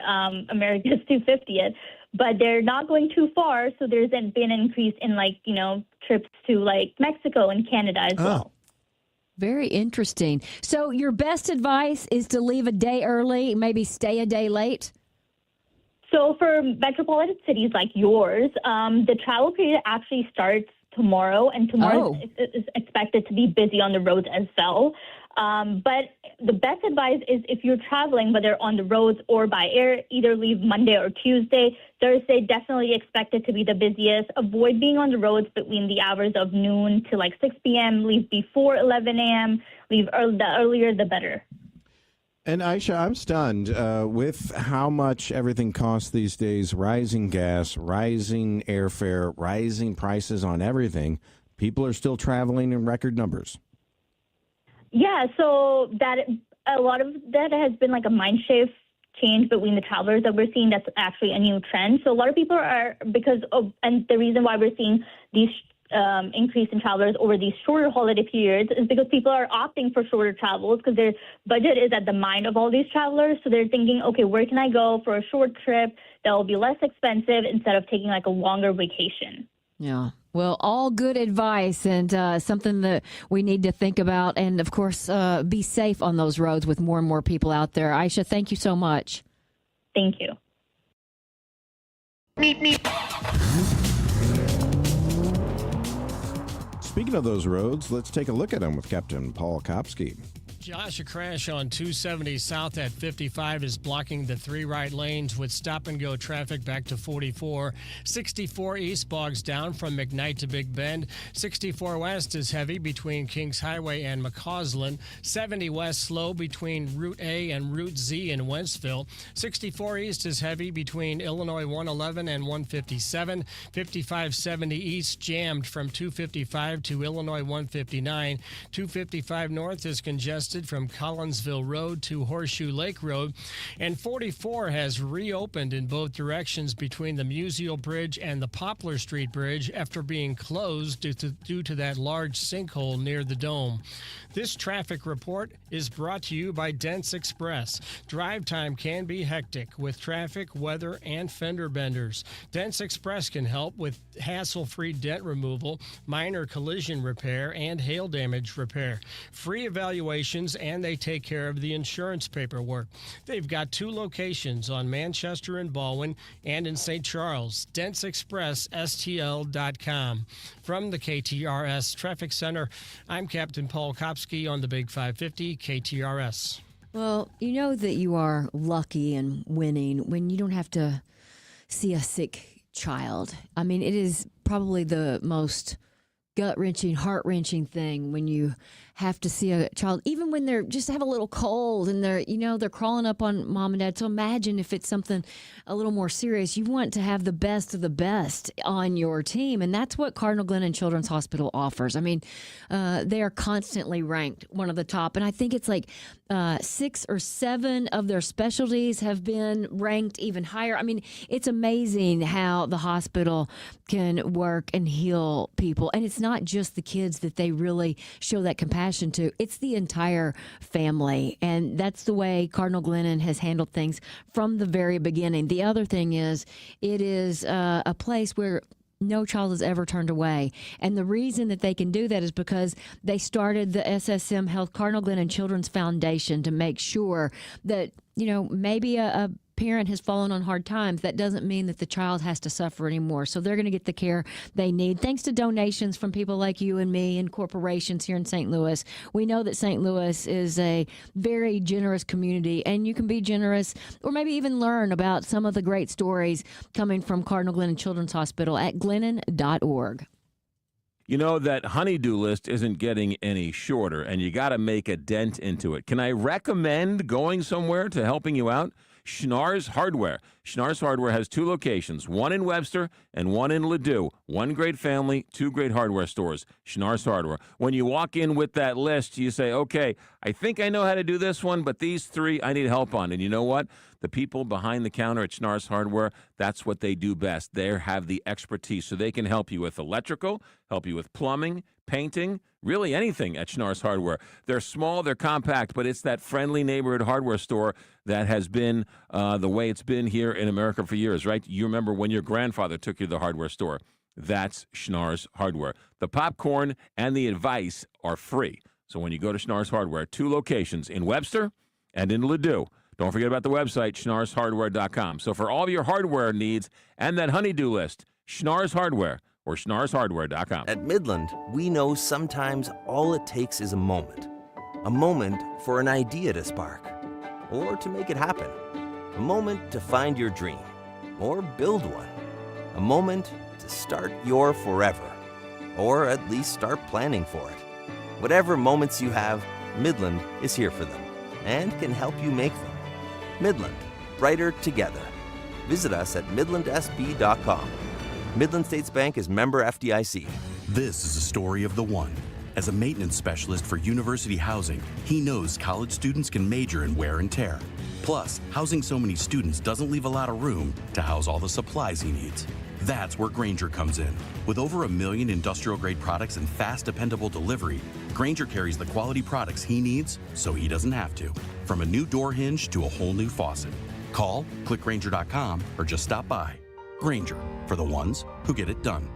America's 250th, but they're not going too far. So there's been an increase in trips to Mexico and Canada as well. Very interesting. So your best advice is to leave a day early, maybe stay a day late? So for metropolitan cities like yours, the travel period actually starts tomorrow, and tomorrow is expected to be busy on the roads as well. But the best advice is if you're traveling, whether on the roads or by air, either leave Monday or Tuesday. Thursday, definitely expected to be the busiest. Avoid being on the roads between the hours of noon to 6 p.m. Leave before 11 a.m. Leave the earlier, the better. And Aisha, I'm stunned with how much everything costs these days. Rising gas, rising airfare, rising prices on everything. People are still traveling in record numbers. Yeah, so that a lot of that has been a mind shift change between the travelers that we're seeing. That's actually a new trend. So a lot of people are, and the reason why we're seeing these increase in travelers over these shorter holiday periods is because people are opting for shorter travels because their budget is at the mind of all these travelers. So they're thinking, okay, where can I go for a short trip that will be less expensive instead of taking like a longer vacation? Yeah. Well, all good advice and something that we need to think about. And, of course, be safe on those roads with more and more people out there. Aisha, thank you so much. Thank you. Speaking of those roads, let's take a look at them with Captain Paul Kopsky. Josh, a crash on 270 south at 55 is blocking the 3 right lanes with stop-and-go traffic back to 44. 64 east bogs down from McKnight to Big Bend. 64 west is heavy between Kings Highway and McCausland. 70 west slow between Route A and Route Z in Wentzville. 64 east is heavy between Illinois 111 and 157. 5570 east jammed from 255 to Illinois 159. 255 north is congested from Collinsville Road to Horseshoe Lake Road, and 44 has reopened in both directions between the Musial Bridge and the Poplar Street Bridge after being closed due to that large sinkhole near the Dome. This traffic report is brought to you by Dents Express. Drive time can be hectic with traffic, weather, and fender benders. Dents Express can help with hassle-free dent removal, minor collision repair, and hail damage repair. Free evaluations, and they take care of the insurance paperwork. They've got 2 locations on Manchester and Baldwin and in St. Charles. DentsExpressSTL.com. From the KTRS Traffic Center, I'm Captain Paul Kopsky on the Big 550 KTRS. Well, you know that you are lucky and winning when you don't have to see a sick child. I mean, it is probably the most gut-wrenching, heart-wrenching thing when you have to see a child, even when they're just have a little cold and they're crawling up on mom and dad. So imagine if it's something a little more serious. You want to have the best of the best on your team, and that's what Cardinal Glennon Children's Hospital offers. I mean, they are constantly ranked one of the top, and I think it's like 6 or 7 of their specialties have been ranked even higher. I mean, it's amazing how the hospital can work and heal people, and it's not just the kids that they really show that compassion to. It's the entire family, and that's the way Cardinal Glennon has handled things from the very beginning. The other thing is, it is a place where no child is ever turned away. And the reason that they can do that is because they started the SSM Health Cardinal Glennon Children's Foundation to make sure that, maybe a parent has fallen on hard times. That doesn't mean that the child has to suffer anymore. So they're going to get the care they need. Thanks to donations from people like you and me and corporations here in St. Louis. We know that St. Louis is a very generous community, and you can be generous or maybe even learn about some of the great stories coming from Cardinal Glennon Children's Hospital at glennon.org. You know, that honey-do list isn't getting any shorter, and you got to make a dent into it. Can I recommend going somewhere to helping you out? Schnarr's Hardware. Schnarr's Hardware has 2 locations, one in Webster and one in Ladue. 1 great family, 2 great hardware stores. Schnarr's Hardware. When you walk in with that list, you say, okay, I think I know how to do this one, but these 3 I need help on. And you know what? The people behind the counter at Schnarr's Hardware, that's what they do best. They have the expertise, so they can help you with electrical, help you with plumbing, painting, really anything at Schnarr's Hardware. They're small, they're compact, but it's that friendly neighborhood hardware store that has been the way it's been here in America for years, right? You remember when your grandfather took you to the hardware store. That's Schnarr's Hardware. The popcorn and the advice are free. So when you go to Schnarr's Hardware, 2 locations in Webster and in Ladue. Don't forget about the website, schnarrshardware.com. So for all your hardware needs and that honey-do list, Schnarr's Hardware or schnarrshardware.com. At Midland, we know sometimes all it takes is a moment for an idea to spark, or to make it happen, a moment to find your dream, or build one, a moment to start your forever, or at least start planning for it. Whatever moments you have, Midland is here for them and can help you make them. Midland, brighter together. Visit us at midlandsb.com. Midland States Bank is member FDIC. This is a story of the one. As a maintenance specialist for university housing, he knows college students can major in wear and tear. Plus, housing so many students doesn't leave a lot of room to house all the supplies he needs. That's where Grainger comes in. With over 1 million industrial-grade products and fast, dependable delivery, Grainger carries the quality products he needs so he doesn't have to. From a new door hinge to a whole new faucet. Call, click Grainger.com, or just stop by. Grainger, for the ones who get it done.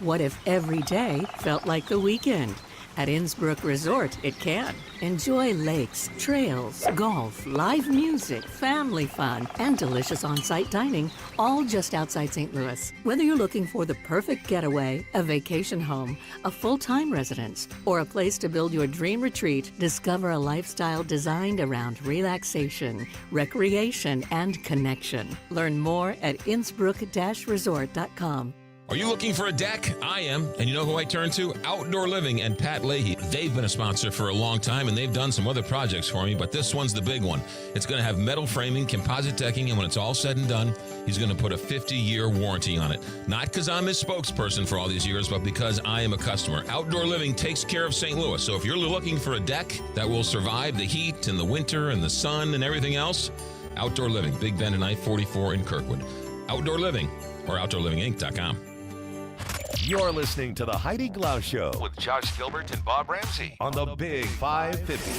What if every day felt like the weekend? At Innsbrook Resort, it can. Enjoy lakes, trails, golf, live music, family fun, and delicious on-site dining, all just outside St. Louis. Whether you're looking for the perfect getaway, a vacation home, a full-time residence, or a place to build your dream retreat, discover a lifestyle designed around relaxation, recreation, and connection. Learn more at innsbrook-resort.com. Are you looking for a deck? I am. And you know who I turn to? Outdoor Living and Pat Leahy. They've been a sponsor for a long time, and they've done some other projects for me, but this one's the big one. It's going to have metal framing, composite decking, and when it's all said and done, he's going to put a 50-year warranty on it. Not because I'm his spokesperson for all these years, but because I am a customer. Outdoor Living takes care of St. Louis, so if you're looking for a deck that will survive the heat and the winter and the sun and everything else, Outdoor Living, Big Bend and I-44 in Kirkwood. Outdoor Living, or OutdoorLivingInc.com. You're listening to the Heidi Glaus Show with Josh Gilbert and Bob Ramsey on the Big 550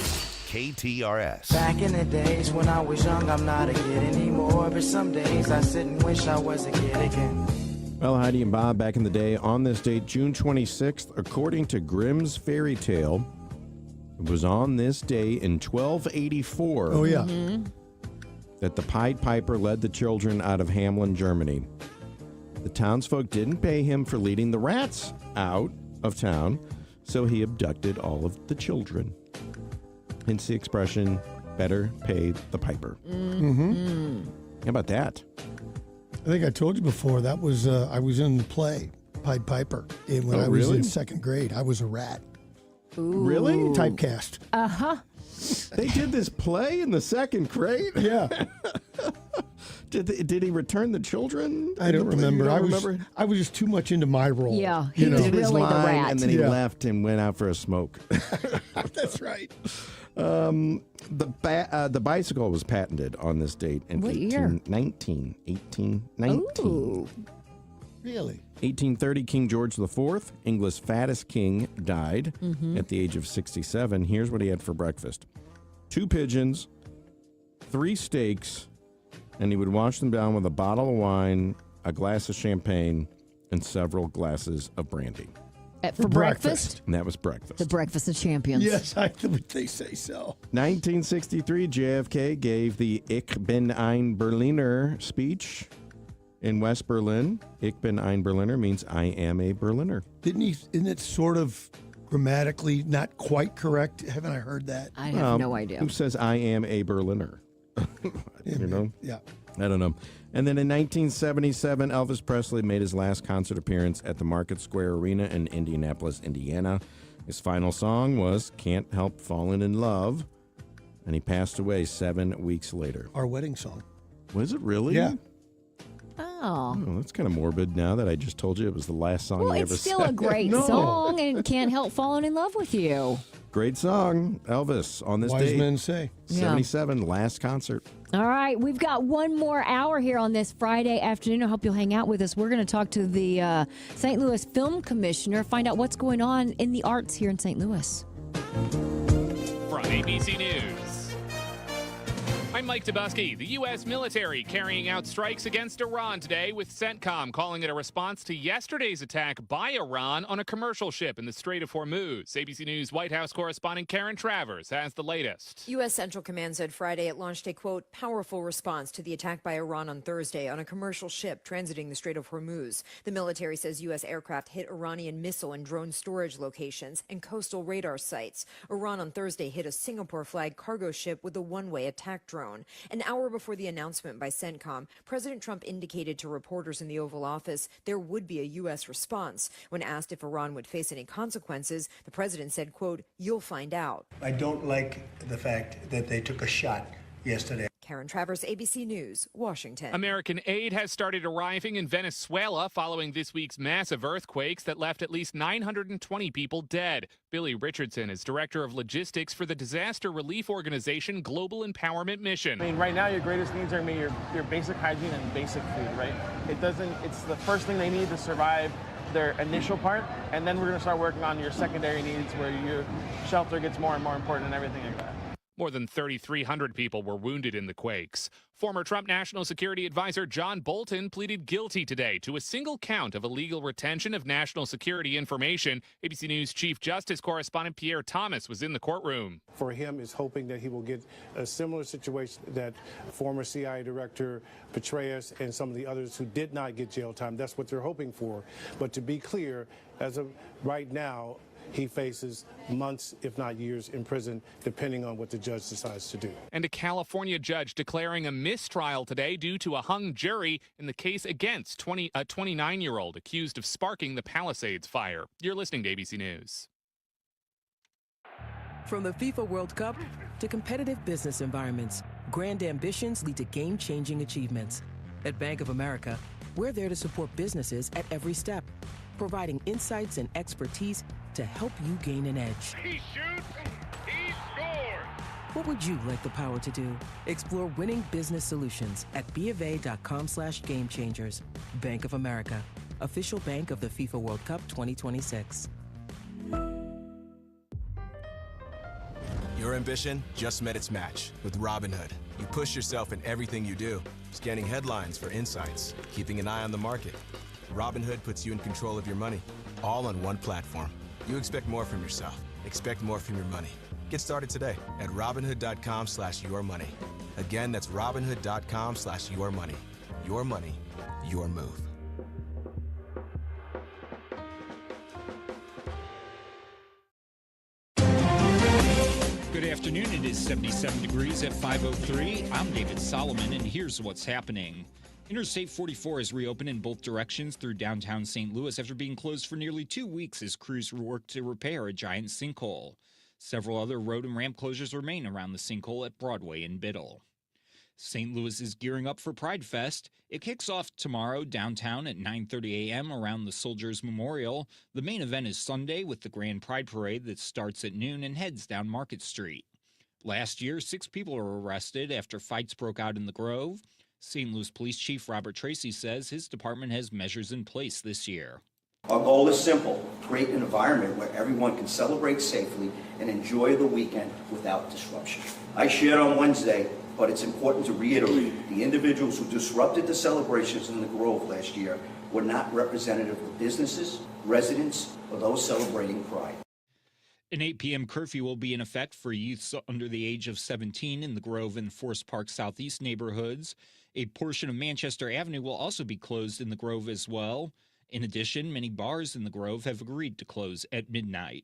KTRS. Back in the days when I was young, I'm not a kid anymore, but some days I sit and wish I was a kid again. Well, Heidi and Bob, back in the day, on this date, June 26th, according to Grimm's fairy tale, it was on this day in 1284. Oh, yeah. That the Pied Piper led the children out of Hamelin, Germany. The townsfolk didn't pay him for leading the rats out of town, so he abducted all of the children. Hence the expression, better pay the piper. Mm-hmm. How about that? I think I told you before, that was, I was in the play, Pied Piper, when I was in second grade. I was a rat. Ooh. Really? Typecast. Uh-huh. They did this play in the second grade? Yeah. Did he return the children? I don't remember. Remember? I was just too much into my role. Yeah, he was did his really the line, rat. and then he left and went out for a smoke. That's right. The bicycle was patented on this date in What year? 1819. Ooh. Really? 1830, King George IV, England's fattest king, died at the age of 67. Here's what he had for breakfast: 2 pigeons, 3 steaks, and he would wash them down with a bottle of wine, a glass of champagne, and several glasses of brandy. For breakfast? And that was breakfast. The breakfast of champions. Yes, I think they say so. 1963, JFK gave the Ich bin ein Berliner speech in West Berlin. Ich bin ein Berliner means I am a Berliner. Isn't it sort of grammatically not quite correct? Haven't I heard that? I have no idea. Who says I am a Berliner? You know? Yeah. I don't know. And then in 1977, Elvis Presley made his last concert appearance at the Market Square Arena in Indianapolis, Indiana. His final song was Can't Help Falling in Love, and he passed away 7 weeks later. Our wedding song. Was it really? Yeah. Oh. Oh, that's kind of morbid now that I just told you it was the last song Well, you it's ever still sang. a great No. song and can't help falling in love with you. Great song, Elvis, on this Wise date. men say. 77, last concert. All right, we've got one more hour here on this Friday afternoon. I hope you'll hang out with us. We're going to talk to the St. Louis Film Commissioner, find out what's going on in the arts here in St. Louis. From ABC News, I'm Mike Dubusky. The U.S. military carrying out strikes against Iran today, with CENTCOM calling it a response to yesterday's attack by Iran on a commercial ship in the Strait of Hormuz. ABC News White House correspondent Karen Travers has the latest. U.S. Central Command said Friday it launched a, quote, powerful response to the attack by Iran on Thursday on a commercial ship transiting the Strait of Hormuz. The military says U.S. aircraft hit Iranian missile and drone storage locations and coastal radar sites. Iran on Thursday hit a Singapore-flagged cargo ship with a one-way attack drone. An hour before the announcement by CENTCOM, President Trump indicated to reporters in the Oval Office there would be a U.S. response. When asked if Iran would face any consequences, the president said, quote, you'll find out. I don't like the fact that they took a shot yesterday. Karen Travers, ABC News, Washington. American aid has started arriving in Venezuela following this week's massive earthquakes that left at least 920 people dead. Billy Richardson is director of logistics for the disaster relief organization Global Empowerment Mission. I mean, right now your greatest needs are your basic hygiene and basic food, right? It's the first thing they need to survive their initial part, and then we're going to start working on your secondary needs where your shelter gets more and more important and everything like that. More than 3,300 people were wounded in the quakes. Former Trump National Security Advisor John Bolton pleaded guilty today to a single count of illegal retention of national security information. ABC News Chief Justice correspondent Pierre Thomas was in the courtroom. For him is hoping that he will get a similar situation that former CIA Director Petraeus and some of the others who did not get jail time. That's what they're hoping for. But to be clear, as of right now, he faces months, if not years, in prison, depending on what the judge decides to do. And a California judge declaring a mistrial today due to a hung jury in the case against a 29-year-old accused of sparking the Palisades fire. You're listening to ABC News. From the FIFA World Cup to competitive business environments, grand ambitions lead to game-changing achievements. At Bank of America, we're there to support businesses at every step, providing insights and expertise to help you gain an edge. He shoots, he scores! What would you like the power to do? Explore winning business solutions at BofA.com/gamechangers. Bank of America, official bank of the FIFA World Cup 2026. Your ambition just met its match with Robinhood. You push yourself in everything you do, scanning headlines for insights, keeping an eye on the market. Robinhood puts you in control of your money, all on one platform. You expect more from yourself. Expect more from your money. Get started today at Robinhood.com/yourmoney. Again, that's Robinhood.com/yourmoney. Your money, your move. Good afternoon. It is 77 degrees at 5:03. I'm David Solomon, and here's what's happening. Interstate 44 is reopened in both directions through downtown St. Louis after being closed for nearly 2 weeks as crews work to repair a giant sinkhole. Several other road and ramp closures remain around the sinkhole at Broadway and Biddle. St. Louis is gearing up for Pride Fest. It kicks off tomorrow downtown at 9:30 a.m. around the Soldiers Memorial. The main event is Sunday with the Grand Pride Parade that starts at noon and heads down Market Street. Last year, 6 people were arrested after fights broke out in the Grove. St. Louis Police Chief Robert Tracy says his department has measures in place this year. Our goal is simple: create an environment where everyone can celebrate safely and enjoy the weekend without disruption. I shared on Wednesday, but it's important to reiterate, the individuals who disrupted the celebrations in the Grove last year were not representative of businesses, residents, or those celebrating Pride. An 8 p.m. curfew will be in effect for youths under the age of 17 in the Grove and Forest Park Southeast neighborhoods. A portion of Manchester Avenue will also be closed in the Grove as well. In addition, many bars in the Grove have agreed to close at midnight.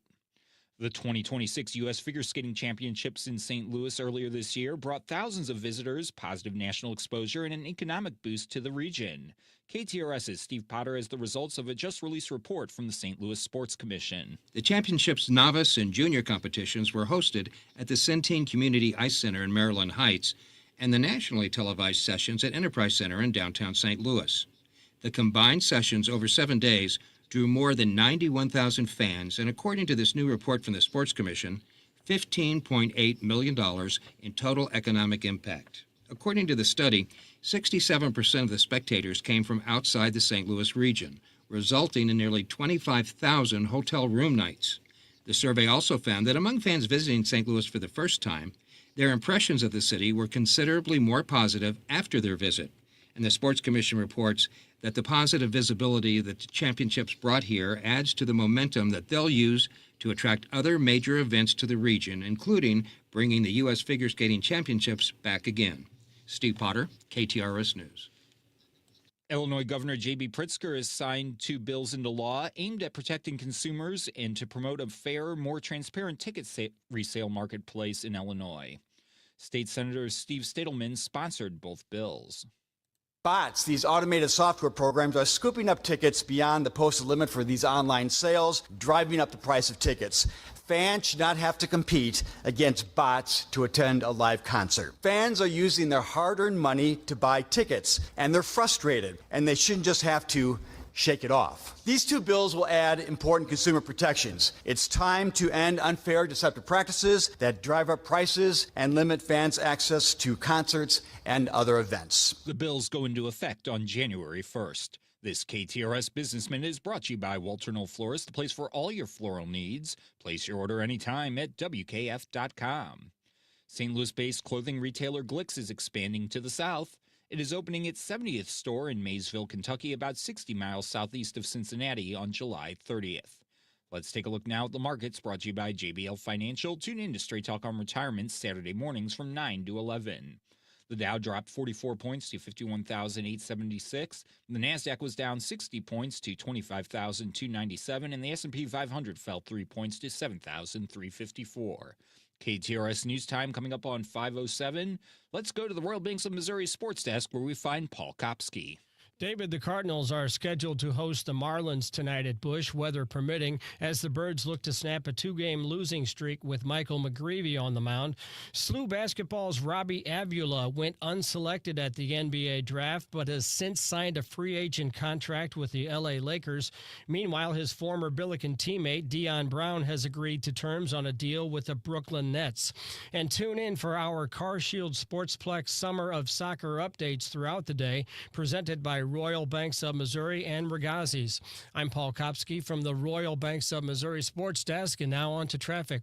The 2026 U.S. Figure Skating Championships in St. Louis earlier this year brought thousands of visitors, positive national exposure, and an economic boost to the region. KTRS's Steve Potter has the results of a just-released report from the St. Louis Sports Commission. The championships novice and junior competitions were hosted at the Centene Community Ice Center in Maryland Heights and the nationally televised sessions at Enterprise Center in downtown St. Louis. The combined sessions over 7 days drew more than 91,000 fans, and according to this new report from the Sports Commission, $15.8 million in total economic impact. According to the study, 67% of the spectators came from outside the St. Louis region, resulting in nearly 25,000 hotel room nights. The survey also found that among fans visiting St. Louis for the first time, their impressions of the city were considerably more positive after their visit. And the Sports Commission reports that the positive visibility that the championships brought here adds to the momentum that they'll use to attract other major events to the region, including bringing the U.S. Figure Skating Championships back again. Steve Potter, KTRS News. Illinois Governor J.B. Pritzker has signed 2 bills into law aimed at protecting consumers and to promote a fairer, more transparent ticket resale marketplace in Illinois. State Senator Steve Stadelman sponsored both bills. Bots, these automated software programs, are scooping up tickets beyond the posted limit for these online sales, driving up the price of tickets. Fans should not have to compete against bots to attend a live concert. Fans are using their hard-earned money to buy tickets, and they're frustrated, and they shouldn't just have to shake it off. These two bills will add important consumer protections. It's time to end unfair, deceptive practices that drive up prices and limit fans' access to concerts and other events. The bills go into effect on January 1st. This KTRS Business Minute is brought to you by Walter Knoll Florist, the place for all your floral needs. Place your order anytime at WKF.com. St. Louis-based clothing retailer Glaus is expanding to the south. It is opening its 70th store in Maysville, Kentucky, about 60 miles southeast of Cincinnati on July 30th. Let's take a look now at the markets, brought to you by JBL Financial. Tune in to Straight Talk on Retirement Saturday mornings from 9 to 11. The Dow dropped 44 points to 51,876. The Nasdaq was down 60 points to 25,297, and the S&P 500 fell 3 points to 7,354. KTRS News Time coming up on 5:07. Let's go to the Royal Banks of Missouri Sports Desk, where we find Paul Kopsky. David, the Cardinals are scheduled to host the Marlins tonight at Busch, weather permitting, as the Birds look to snap a two-game losing streak with Michael McGreevy on the mound. SLU basketball's Robbie Avila went unselected at the NBA draft, but has since signed a free agent contract with the LA Lakers. Meanwhile, his former Billiken teammate, Deion Brown, has agreed to terms on a deal with the Brooklyn Nets. And tune in for our CarShield Sportsplex Summer of Soccer updates throughout the day, presented by Royal Banks of Missouri and Regazzi's. I'm Paul Kopsky from the Royal Banks of Missouri Sports Desk, and now on to traffic.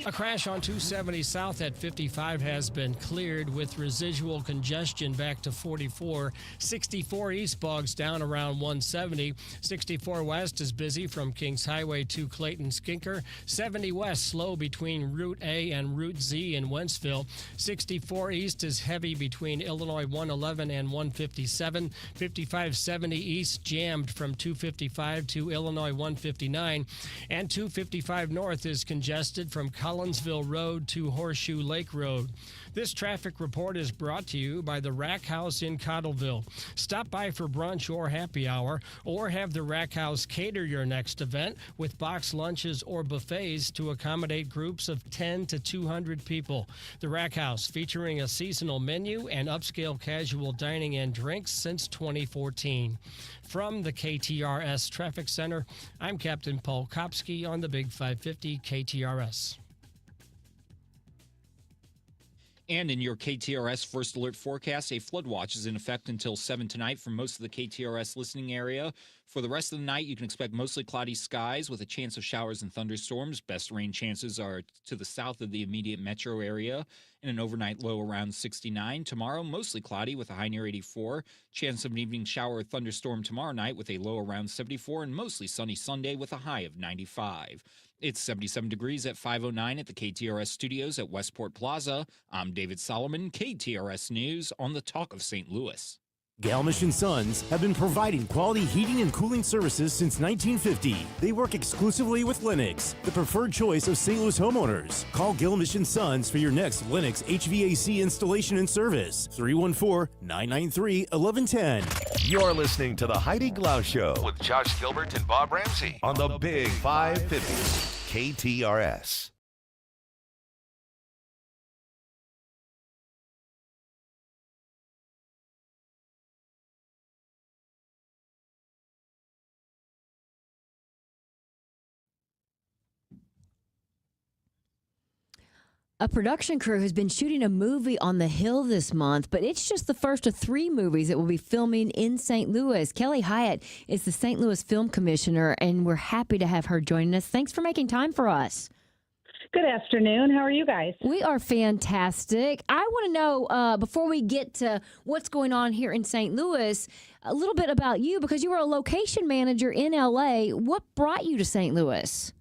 A crash on 270 South at 55 has been cleared with residual congestion back to 44. 64 East bogs down around 170. 64 West is busy from Kings Highway to Clayton Skinker. 70 West slow between Route A and Route Z in Wentzville. 64 East is heavy between Illinois 111 and 157. 5570 East jammed from 255 to Illinois 159. And 255 North is congested from Collinsville Road to Horseshoe Lake Road. This traffic report is brought to you by the Rack House in Cottleville. Stop by for brunch or happy hour, or have the Rack House cater your next event with box lunches or buffets to accommodate groups of 10 to 200 people. The Rack House, featuring a seasonal menu and upscale casual dining and drinks since 2014. From the KTRS Traffic Center, I'm Captain Paul Kopsky on the Big 550 KTRS. And in your KTRS First Alert forecast, a flood watch is in effect until 7 tonight for most of the KTRS listening area. For the rest of the night, you can expect mostly cloudy skies with a chance of showers and thunderstorms. Best rain chances are to the south of the immediate metro area, and an overnight low around 69. Tomorrow, mostly cloudy with a high near 84. Chance of an evening shower or thunderstorm tomorrow night with a low around 74, and mostly sunny Sunday with a high of 95. It's 77 degrees at 5:09 at the KTRS studios at Westport Plaza. I'm David Solomon, KTRS News on the Talk of St. Louis. Galmish & Sons have been providing quality heating and cooling services since 1950. They work exclusively with Lennox, the preferred choice of St. Louis homeowners. Call Galmish & Sons for your next Lennox HVAC installation and service. 314-993-1110. You're listening to the Heidi Glaus Show with Josh Gilbert and Bob Ramsey on the Big 550 KTRS. A production crew has been shooting a movie on the Hill this month, but it's just the first of 3 movies that will be filming in St. Louis. Kelly Hyatt is the St. Louis Film Commissioner, and we're happy to have her joining us. Thanks for making time for us. Good afternoon. How are you guys? We are fantastic. I want to know, before we get to what's going on here in St. Louis, a little bit about you, because you were a location manager in L.A. What brought you to St. Louis?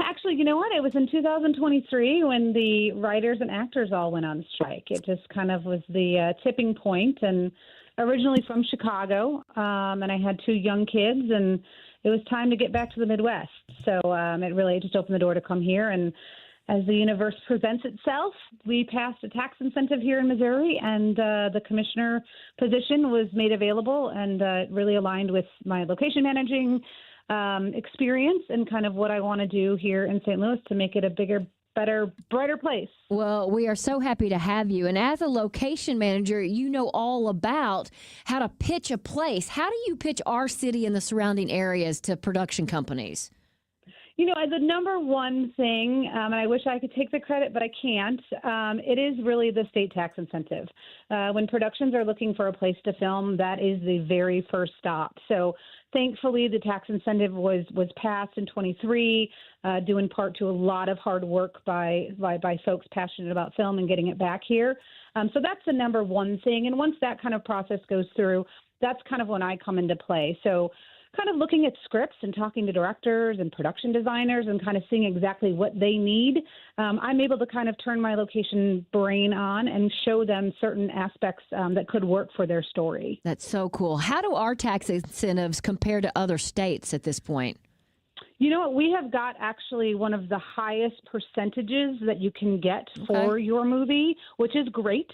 Actually, you know what? It was in 2023 when the writers and actors all went on strike. It just kind of was the tipping point. And originally from Chicago, and I had 2 young kids, and it was time to get back to the Midwest. So it really just opened the door to come here. And as the universe presents itself, we passed a tax incentive here in Missouri, and the commissioner position was made available, and it really aligned with my location managing experience and kind of what I want to do here in St. Louis to make it a bigger, better, brighter place. Well, we are so happy to have you. And as a location manager, you know all about how to pitch a place. How do you pitch our city and the surrounding areas to production companies? You know, the number one thing, and I wish I could take the credit, but I can't, it is really the state tax incentive. When productions are looking for a place to film, that is the very first stop. So thankfully, the tax incentive was passed in 23, due in part to a lot of hard work by folks passionate about film and getting it back here. So that's the number one thing. And once that kind of process goes through, that's kind of when I come into play. So kind of looking at scripts and talking to directors and production designers and kind of seeing exactly what they need, I'm able to kind of turn my location brain on and show them certain aspects that could work for their story. That's so cool. How do our tax incentives compare to other states at this point? You know what? We have got actually one of the highest percentages that you can get for your movie, which is great.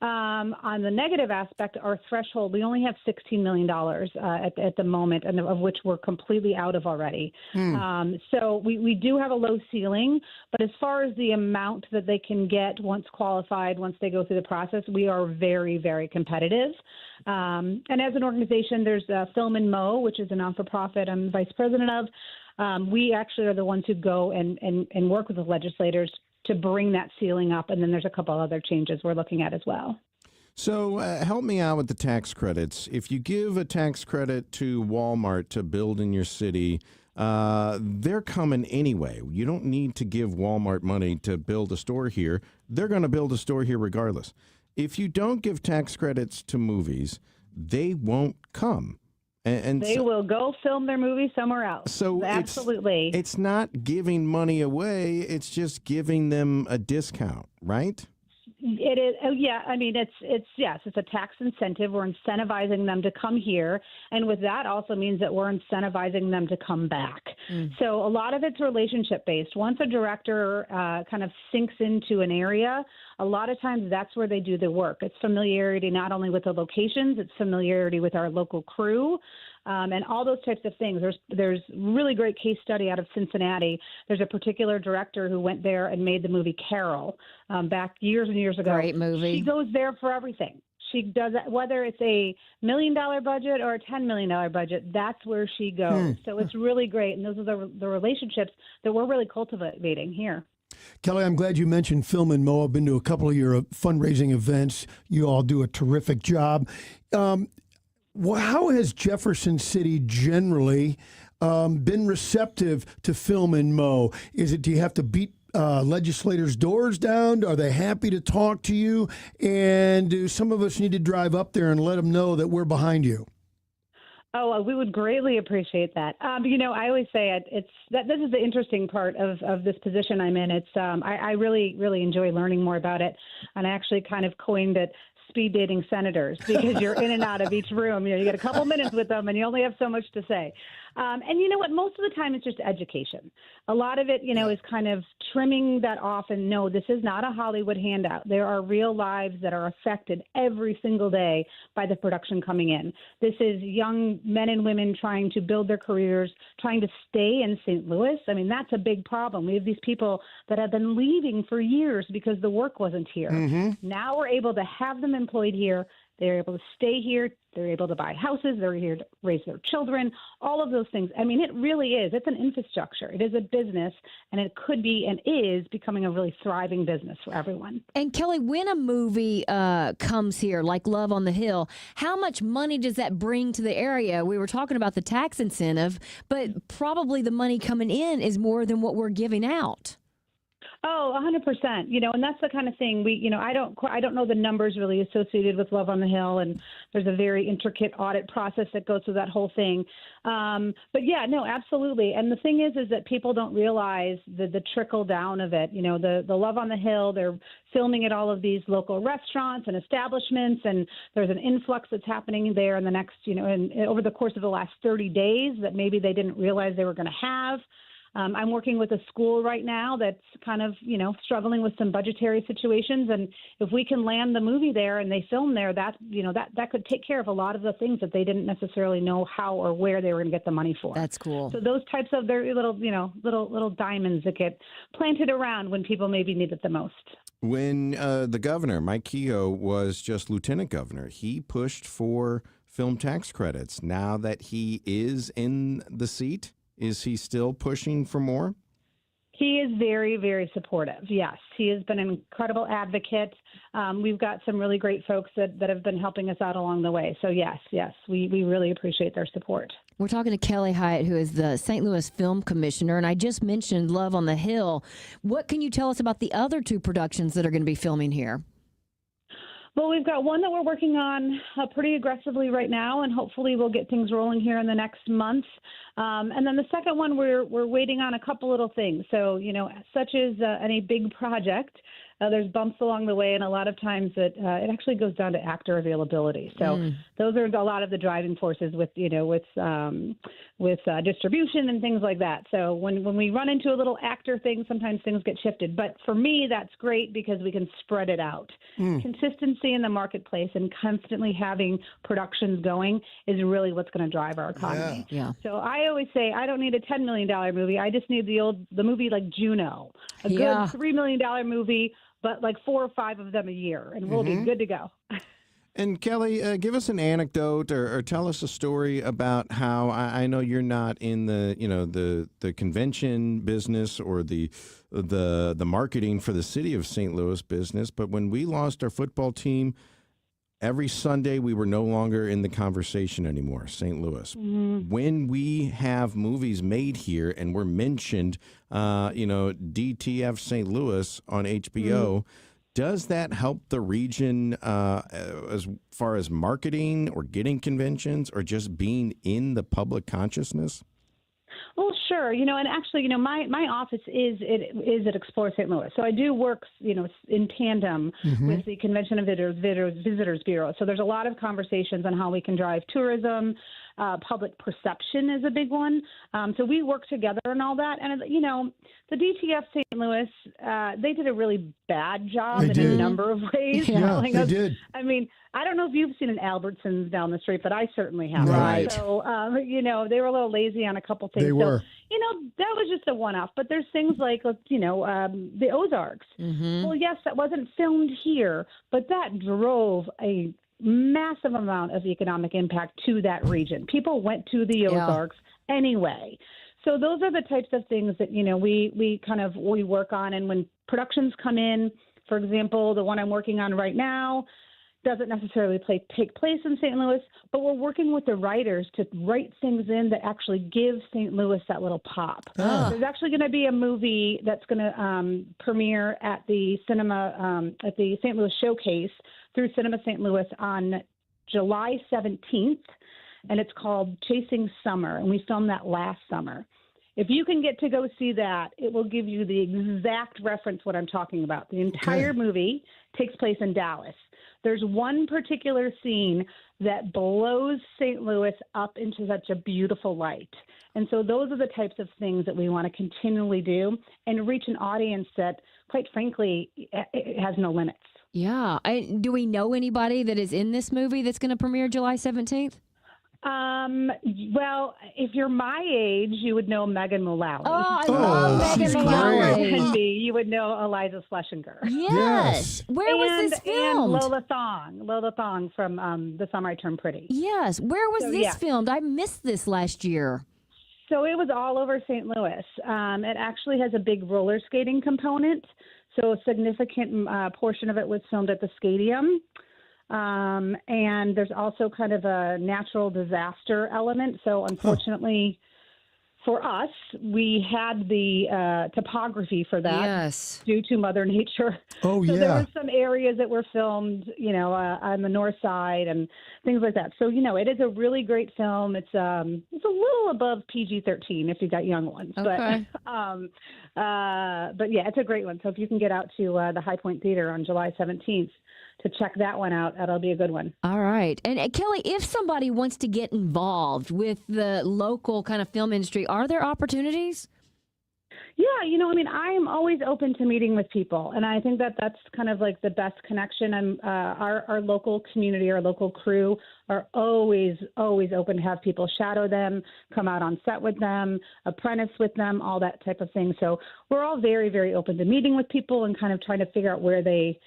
On the negative aspect, our threshold, we only have $16 million at the moment, and of which we're completely out of already. So we do have a low ceiling, but as far as the amount that they can get once qualified, once they go through the process, we are very, very competitive. And as an organization, there's Film and Mo, which is a non-for-profit I'm vice president of. We actually are the ones who go and work with the legislators to bring that ceiling up. And then there's a couple other changes we're looking at as well. So help me out with the tax credits. If you give a tax credit to Walmart to build in your city, they're coming anyway. You don't need to give Walmart money to build a store here. They're going to build a store here regardless. If you don't give tax credits to movies, they won't come. And they will go film their movie somewhere else. So absolutely, it's not giving money away. It's just giving them a discount, right? It is. Oh, yeah. I mean, it's a tax incentive. We're incentivizing them to come here, and with that also means that we're incentivizing them to come back. So a lot of it's relationship based. Once a director kind of sinks into an area, a lot of times that's where they do the work. It's familiarity not only with the locations, it's familiarity with our local crew. And all those types of things. There's really great case study out of Cincinnati. There's a particular director who went there and made the movie Carol back years and years ago. Great movie. She goes there for everything. She does it, whether it's a $1 million budget or a $10 million budget, that's where she goes. So it's really great. And those are the relationships that we're really cultivating here. Kelly, I'm glad you mentioned Film and Mo. I've been to a couple of your fundraising events. You all do a terrific job. How has Jefferson City generally been receptive to Film and Mo? Do you have to beat legislators' doors down? Are they happy to talk to you? And do some of us need to drive up there and let them know that we're behind you? Oh, we would greatly appreciate that. You know, I always say this is the interesting part of this position I'm in. It's I really, really enjoy learning more about it. And I actually kind of coined it speed dating senators, because you're in and out of each room. You get a couple minutes with them and you only have so much to say. And you know what? Most of the time it's just education. A lot of it, is kind of trimming that off and no, this is not a Hollywood handout. There are real lives that are affected every single day by the production coming in. This is young men and women trying to build their careers, trying to stay in St. Louis. I mean, that's a big problem. We have these people that have been leaving for years because the work wasn't here. Now we're able to have them employed here. They're able to stay here. They're able to buy houses. They're here to raise their children, all of those things. I mean, it really is. It's an infrastructure. It is a business, and it could be and is becoming a really thriving business for everyone. And Kelly, when a movie comes here, like Love on the Hill, how much money does that bring to the area? We were talking about the tax incentive, but probably the money coming in is more than what we're giving out. Oh, 100%. And that's the kind of thing I don't know the numbers really associated with Love on the Hill, and there's a very intricate audit process that goes through that whole thing. But yeah, no, absolutely. And the thing is that people don't realize the trickle down of it. The Love on the Hill, they're filming at all of these local restaurants and establishments, and there's an influx that's happening there in the next, and over the course of the last 30 days that maybe they didn't realize they were going to have. I'm working with a school right now that's kind of, struggling with some budgetary situations. And if we can land the movie there and they film there, that could take care of a lot of the things that they didn't necessarily know how or where they were going to get the money for. That's cool. So those types of they're little diamonds that get planted around when people maybe need it the most. When the governor, Mike Keogh, was just lieutenant governor, he pushed for film tax credits. Now that he is in the seat, is he still pushing for more? He is very, very supportive. Yes, he has been an incredible advocate. We've got some really great folks that have been helping us out along the way. So yes, we really appreciate their support. We're talking to Kelly Hyatt, who is the St. Louis Film Commissioner, and I just mentioned Love on the Hill. What can you tell us about the other two productions that are going to be filming here? Well, we've got one that we're working on pretty aggressively right now, and hopefully we'll get things rolling here in the next month. And then the second one, we're waiting on a couple little things. So, such as any big project, there's bumps along the way, and a lot of times it actually goes down to actor availability. So those are a lot of the driving forces with distribution and things like that. So when we run into a little actor thing, sometimes things get shifted. But for me, that's great because we can spread it out. Consistency in the marketplace and constantly having productions going is really what's going to drive our economy. Yeah. So I always say I don't need a $10 million movie. I just need the movie like Juno, a good $3 million movie, but like 4 or 5 of them a year, and we'll be good to go. And Kelly, give us an anecdote or tell us a story about how I know you're not in the convention business or the marketing for the city of St. Louis business, but when we lost our football team, every Sunday we were no longer in the conversation anymore, St. Louis. When we have movies made here and we're mentioned, DTF St. Louis on HBO, does that help the region as far as marketing or getting conventions or just being in the public consciousness? Well, sure. And actually, my office is at Explore St. Louis. So I do work, in tandem with the Convention and Visitors Bureau. So there's a lot of conversations on how we can drive tourism. Public perception is a big one. So we work together and all that. And, the DTF St. Louis, they did a really bad job in a number of ways. Yeah, they did. I mean, I don't know if you've seen an Albertsons down the street, but I certainly have. Right. So, they were a little lazy on a couple things. They were. So, that was just a one-off. But there's things like, the Ozarks. Well, yes, that wasn't filmed here, but that drove a massive amount of economic impact to that region. People went to the Ozarks anyway. So those are the types of things that, we work on. And when productions come in, for example, the one I'm working on right now doesn't necessarily take place in St. Louis, but we're working with the writers to write things in that actually give St. Louis that little pop. There's actually going to be a movie that's going to premiere at the at the St. Louis Showcase through Cinema St. Louis on July 17th, and it's called Chasing Summer, and we filmed that last summer. If you can get to go see that, it will give you the exact reference what I'm talking about. The entire movie takes place in Dallas. There's one particular scene that blows St. Louis up into such a beautiful light. And so those are the types of things that we want to continually do and reach an audience that, quite frankly, it has no limits. Yeah. Do we know anybody that is in this movie that's going to premiere July 17th? Well, if you're my age, you would know Megan Mullally. Oh, I love Megan Mullally. You would know Eliza Schlesinger. Yes. Where was this filmed? And Lola Thong from The Summer I Turned Pretty. Yes. Where was this filmed? I missed this last year. So it was all over St. Louis. It actually has a big roller skating component. So a significant portion of it was filmed at the Stadium. And there's also kind of a natural disaster element. So unfortunately for us, we had the topography for that due to Mother Nature. Oh, so there were some areas that were filmed, on the north side and things like that. So, it is a really great film. It's a little above PG-13 if you've got young ones. Okay. But yeah, it's a great one. So if you can get out to the High Point Theater on July 17th, to check that one out. That'll be a good one. All right. And Kelly, if somebody wants to get involved with the local kind of film industry, are there opportunities? Yeah, I mean, I am always open to meeting with people, and I think that that's kind of like the best connection. And our local community, our local crew are always open to have people shadow them, come out on set with them, apprentice with them, all that type of thing. So we're all very, very open to meeting with people and kind of trying to figure out where they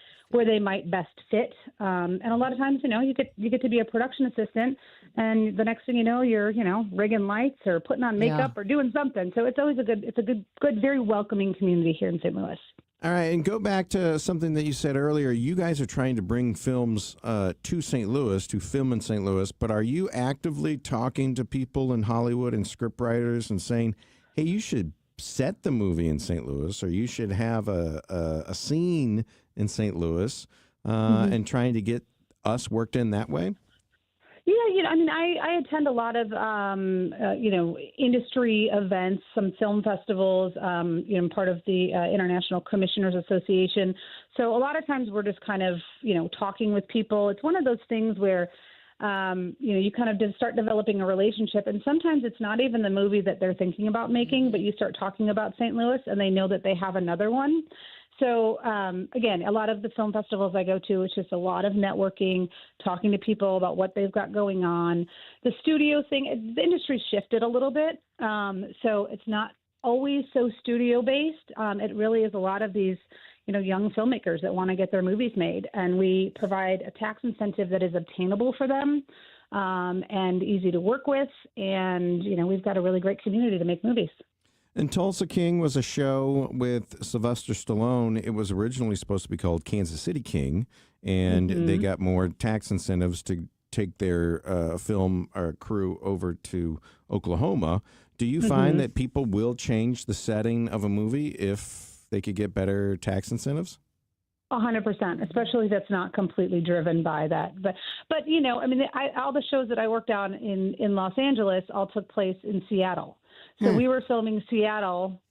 might best fit. And a lot of times, you get to be a production assistant, and the next thing you know, you're, rigging lights or putting on makeup or doing something. So it's always a good, very welcoming community here in St. Louis. All right, and go back to something that you said earlier. You guys are trying to bring films to St. Louis, to film in St. Louis, but are you actively talking to people in Hollywood and scriptwriters and saying, hey, you should set the movie in St. Louis, or you should have a scene in St. Louis, and trying to get us worked in that way? Yeah, I mean, I attend a lot of, industry events, some film festivals. I'm part of the International Commissioners Association. So a lot of times we're just kind of, talking with people. It's one of those things where, you kind of start developing a relationship. And sometimes it's not even the movie that they're thinking about making, but you start talking about St. Louis and they know that they have another one. So, again, a lot of the film festivals I go to, it's just a lot of networking, talking to people about what they've got going on. The studio thing, the industry's shifted a little bit. So it's not always so studio-based. It really is a lot of these, young filmmakers that want to get their movies made. And we provide a tax incentive that is obtainable for them and easy to work with. And, we've got a really great community to make movies. And Tulsa King was a show with Sylvester Stallone. It was originally supposed to be called Kansas City King, and they got more tax incentives to take their film crew over to Oklahoma. Do you find that people will change the setting of a movie if they could get better tax incentives? 100%, especially if it's not completely driven by that. But I mean, all the shows that I worked on in Los Angeles all took place in Seattle. So we were filming Seattle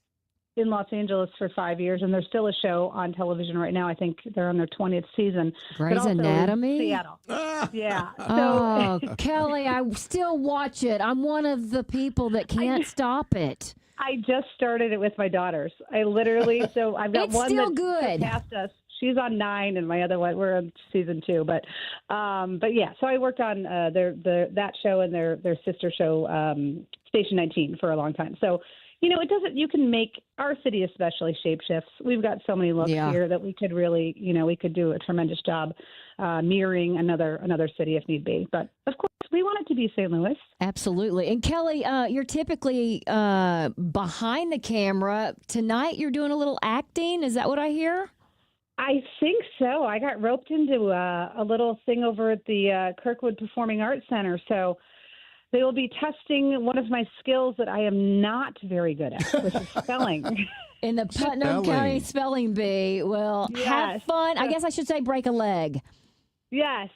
in Los Angeles for 5 years, and there's still a show on television right now. I think they're on their 20th season. Grey's Anatomy? Seattle. Yeah. Oh, Kelly, I still watch it. I'm one of the people that can't stop it. I just started it with my daughters. I've got it's one still that good. Passed us. She's on 9, and my other one, we're on season 2. But yeah, so I worked on that show and their sister show, Station 19, for a long time. So, you can make our city especially shapeshifts. We've got so many looks here that we could really, we could do a tremendous job mirroring another city if need be. But of course, we want it to be St. Louis. Absolutely. And Kelly, you're typically behind the camera. Tonight, you're doing a little acting. Is that what I hear? I think so. I got roped into a little thing over at the Kirkwood Performing Arts Center. So they will be testing one of my skills that I am not very good at, which is spelling. In the Putnam County Spelling Bee. Well, have fun. I guess I should say break a leg. Yes.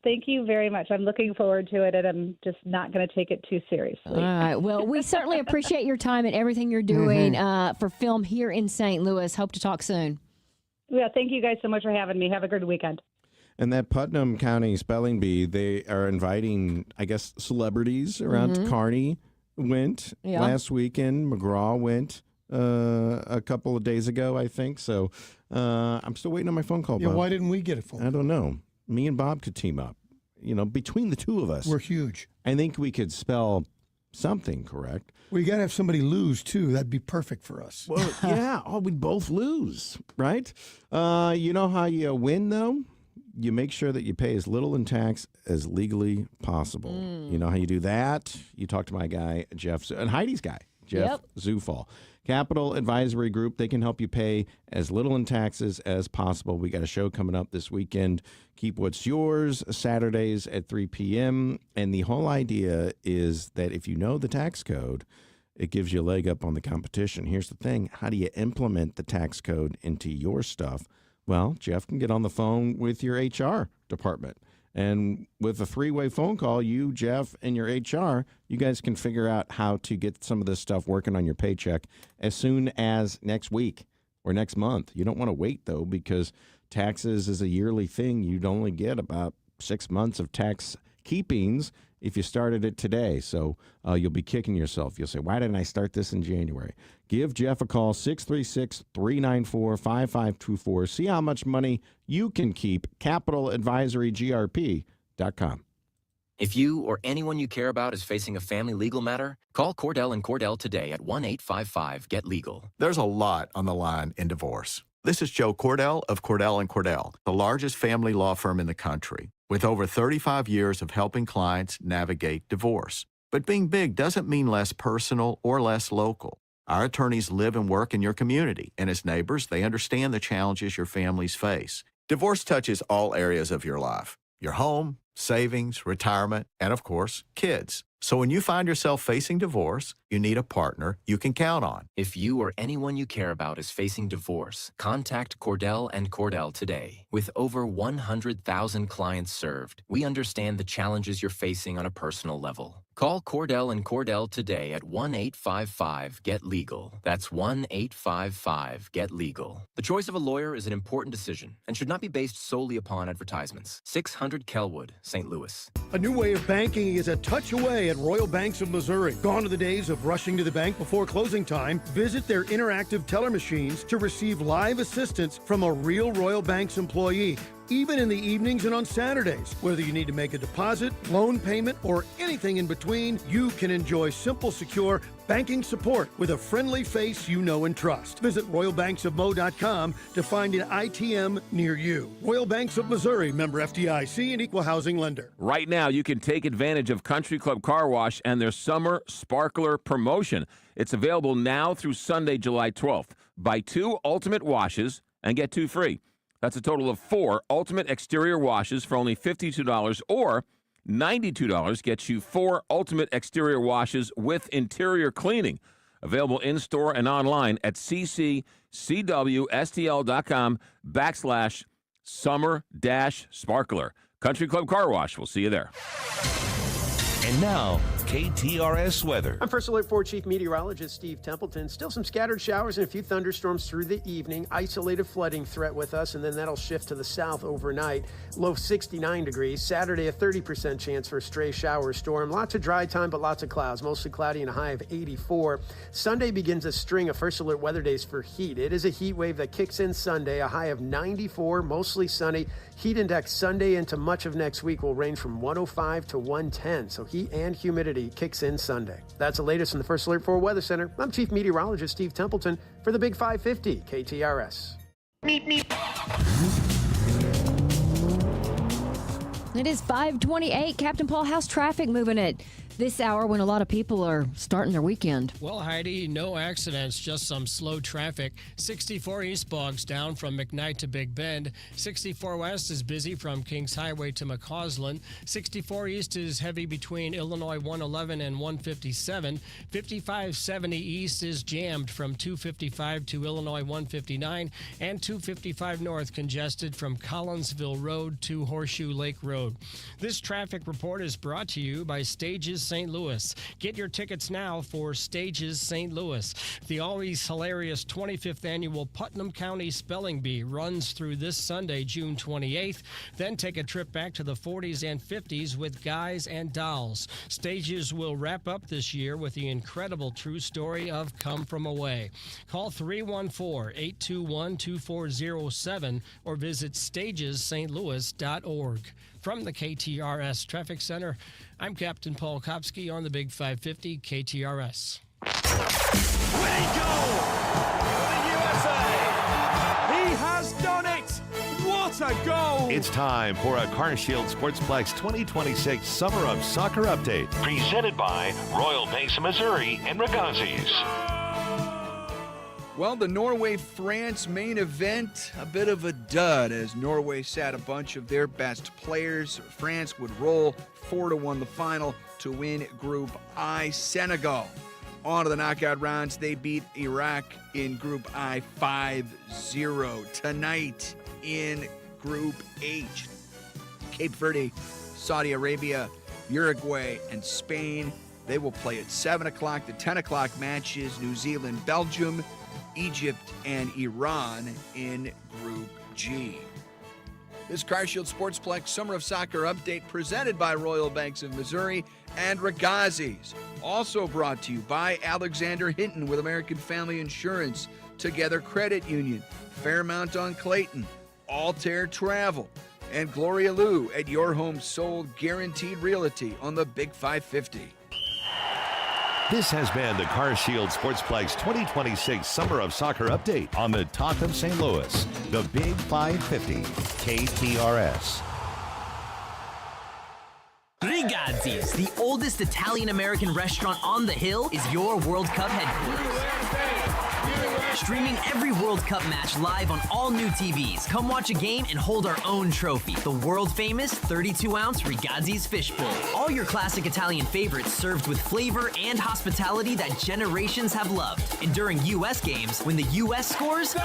Thank you very much. I'm looking forward to it, and I'm just not going to take it too seriously. All right. Well, we certainly appreciate your time and everything you're doing for film here in St. Louis. Hope to talk soon. Yeah, thank you guys so much for having me. Have a good weekend. And that Putnam County Spelling Bee, they are inviting, I guess, celebrities around. Carney went last weekend. McGraw went a couple of days ago, I think. So I'm still waiting on my phone call, Bob. Why didn't we get a phone call? I don't know. Me and Bob could team up. Between the two of us. We're huge. I think we could spell something correct. We got to have somebody lose, too. That'd be perfect for us. Well, yeah. We'd both lose, right? You know how you win, though? You make sure that you pay as little in tax as legally possible. You know how you do that? You talk to my guy, Jeff, and Heidi's guy, Jeff Zufall. Capital Advisory Group, they can help you pay as little in taxes as possible. We got a show coming up this weekend. Keep What's Yours, Saturdays at 3 p.m. And the whole idea is that if you know the tax code, it gives you a leg up on the competition. Here's the thing. How do you implement the tax code into your stuff? Well, Jeff can get on the phone with your HR department. And with a 3-way phone call, you, Jeff, and your HR, you guys can figure out how to get some of this stuff working on your paycheck as soon as next week or next month. You don't want to wait, though, because taxes is a yearly thing. You'd only get about 6 months of tax keepings, if you started it today. So you'll be kicking yourself. You'll say, why didn't I start this in January? Give Jeff a call, 636-394-5524. See how much money you can keep. CapitalAdvisoryGRP.com. If you or anyone you care about is facing a family legal matter, call Cordell & Cordell today at 1-855-GET-LEGAL. There's a lot on the line in divorce. This is Joe Cordell of Cordell & Cordell, the largest family law firm in the country, with over 35 years of helping clients navigate divorce. But being big doesn't mean less personal or less local. Our attorneys live and work in your community, and as neighbors, they understand the challenges your families face. Divorce touches all areas of your life: your home, savings, retirement, and of course, kids. So when you find yourself facing divorce, you need a partner you can count on. If you or anyone you care about is facing divorce, contact Cordell & Cordell today. With over 100,000 clients served, we understand the challenges you're facing on a personal level. Call Cordell & Cordell today at 1-855-GET-LEGAL. That's 1-855-GET-LEGAL. The choice of a lawyer is an important decision and should not be based solely upon advertisements. 600 Kelwood, St. Louis. A new way of banking is a touch away at Royal Banks of Missouri. Gone are the days of rushing to the bank before closing time. Visit their interactive teller machines to receive live assistance from a real Royal Banks employee, even in the evenings and on Saturdays. Whether you need to make a deposit, loan payment, or anything in between, you can enjoy simple, secure banking support with a friendly face you know and trust. Visit RoyalBanksOfMo.com to find an ITM near you. Royal Banks of Missouri, member FDIC and equal housing lender. Right now, you can take advantage of Country Club Car Wash and their Summer Sparkler promotion. It's available now through Sunday, July 12th. Buy 2 Ultimate washes and get 2 free. That's a total of 4 Ultimate Exterior washes for only $52, or $92 gets you 4 Ultimate Exterior washes with interior cleaning. Available in-store and online at ccwstl.com/summer-sparkler. Country Club Car Wash. We'll see you there. And now, KTRS weather. I'm First Alert 4 Chief Meteorologist Steve Templeton. Still some scattered showers and a few thunderstorms through the evening. Isolated flooding threat with us, and then that'll shift to the south overnight. Low 69 degrees. Saturday, a 30% chance for a stray shower storm. Lots of dry time, but lots of clouds. Mostly cloudy and a high of 84. Sunday begins a string of First Alert weather days for heat. It is a heat wave that kicks in Sunday, a high of 94, mostly sunny. Heat index Sunday into much of next week will range from 105 to 110. So heat and humidity kicks in Sunday. That's the latest in the First Alert 4 Weather Center. I'm Chief Meteorologist Steve Templeton for the Big 550 KTRS. It is 5:28. Captain Paul, how's traffic moving at this hour when a lot of people are starting their weekend? Well, Heidi, no accidents, just some slow traffic. 64 East bogs down from McKnight to Big Bend. 64 West is busy from Kings Highway to McCausland. 64 East is heavy between Illinois 111 and 157. 5570 East is jammed from 255 to Illinois 159, and 255 North congested from Collinsville Road to Horseshoe Lake Road. This traffic report is brought to you by Stages St. Louis. Get your tickets now for Stages St. Louis. The always hilarious 25th annual Putnam County Spelling Bee runs through this Sunday, June 28th. Then take a trip back to the 40s and 50s with Guys and Dolls. Stages will wrap up this year with the incredible true story of Come From Away. Call 314-821-2407 or visit stagesstlouis.org. From the KTRS Traffic Center, I'm Captain Paul Kopsky on the Big 550 KTRS. Waco for the USA! He has done it! What a goal! It's time for a CarShield Sportsplex 2026 Summer of Soccer Update, presented by Royal Banks of Missouri and Ragazzi's. Well, the Norway-France main event, a bit of a dud as Norway sat a bunch of their best players. France would roll 4-1 the final to win Group I. Senegal. On to the knockout rounds, they beat Iraq in Group I 5-0. Tonight in Group H, Cape Verde, Saudi Arabia, Uruguay, and Spain. They will play at 7 o'clock. The 10 o'clock matches, New Zealand, Belgium, Egypt, and Iran in Group G. This CarShield Sportsplex Summer of Soccer update presented by Royal Banks of Missouri and Regazzi's. Also brought to you by Alexander Hinton with American Family Insurance, Together Credit Union, Fairmount on Clayton, Altair Travel, and Gloria Lou at Your Home Sold Guaranteed Realty on the Big 550. This has been the CarShield Sportsplex 2026 Summer of Soccer Update on the Talk of St. Louis, the Big 550, KTRS. Regazzi's, the oldest Italian-American restaurant on the hill, is your World Cup headquarters. Streaming every World Cup match live on all new TVs. Come watch a game and hold our own trophy, the world-famous 32-ounce Regazzi's Fish Bowl. All your classic Italian favorites served with flavor and hospitality that generations have loved. And during U.S. games, when the U.S. scores,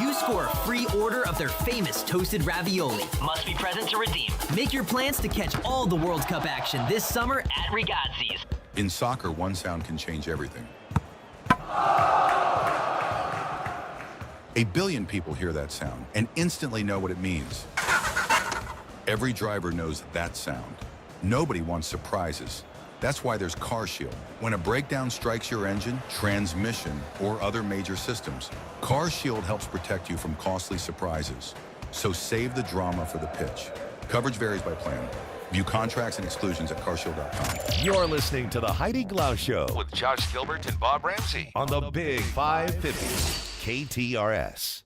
you score a free order of their famous toasted ravioli. Must be present to redeem. Make your plans to catch all the World Cup action this summer at Regazzi's. In soccer, one sound can change everything. 1 billion people hear that sound and instantly know what it means. Every driver knows that sound. Nobody wants surprises. That's why there's CarShield. When a breakdown strikes your engine, transmission, or other major systems, CarShield helps protect you from costly surprises. So save the drama for the pitch. Coverage varies by plan. View contracts and exclusions at carshield.com. You're listening to the Heidi Glaus Show with Josh Gilbert and Bob Ramsey on the Big 550, KTRS.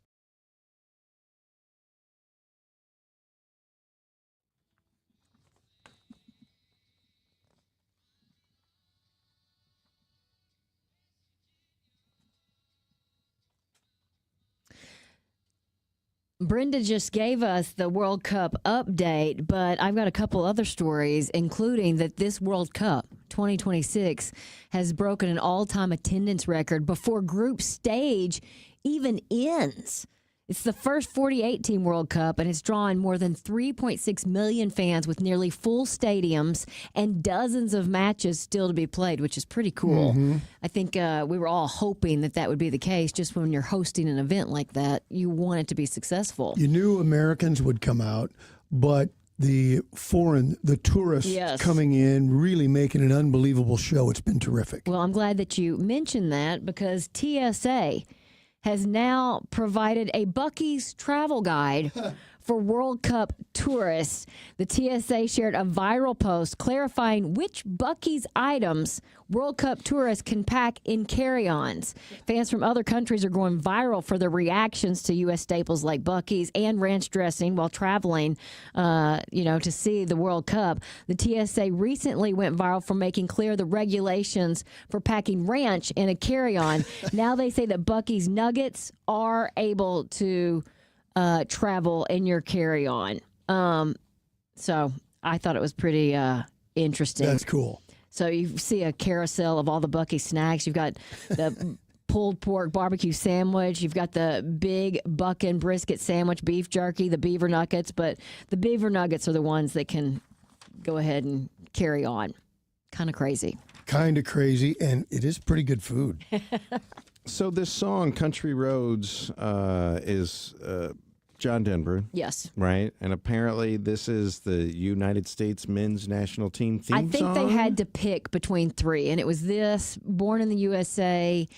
Brenda just gave us the World Cup update, but I've got a couple other stories, including that this World Cup 2026 has broken an all-time attendance record before group stage even ends. It's the first 48-team World Cup, and it's drawn more than 3.6 million fans with nearly full stadiums and dozens of matches still to be played, which is pretty cool. Mm-hmm. I think we were all hoping that that would be the case. Just when you're hosting an event like that, you want it to be successful. You knew Americans would come out, but the tourists coming in, really making an unbelievable show. It's been terrific. Well, I'm glad that you mentioned that because TSA has now provided a Buc-ee's travel guide for World Cup tourists. The TSA shared a viral post clarifying which Buc-ee's items World Cup tourists can pack in carry-ons. Fans from other countries are going viral for their reactions to U.S. staples like Buc-ee's and ranch dressing while traveling, to see the World Cup. The TSA recently went viral for making clear the regulations for packing ranch in a carry-on. Now they say that Buc-ee's nuggets are able to travel in your carry-on. So I thought it was pretty interesting. That's cool. So you see a carousel of all the Buc-ee snacks. You've got the pulled pork barbecue sandwich. You've got the big buckin brisket sandwich, beef jerky, the beaver nuggets. But the beaver nuggets are the ones that can go ahead and carry on. Kind of crazy. Kind of crazy, and it is pretty good food. So this song, Country Roads, is John Denver. Yes. Right? And apparently this is the United States men's national team theme song? I think they had to pick between three, and it was this, Born in the USA,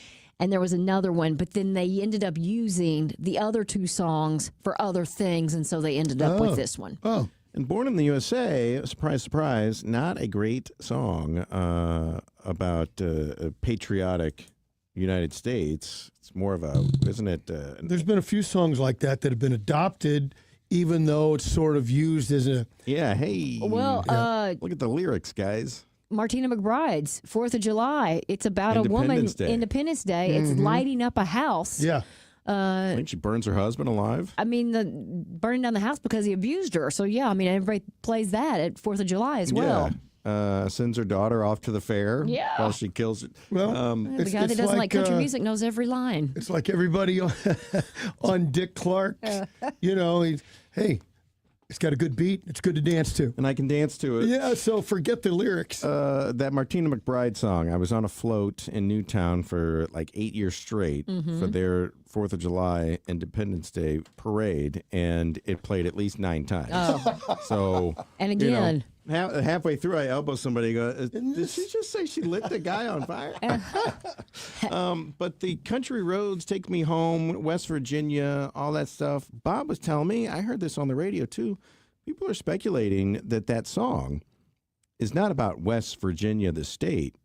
and there was another one, but then they ended up using the other two songs for other things, and so they ended up with this one. Oh. And Born in the USA, surprise, surprise, not a great song about a patriotic United States. It's more of a, isn't it? There's been a few songs like that that have been adopted, even though it's sort of used as a... Yeah, hey. Well, look at the lyrics, guys. Martina McBride's 4th of July. It's about a woman, Independence Day. Mm-hmm. It's lighting up a house. Yeah. I think she burns her husband alive. I mean, burning down the house because he abused her. So, yeah, I mean, everybody plays that at 4th of July as well. Sends her daughter off to the fair while she kills it. Well, the guy that doesn't like country music knows every line. It's like everybody on Dick Clark. Hey, It's got a good beat. It's good to dance to. And I can dance to it. Yeah, so forget the lyrics. That Martina McBride song, I was on a float in Newtown for like 8 years straight for their 4th of July Independence Day parade, and it played at least 9 times. Oh. So, And again. halfway through, I elbow somebody and go, did she just say she lit the guy on fire? But the country roads take me home, West Virginia, all that stuff. Bob was telling me, I heard this on the radio too, people are speculating that song is not about West Virginia, the state.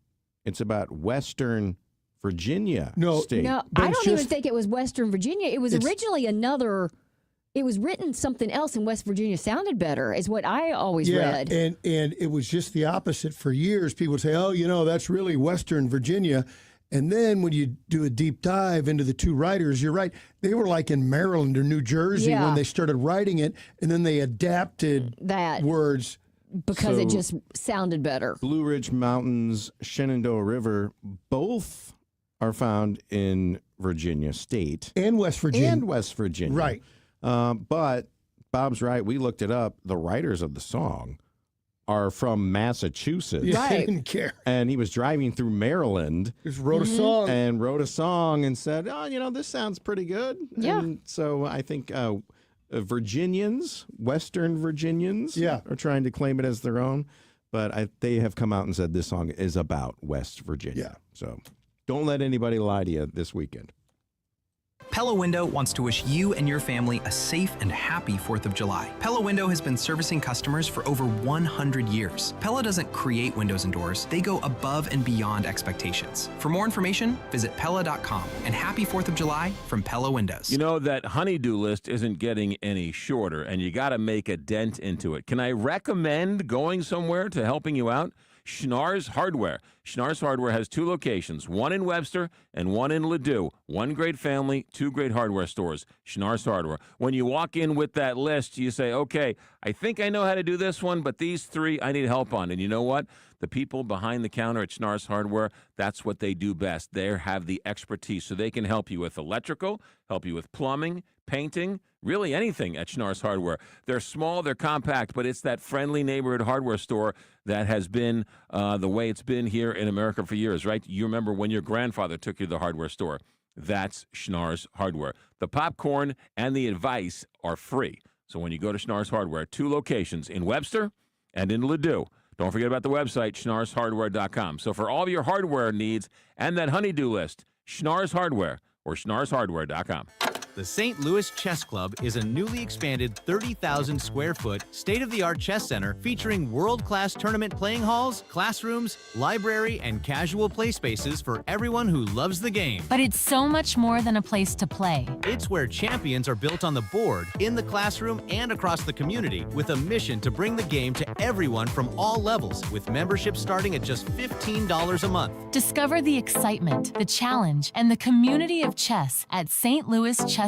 It's about Western Virginia state. No, I don't even think it was Western Virginia. It was originally another... It was written something else in West Virginia sounded better, is what I always read. And it was just the opposite for years. People would say, oh, that's really Western Virginia. And then when you do a deep dive into the two writers, you're right. They were like in Maryland or New Jersey when they started writing it, and then they adapted that words. Because it just sounded better. Blue Ridge Mountains, Shenandoah River, both are found in Virginia State. And West Virginia. Right. But Bob's right. We looked it up. The writers of the song are from Massachusetts. Yeah, I didn't care. And he was driving through Maryland. Just wrote a song. And wrote a song and said, this sounds pretty good. Yeah. And so I think Virginians, Western Virginians, are trying to claim it as their own. But they have come out and said this song is about West Virginia. So don't let anybody lie to you this weekend. Pella Window wants to wish you and your family a safe and happy 4th of July. Pella Window has been servicing customers for over 100 years. Pella doesn't create windows and doors, they go above and beyond expectations. For more information, visit Pella.com. And happy 4th of July from Pella Windows. You know that honey-do list isn't getting any shorter, and you got to make a dent into it. Can I recommend going somewhere to helping you out? Schnarr's Hardware. Schnarr's Hardware has 2 locations, one in Webster and one in Ladue. One great family, 2 great hardware stores. Schnarr's Hardware. When you walk in with that list, you say, okay, I think I know how to do this one, but these 3 I need help on. And you know what? The people behind the counter at Schnarr's Hardware, that's what they do best. They have the expertise, so they can help you with electrical, help you with plumbing, painting, really anything at Schnarr's Hardware. They're small, they're compact, but it's that friendly neighborhood hardware store that has been the way it's been here in America for years, right? You remember when your grandfather took you to the hardware store. That's Schnarr's Hardware. The popcorn and the advice are free. So when you go to Schnarr's Hardware, 2 locations in Webster and in Ladue. Don't forget about the website, schnarrshardware.com. So for all of your hardware needs and that honey-do list, Schnarr's Hardware or schnarrshardware.com. The St. Louis Chess Club is a newly expanded 30,000 square foot state-of-the-art chess center featuring world-class tournament playing halls, classrooms, library, and casual play spaces for everyone who loves the game. But it's so much more than a place to play. It's where champions are built on the board, in the classroom, and across the community with a mission to bring the game to everyone from all levels with membership starting at just $15 a month. Discover the excitement, the challenge, and the community of chess at stlouischessclub.org.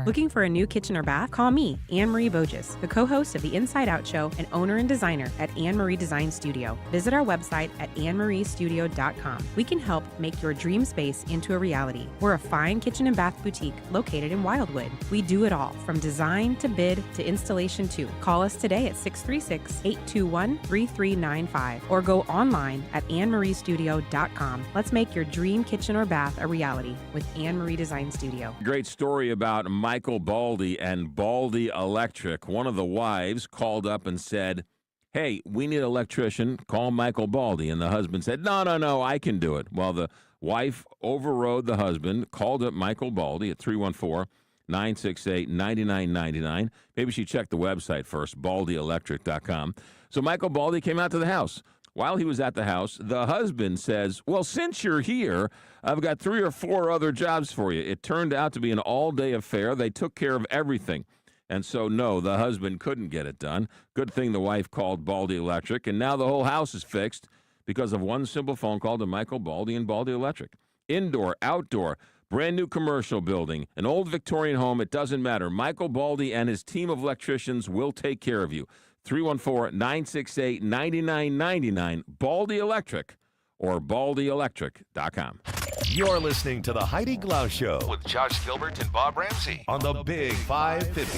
Looking for a new kitchen or bath? Call me, Anne-Marie Boges, the co-host of the Inside Out Show and owner and designer at Anne-Marie Design Studio. Visit our website at annemaristudio.com. We can help make your dream space into a reality. We're a fine kitchen and bath boutique located in Wildwood. We do it all, from design to bid to installation too. Call us today at 636-821-3395 or go online at annemaristudio.com. Let's make your dream kitchen or bath a reality with Anne-Marie Design Studio. Great story about Michael Baldy and Baldy Electric. One of the wives called up and said, hey, we need an electrician. Call Michael Baldy. And the husband said, no, I can do it. Well, the wife overrode the husband, called up Michael Baldy at 314-968-9999. Maybe she checked the website first, baldyelectric.com. So Michael Baldy came out to the house. While he was at the house, the husband says, well, since you're here, I've got 3 or 4 other jobs for you. It turned out to be an all-day affair. They took care of everything. And so, no, the husband couldn't get it done. Good thing the wife called Baldy Electric, and now the whole house is fixed because of one simple phone call to Michael Baldy and Baldy Electric. Indoor, outdoor, brand new commercial building, an old Victorian home, it doesn't matter. Michael Baldy and his team of electricians will take care of you. 314-968-9999, Baldy Electric or baldyelectric.com. You're listening to the Heidi Glaus Show with Josh Gilbert and Bob Ramsey on the Big 550.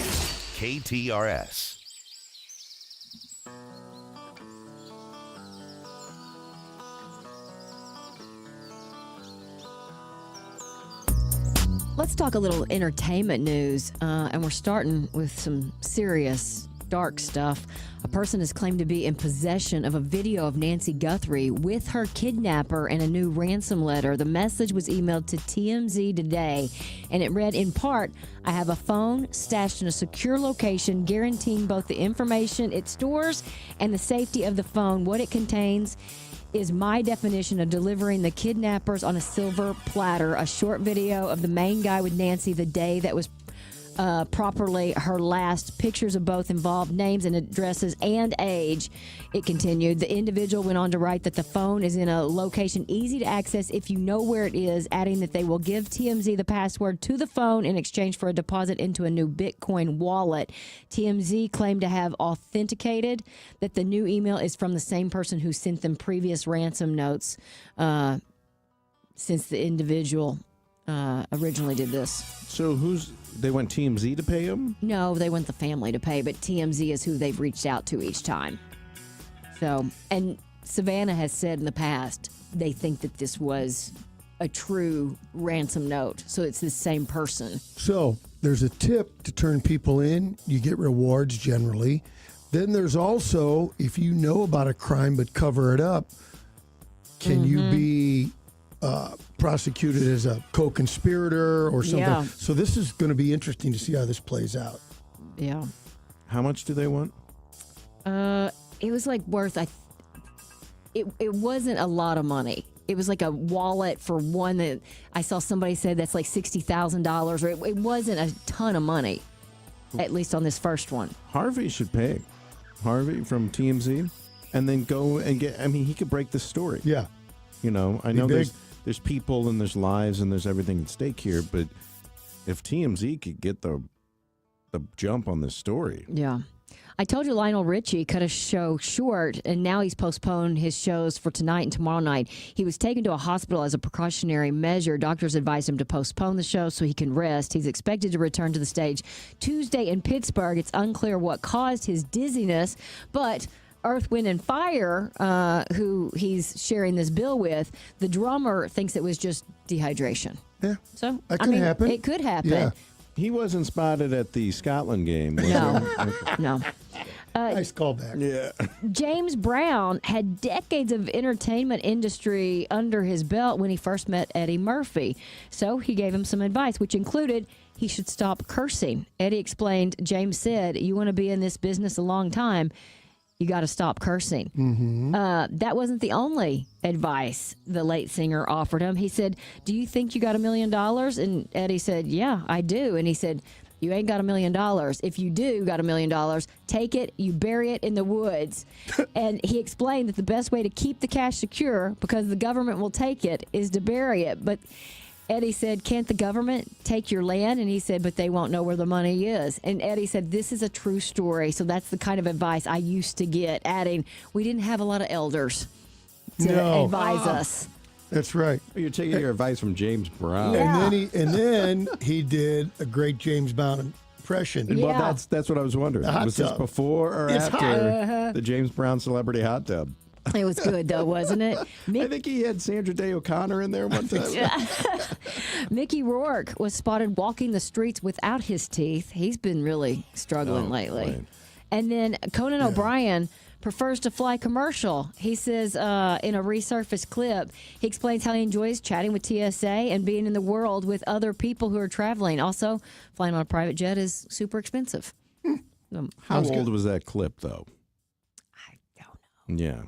KTRS. Let's talk a little entertainment news, and we're starting with some serious, dark stuff. A person is claimed to be in possession of a video of Nancy Guthrie with her kidnapper and a new ransom letter. The message was emailed to TMZ today, and it read in part, "I have a phone stashed in a secure location guaranteeing both the information it stores and the safety of the phone. What it contains is my definition of delivering the kidnappers on a silver platter." A short video of the main guy with Nancy the day that was properly her last. Pictures of both involved, names and addresses and age. It continued. The individual went on to write that the phone is in a location easy to access if you know where it is, adding that they will give TMZ the password to the phone in exchange for a deposit into a new Bitcoin wallet. TMZ claimed to have authenticated that the new email is from the same person who sent them previous ransom notes since the individual originally did this. So they want TMZ to pay him? No, they want the family to pay, but TMZ is who they've reached out to each time. So, and Savannah has said in the past they think that this was a true ransom note. So it's the same person. So there's a tip to turn people in. You get rewards generally. Then there's also, if you know about a crime but cover it up, can you be prosecuted as a co-conspirator or something? Yeah. So this is going to be interesting to see how this plays out. Yeah. How much do they want? It was like worth, it wasn't a lot of money. It was like a wallet for one that I saw somebody said that's like $60,000, or it wasn't a ton of money, at least on this first one. Harvey should pay. Harvey from TMZ, and then go and get, I mean, he could break the story. Yeah. You know, I know there's people and there's lives and there's everything at stake here, but if TMZ could get the jump on this story. Yeah. I told you Lionel Richie cut a show short, and now he's postponed his shows for tonight and tomorrow night. He was taken to a hospital as a precautionary measure. Doctors advised him to postpone the show so he can rest. He's expected to return to the stage Tuesday in Pittsburgh. It's unclear what caused his dizziness, but Earth, Wind, and Fire, who he's sharing this bill with, the drummer thinks it was just dehydration. Yeah. So, that could happen. It could happen. Yeah. He wasn't spotted at the Scotland game, was No. he? No. Nice callback. Yeah. James Brown had decades of entertainment industry under his belt when he first met Eddie Murphy. So he gave him some advice, which included he should stop cursing. Eddie explained, James said, "You want to be in this business a long time, you got to stop cursing." That wasn't the only advice the late singer offered him. He said, "Do you think you got $1 million?" And Eddie said, "Yeah, I do." And he said, "You ain't got $1 million. If you do got $1 million, take it, you bury it in the woods." And he explained that the best way to keep the cash secure, because the government will take it, is to bury it. But Eddie said, "Can't the government take your land?" And he said, "But they won't know where the money is." And Eddie said, "This is a true story." So that's the kind of advice I used to get, adding, we didn't have a lot of elders to advise us. That's right. You're taking your advice from James Brown. And then he did a great James Brown impression. Well, that's what I was wondering. The hot Was this tub. before or It's after the James Brown celebrity hot tub? It was good, though, wasn't it? I think he had Sandra Day O'Connor in there one time. Mickey Rourke was spotted walking the streets without his teeth. He's been really struggling lately. Right. And then Conan O'Brien prefers to fly commercial. He says in a resurfaced clip, he explains how he enjoys chatting with TSA and being in the world with other people who are traveling. Also, flying on a private jet is super expensive. How old was that clip, though? I don't know. Yeah.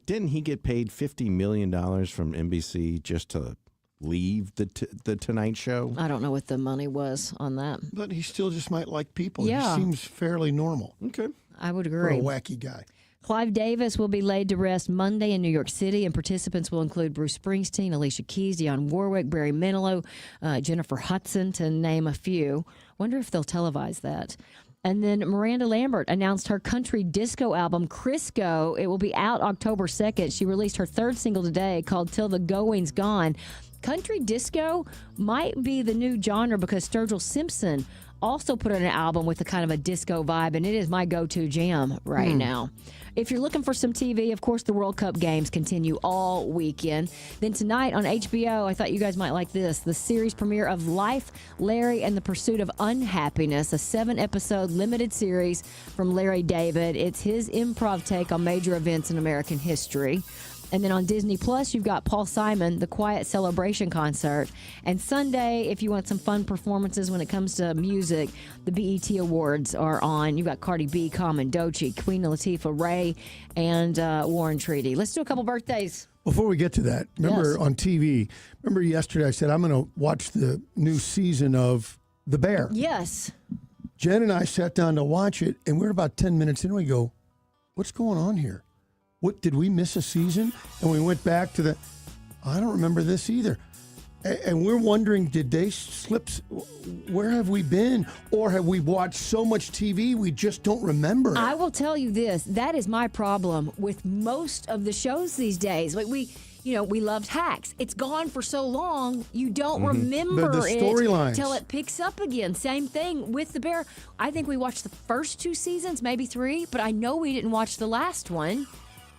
Didn't he get paid $50 million from NBC just to leave the Tonight Show? I don't know what the money was on that. But he still just might like people. Yeah. He seems fairly normal. Okay. I would For agree. a wacky guy. Clive Davis will be laid to rest Monday in New York City, and participants will include Bruce Springsteen, Alicia Keys, Dionne Warwick, Barry Manilow, Jennifer Hudson, to name a few. Wonder if they'll televise that. And then Miranda Lambert announced her country disco album, Crisco. It will be out October 2nd. She released her third single today called Till the Going's Gone. Country disco might be the new genre because Sturgill Simpson also put on an album with a kind of a disco vibe, and it is my go-to jam right now. If you're looking for some TV, of course, the World Cup games continue all weekend. Then tonight on HBO, I thought you guys might like this, the series premiere of Life, Larry, and the Pursuit of Unhappiness, a 7-episode limited series from Larry David. It's his improv take on major events in American history. And then on Disney Plus, you've got Paul Simon, The Quiet Celebration Concert. And Sunday, if you want some fun performances when it comes to music, the BET Awards are on. You've got Cardi B, Common, Doechii, Queen Latifah, Ray, and Warren Treaty. Let's do a couple birthdays. Before we get to that, remember on TV, remember yesterday I said I'm going to watch the new season of The Bear. Yes. Jen and I sat down to watch it, and we're about 10 minutes in, and we go, what's going on here? What, did we miss a season? And we went back to I don't remember this either. And we're wondering, did they slip? Where have we been? Or have we watched so much TV we just don't remember it? I will tell you this. That is my problem with most of the shows these days. Like we loved Hacks. It's gone for so long, you don't remember the storylines until it picks up again. Same thing with The Bear. I think we watched the first 2 seasons, maybe 3, but I know we didn't watch the last one.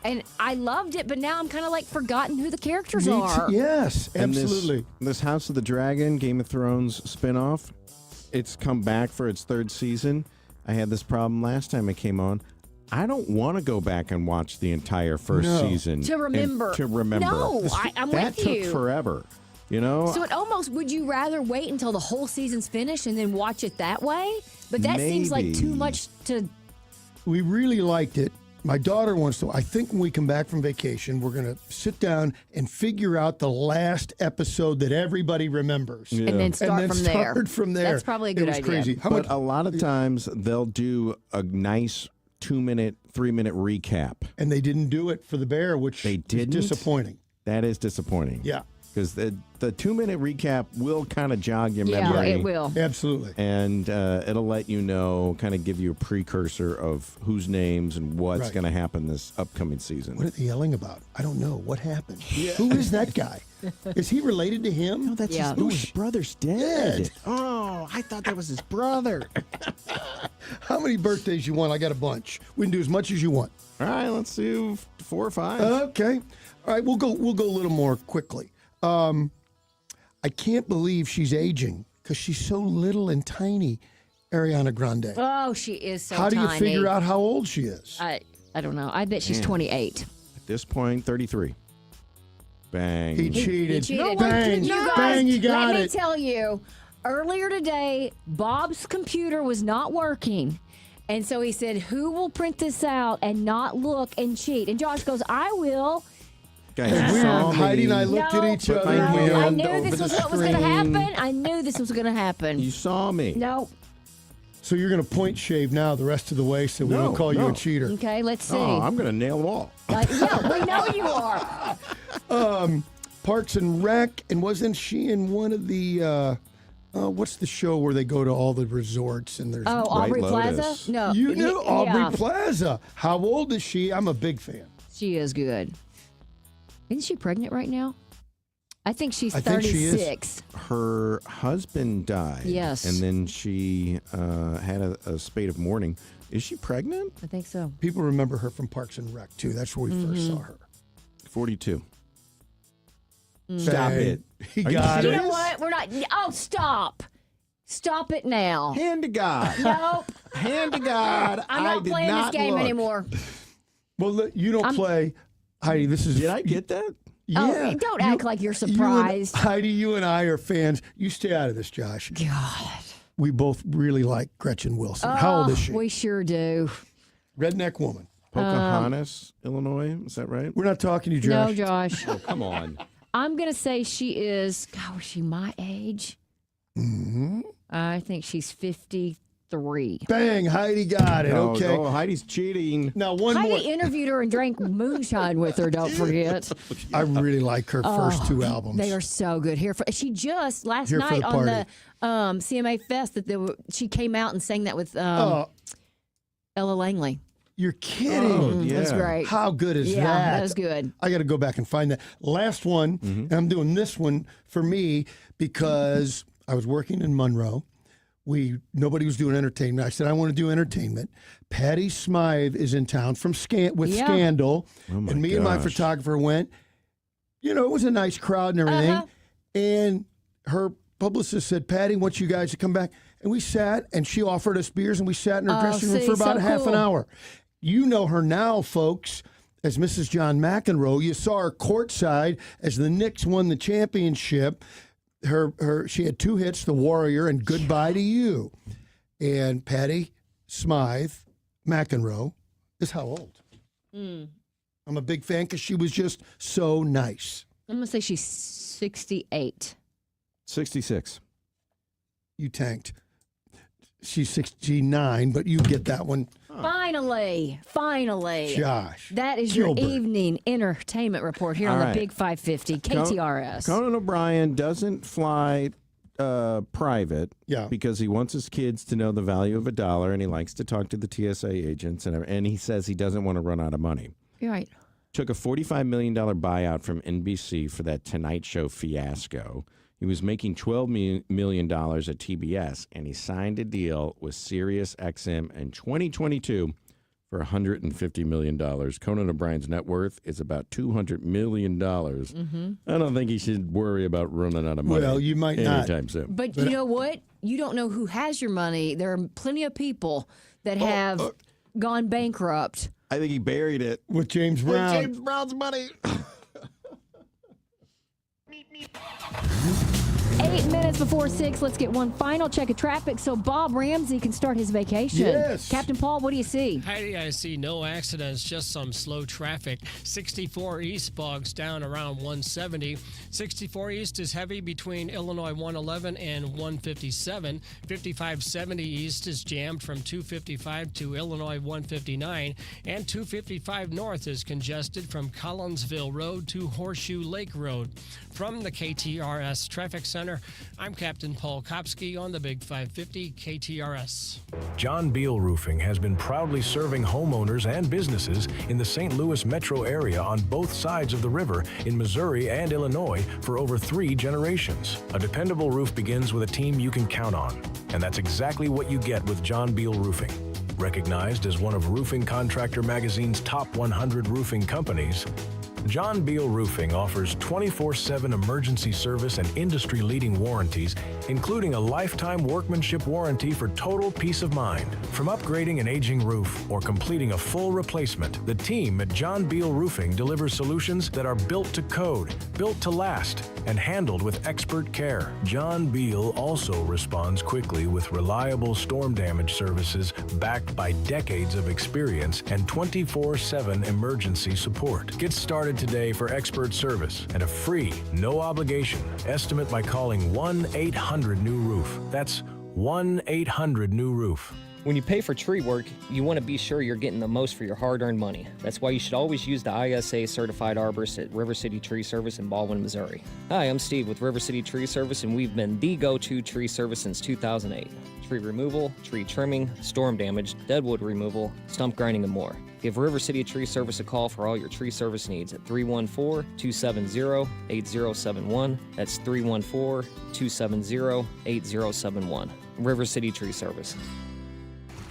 And I loved it, but now I'm kind of like forgotten who the characters are. Yes, And absolutely. This House of the Dragon, Game of Thrones spinoff, it's come back for its 3rd season. I had this problem last time it came on. I don't want to go back and watch the entire first season. To remember. No, I'm that with you. That took forever, you know? So it almost, would you rather wait until the whole season's finished and then watch it that way? But that seems like too much to... We really liked it. My daughter wants to. I think when we come back from vacation, we're going to sit down and figure out the last episode that everybody remembers. Yeah. And then start from there. That's probably a good idea. It was crazy. But a lot of times they'll do a nice 2-minute, 3-minute recap. And they didn't do it for The Bear, which They didn't? is disappointing. That is disappointing. Yeah. Because the 2-minute recap will kind of jog your memory. Yeah, it will. Absolutely. And it'll let you know, kind of give you a precursor of whose names and what's going to happen this upcoming season. What are they yelling about? I don't know. What happened? Who is that guy? Is he related to him? No, that's his brother's dead. Oh, I thought that was his brother. How many birthdays you want? I got a bunch. We can do as much as you want. All right, let's do 4 or 5. Okay. All right, we'll go a little more quickly. I can't believe she's aging because she's so little and tiny, Ariana Grande. Oh, she is so tiny. How do you figure out how old she is? I don't know. I bet she's 28. At this point, 33. Bang. He cheated. No, Bang. you guys, Bang, you got let it. me tell you, earlier today, Bob's computer was not working. And so he said, who will print this out and not look and cheat? And Josh goes, I will. Guys, you saw me. Heidi and I looked at each other. I knew this was what was going to happen. I knew this was going to happen. You saw me. No. So you're going to point shave now the rest of the way so we don't call you a cheater. Okay, let's see. Oh, I'm going to nail them all. Yeah, we know you are. Parks and Rec, and wasn't she in one of the, what's the show where they go to all the resorts and there's... Aubrey Lotus. Plaza? No. You knew Aubrey Yeah. Plaza. How old is she? I'm a big fan. She is good. Isn't she pregnant right now? I think she's I think she is. 36. Her husband died. Yes. And then she had a spate of mourning. Is she pregnant? I think so. People remember her from Parks and Rec, too. That's where we first saw her. 42. Stop it. He Are you got You it. know what? We're not. Oh, stop. Stop it now. Hand to God. Nope. Hand to God. I'm I not did playing not this game look. anymore. Well, you don't play. Heidi, this is... Did I get that? Yeah. Oh, don't act like you're surprised. Heidi, you and I are fans. You stay out of this, Josh. God. We both really like Gretchen Wilson. How old is she? We sure do. Redneck woman. Pocahontas, Illinois. Is that right? We're not talking to you, Josh. No, Josh. Oh, come on. I'm going to say she is, God, was she my age? Mm-hmm. I think she's 53. Bang, Heidi got it. Okay. Oh, Heidi's cheating. Now, one more. Heidi interviewed her and drank moonshine with her, don't forget. I really like her first 2 albums. They are so good. She just, last Here for night the on the party. CMA Fest, she came out and sang that with Ella Langley. You're kidding. That's great. How good is that? Yeah, that was good. I got to go back and find that. Last one, and I'm doing this one for me because I was working in Monroe Nobody was doing entertainment. I said, I want to do entertainment. Patty Smythe is in town from Scandal. Oh my and me and my gosh. photographer went. It was a nice crowd and everything. Uh-huh. And her publicist said, Patty wants you guys to come back. And we sat, and she offered us beers, and we sat in her dressing room for about half an hour. You know her now, folks, as Mrs. John McEnroe. You saw her courtside as the Knicks won the championship. She had 2 hits, The Warrior and Goodbye to You. And Patty Smythe McEnroe is how old? I'm a big fan because she was just so nice. I'm going to say she's 68. 66. You tanked. She's 69, but you get that one. Finally. Josh. That is Gilbert. your evening entertainment report here All on right. the Big 550 KTRS. Conan O'Brien doesn't fly private because he wants his kids to know the value of $1, and he likes to talk to the TSA agents, and he says he doesn't want to run out of money. You're right. Took a $45 million buyout from NBC for that Tonight Show fiasco. He was making $12 million at TBS, and he signed a deal with Sirius XM in 2022 for $150 million. Conan O'Brien's net worth is about $200 million. I don't think he should worry about running out of money. Well, you might not. Anytime soon. But you know what? You don't know who has your money. There are plenty of people that have gone bankrupt. I think he buried it. With James Brown. With James Brown's money. 8 minutes before 6, let's get one final check of traffic so Bob Ramsey can start his vacation. Yes. Captain Paul, what do you see? Heidi, I see no accidents, just some slow traffic. 64 East bogs down around 170. 64 East is heavy between Illinois 111 and 157. 5570 East is jammed from 255 to Illinois 159. And 255 North is congested from Collinsville Road to Horseshoe Lake Road. From the KTRS Traffic Center, I'm Captain Paul Kopsky on the Big 550 KTRS. John Beal Roofing has been proudly serving homeowners and businesses in the St. Louis metro area on both sides of the river in Missouri and Illinois for over 3 generations. A dependable roof begins with a team you can count on, and that's exactly what you get with John Beal Roofing. Recognized as one of Roofing Contractor Magazine's top 100 roofing companies, John Beal Roofing offers 24/7 emergency service and industry-leading warranties, including a lifetime workmanship warranty for total peace of mind. From upgrading an aging roof or completing a full replacement, the team at John Beal Roofing delivers solutions that are built to code, built to last, and handled with expert care. John Beal also responds quickly with reliable storm damage services backed by decades of experience and 24/7 emergency support. Get started today for expert service and a free, no obligation estimate by calling 1-800-NEW-ROOF. That's 1-800-NEW-ROOF. When you pay for tree work, you want to be sure you're getting the most for your hard-earned money. That's why you should always use the ISA certified arborist at River City Tree Service in Baldwin, Missouri. Hi, I'm Steve with River City Tree Service, and we've been the go-to tree service since 2008. Tree removal, tree trimming, storm damage, deadwood removal, stump grinding, and more. Give River City Tree Service a call for all your tree service needs at 314-270-8071. That's 314-270-8071. River City Tree Service.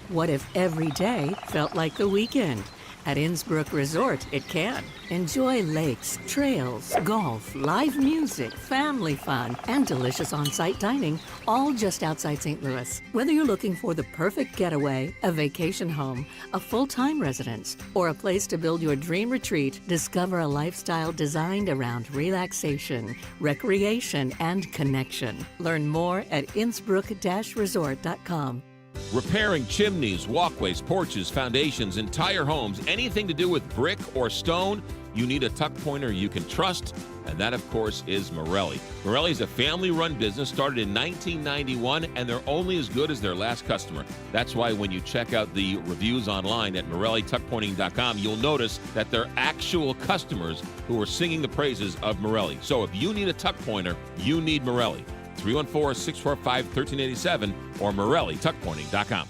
What if every day felt like the weekend? At Innsbrook Resort, it can. Enjoy lakes, trails, golf, live music, family fun, and delicious on-site dining, all just outside St. Louis. Whether you're looking for the perfect getaway, a vacation home, a full-time residence, or a place to build your dream retreat, discover a lifestyle designed around relaxation, recreation, and connection. Learn more at innsbrook-resort.com. Repairing chimneys, walkways, porches, foundations, entire homes, anything to do with brick or stone, you need a tuck pointer you can trust, and that, of course, is Morelli. Morelli is a family-run business started in 1991, and they're only as good as their last customer. That's why when you check out the reviews online at MorelliTuckPointing.com, you'll notice that they're actual customers who are singing the praises of Morelli. So if you need a tuck pointer, you need Morelli. 314-645-1387 or MorelliTuckPointing.com.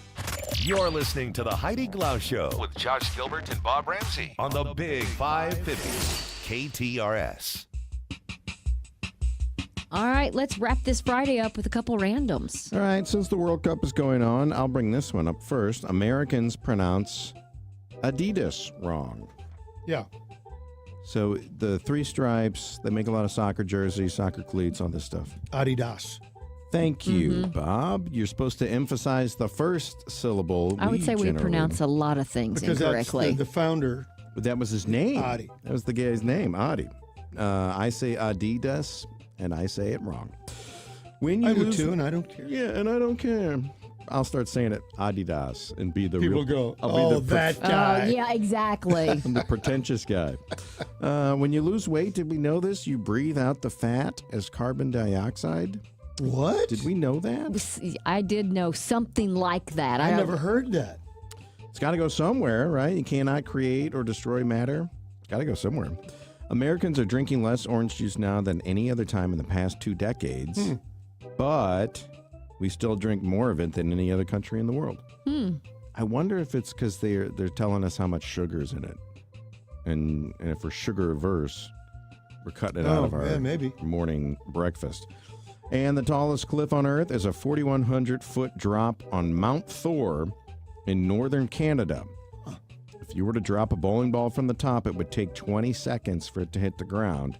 You're listening to the Heidi Glaus Show with Josh Gilbert and Bob Ramsey on the Big 550 KTRS. All right, let's wrap this Friday up with a couple randoms. All right, since the World Cup is going on, I'll bring this one up first. Americans pronounce Adidas wrong. Yeah. So the three stripes, they make a lot of soccer jerseys, soccer cleats, all this stuff. Adidas. Thank you, Bob. You're supposed to emphasize the first syllable. I would say we pronounce a lot of things Because incorrectly. that's the founder. But that was his name. Adi. That was the guy's name, Adi. I say Adidas, and I say it wrong. When you I do lose- too, and I don't care. Yeah, and I don't care. I'll start saying it Adidas and be the People real. go, I'll be the that guy. Yeah, exactly. I'm the pretentious guy. When you lose weight, did we know this? You breathe out the fat as carbon dioxide. What? Did we know that? I did know something like that. I never heard that. It's got to go somewhere, right? You cannot create or destroy matter. It's got to go somewhere. Americans are drinking less orange juice now than any other time in the past 2 decades, but we still drink more of it than any other country in the world. I wonder if it's because they're telling us how much sugar's in it, and if we're sugar averse, we're cutting it out of our morning breakfast. And the tallest cliff on Earth is a 4,100-foot drop on Mount Thor in northern Canada. If you were to drop a bowling ball from the top, it would take 20 seconds for it to hit the ground.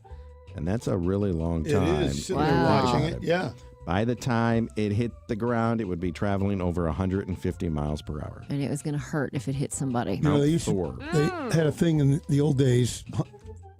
And that's a really long time. It is. Sitting there watching it, yeah. By the time it hit the ground, it would be traveling over 150 miles per hour. And it was going to hurt if it hit somebody. You know, they had a thing in the old days,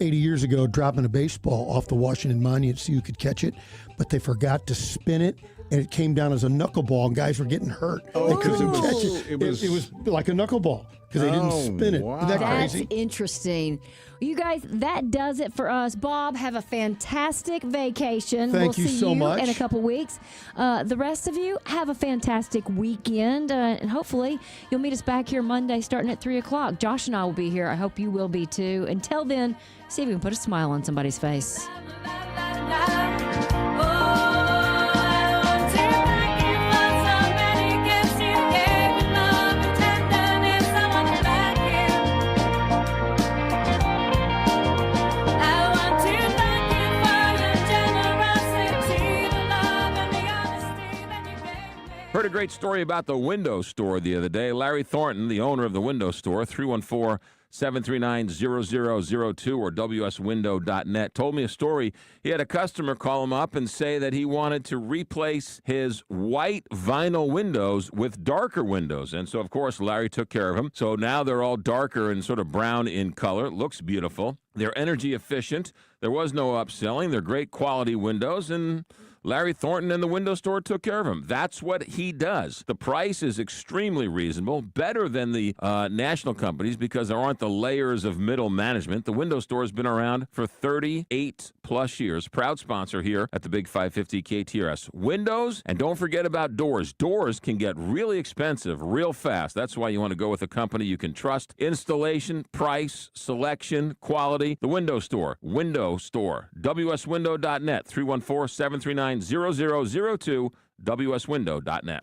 80 years ago, dropping a baseball off the Washington Monument so you could catch it, but they forgot to spin it, and it came down as a knuckleball, and guys were getting hurt. They couldn't catch it. It was like a knuckleball because they didn't spin it. Wow. Isn't that That's crazy? interesting. You guys, that does it for us. Bob, have a fantastic vacation. Thank you see so much. in a couple weeks. The rest of you, have a fantastic weekend. And hopefully, you'll meet us back here Monday starting at 3 o'clock. Josh and I will be here. I hope you will be too. Until then, see if we can put a smile on somebody's face. Heard a great story about the window store the other day. Larry Thornton, the owner of the window store, 314-739-0002 or WSWindow.net, told me a story. He had a customer call him up and say that he wanted to replace his white vinyl windows with darker windows. And so, of course, Larry took care of him. So now they're all darker and sort of brown in color. Looks beautiful. They're energy efficient. There was no upselling. They're great quality windows, and Larry Thornton and the window store took care of him. That's what he does. The price is extremely reasonable, better than the national companies because there aren't the layers of middle management. The window store has been around for 38 plus years. Proud sponsor here at the Big 550 KTRS. Windows, and don't forget about doors. Doors can get really expensive real fast. That's why you want to go with a company you can trust. Installation, price, selection, quality. The window store. Window store. WSWindow.net. 314-739-0002, WSWindow.net.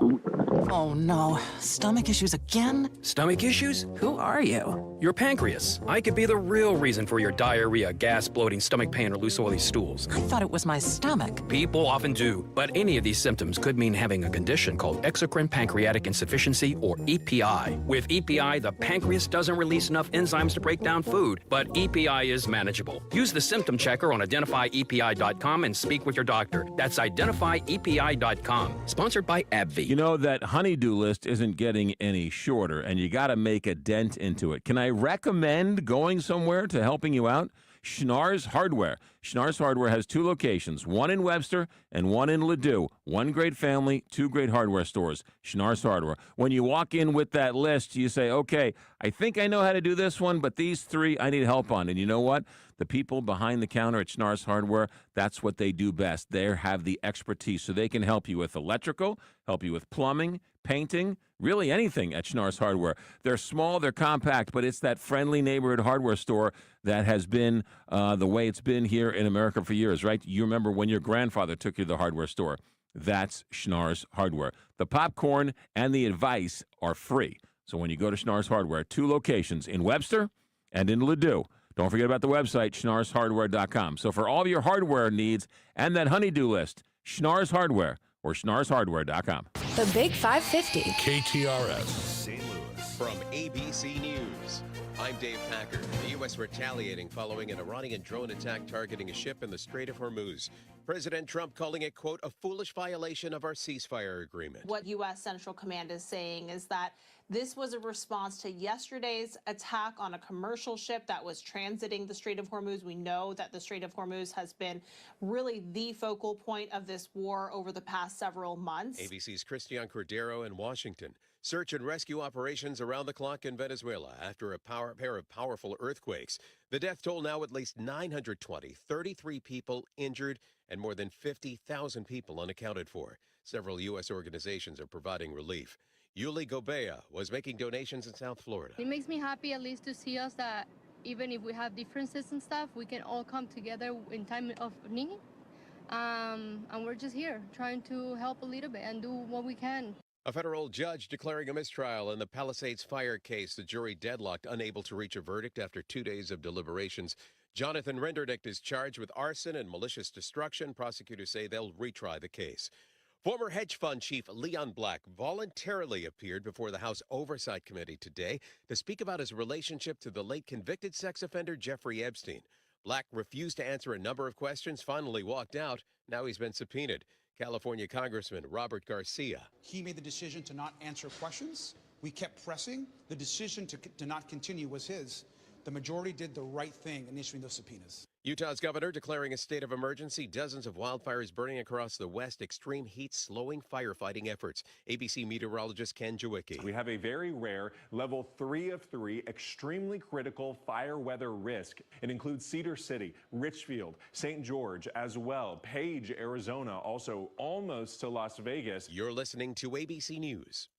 Oh no, stomach issues again? Stomach issues? Who are you? Your pancreas. I could be the real reason for your diarrhea, gas, bloating, stomach pain, or loose oily stools. I thought it was my stomach. People often do, but any of these symptoms could mean having a condition called exocrine pancreatic insufficiency, or EPI. With EPI, the pancreas doesn't release enough enzymes to break down food, but EPI is manageable. Use the symptom checker on identifyepi.com and speak with your doctor. That's identifyepi.com. Sponsored by AbbVie. You know that honeydew list isn't getting any shorter, and you got to make a dent into it. Can I recommend going somewhere to helping you out? Schnarr's Hardware. Schnarr's Hardware has 2 locations, one in Webster and one in Ladue. One great family, 2 great hardware stores. Schnarr's Hardware. When you walk in with that list, you say, okay, I think I know how to do this one, but these 3 I need help on. And you know what? The people behind the counter at Schnarr's Hardware, that's what they do best. They have the expertise, so they can help you with electrical, help you with plumbing, painting, really anything at Schnarr's Hardware. They're small, they're compact, but it's that friendly neighborhood hardware store that has been the way it's been here in America for years, right? You remember when your grandfather took you to the hardware store. That's Schnarr's Hardware. The popcorn and the advice are free. So when you go to Schnarr's Hardware, 2 locations in Webster and in Ladue. Don't forget about the website, schnarrshardware.com. So for all of your hardware needs and that honey-do list, Schnarr's Hardware or schnarrshardware.com. The Big 550. KTRS St. Louis. From ABC News, I'm Dave Packer. The U.S. retaliating following an Iranian drone attack targeting a ship in the Strait of Hormuz. President Trump calling it, quote, a foolish violation of our ceasefire agreement. What U.S. Central Command is saying is that this was a response to yesterday's attack on a commercial ship that was transiting the Strait of Hormuz. We know that the Strait of Hormuz has been really the focal point of this war over the past several months. ABC's Christian Cordero in Washington. Search and rescue operations around the clock in Venezuela after a pair of powerful earthquakes. The death toll now at least 920, 33 people injured, and more than 50,000 people unaccounted for. Several U.S. organizations are providing relief. Yuli Gobea was making donations in South Florida. It makes me happy at least to see us that even if we have differences and stuff, we can all come together in time of need. And we're just here trying to help a little bit and do what we can. A federal judge declaring a mistrial in the Palisades fire case. The jury deadlocked, unable to reach a verdict after 2 days of deliberations. Jonathan Renderdick is charged with arson and malicious destruction. Prosecutors say they'll retry the case. Former hedge fund chief Leon Black voluntarily appeared before the House Oversight Committee today to speak about his relationship to the late convicted sex offender Jeffrey Epstein. Black refused to answer a number of questions, finally walked out. Now he's been subpoenaed. California Congressman Robert Garcia. He made the decision to not answer questions. We kept pressing. The decision to not continue was his. The majority did the right thing in issuing those subpoenas. Utah's governor declaring a state of emergency. Dozens of wildfires burning across the west. Extreme heat slowing firefighting efforts. ABC meteorologist Ken Jawicki. We have a very rare level 3 of 3 extremely critical fire weather risk. It includes Cedar City, Richfield, St. George as well, Page, Arizona, also almost to Las Vegas. You're listening to ABC News.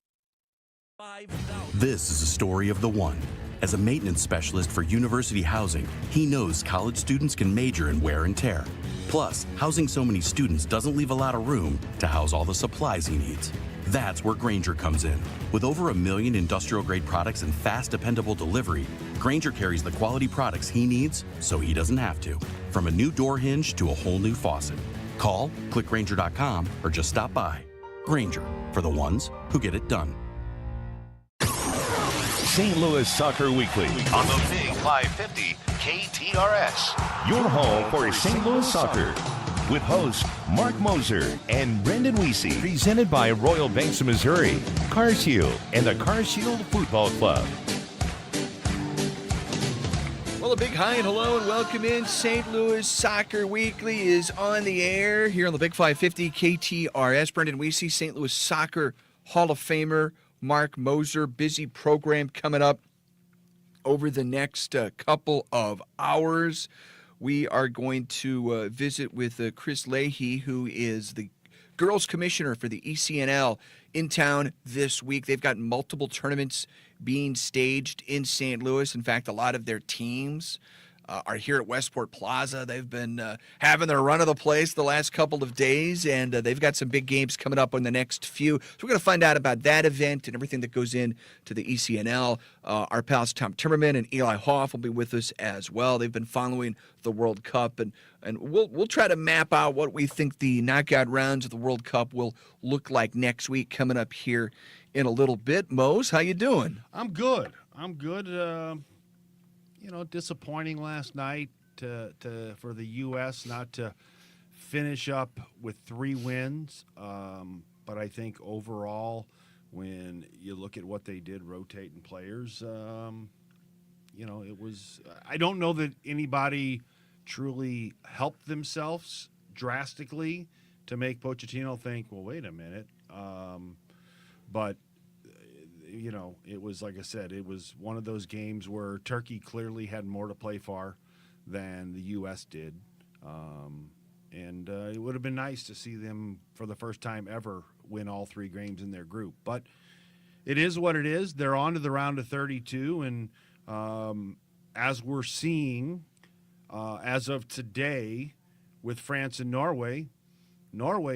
This is a story of the one. As a maintenance specialist for university housing, he knows college students can major in wear and tear. Plus, housing so many students doesn't leave a lot of room to house all the supplies he needs. That's where Grainger comes in. With over 1 million industrial-grade products and fast, dependable delivery, Grainger carries the quality products he needs so he doesn't have to. From a new door hinge to a whole new faucet. Call, click Grainger.com, or just stop by. Grainger, for the ones who get it done. St. Louis Soccer Weekly on the Big 550 KTRS. Your home for St. Louis soccer with hosts Mark Moser and Brendan Weesey. Presented by Royal Banks of Missouri, Car Shield, and the Car Shield Football Club. Well, a big hi and hello and welcome in. St. Louis Soccer Weekly is on the air here on the Big 550 KTRS. Brendan Weesey, St. Louis Soccer Hall of Famer. Mark Moser, busy program coming up over the next couple of hours. We are going to visit with Chris Leahy, who is the girls commissioner for the ECNL in town this week. They've got multiple tournaments being staged in St. Louis. In fact, a lot of their teams are here at Westport Plaza. They've been having their run of the place the last couple of days, and they've got some big games coming up in the next few. So we're going to find out about that event and everything that goes into the ECNL. Our pals Tom Timmerman and Eli Hoff will be with us as well. They've been following the World Cup, and we'll try to map out what we think the knockout rounds of the World Cup will look like next week coming up here in a little bit. Mose, how you doing? I'm good. Disappointing last night for the U.S. not to finish up with 3 wins. But I think overall, when you look at what they did rotating players, it was – I don't know that anybody truly helped themselves drastically to make Pochettino think, well, wait a minute. But – it was, like I said, it was one of those games where Turkey clearly had more to play for than the U.S. did. And it would have been nice to see them, for the first time ever, win all 3 games in their group. But it is what it is. They're on to the round of 32. And as we're seeing, as of today, with France and Norway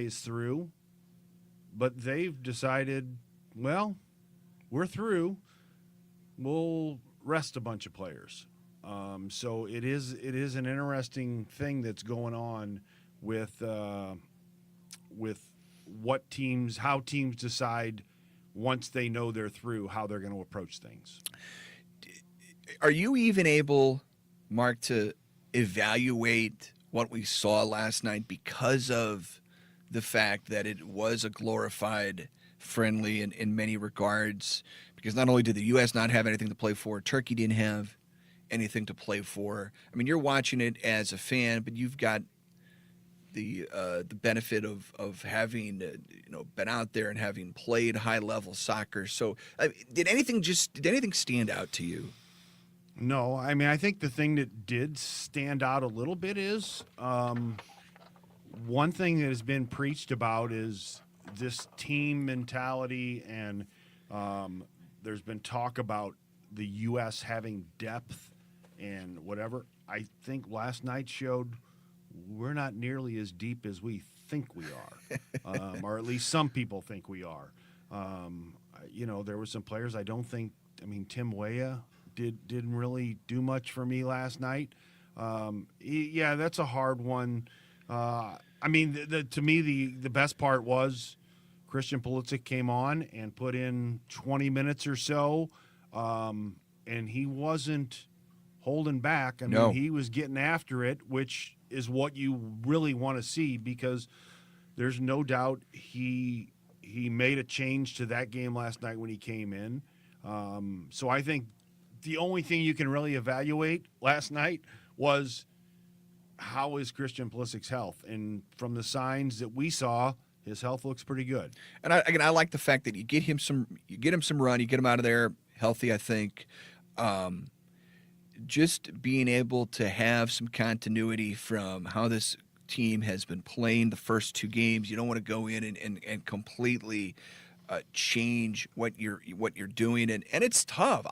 is through. But they've decided, well, we're through. We'll rest a bunch of players. So it is an interesting thing that's going on with how teams decide once they know they're through how they're going to approach things. Are you even able, Mark, to evaluate what we saw last night because of the fact that it was a glorified friendly in many regards? Because not only did the U.S. not have anything to play for, Turkey didn't have anything to play for. I mean, you're watching it as a fan, but you've got the benefit of having been out there and having played high level soccer. So did anything stand out to you? No, I mean, I think the thing that did stand out a little bit is one thing that has been preached about is this team mentality, and there's been talk about the U.S. having depth and whatever. I think last night showed we're not nearly as deep as we think we are, or at least some people think we are. There were some players I don't think. I mean, Tim Weah didn't really do much for me last night. Yeah, that's a hard one. I mean, to me, the best part was Christian Pulisic came on and put in 20 minutes or so, and he wasn't holding back. I mean, he was getting after it, which is what you really want to see, because there's no doubt he made a change to that game last night when he came in. So I think the only thing you can really evaluate last night was how is Christian Pulisic's health, and from the signs that we saw, his health looks pretty good. And I like the fact that you get him some run, you get him out of there healthy. I think just being able to have some continuity from how this team has been playing the first two games. You don't want to go in and completely change what you're doing, and it's tough.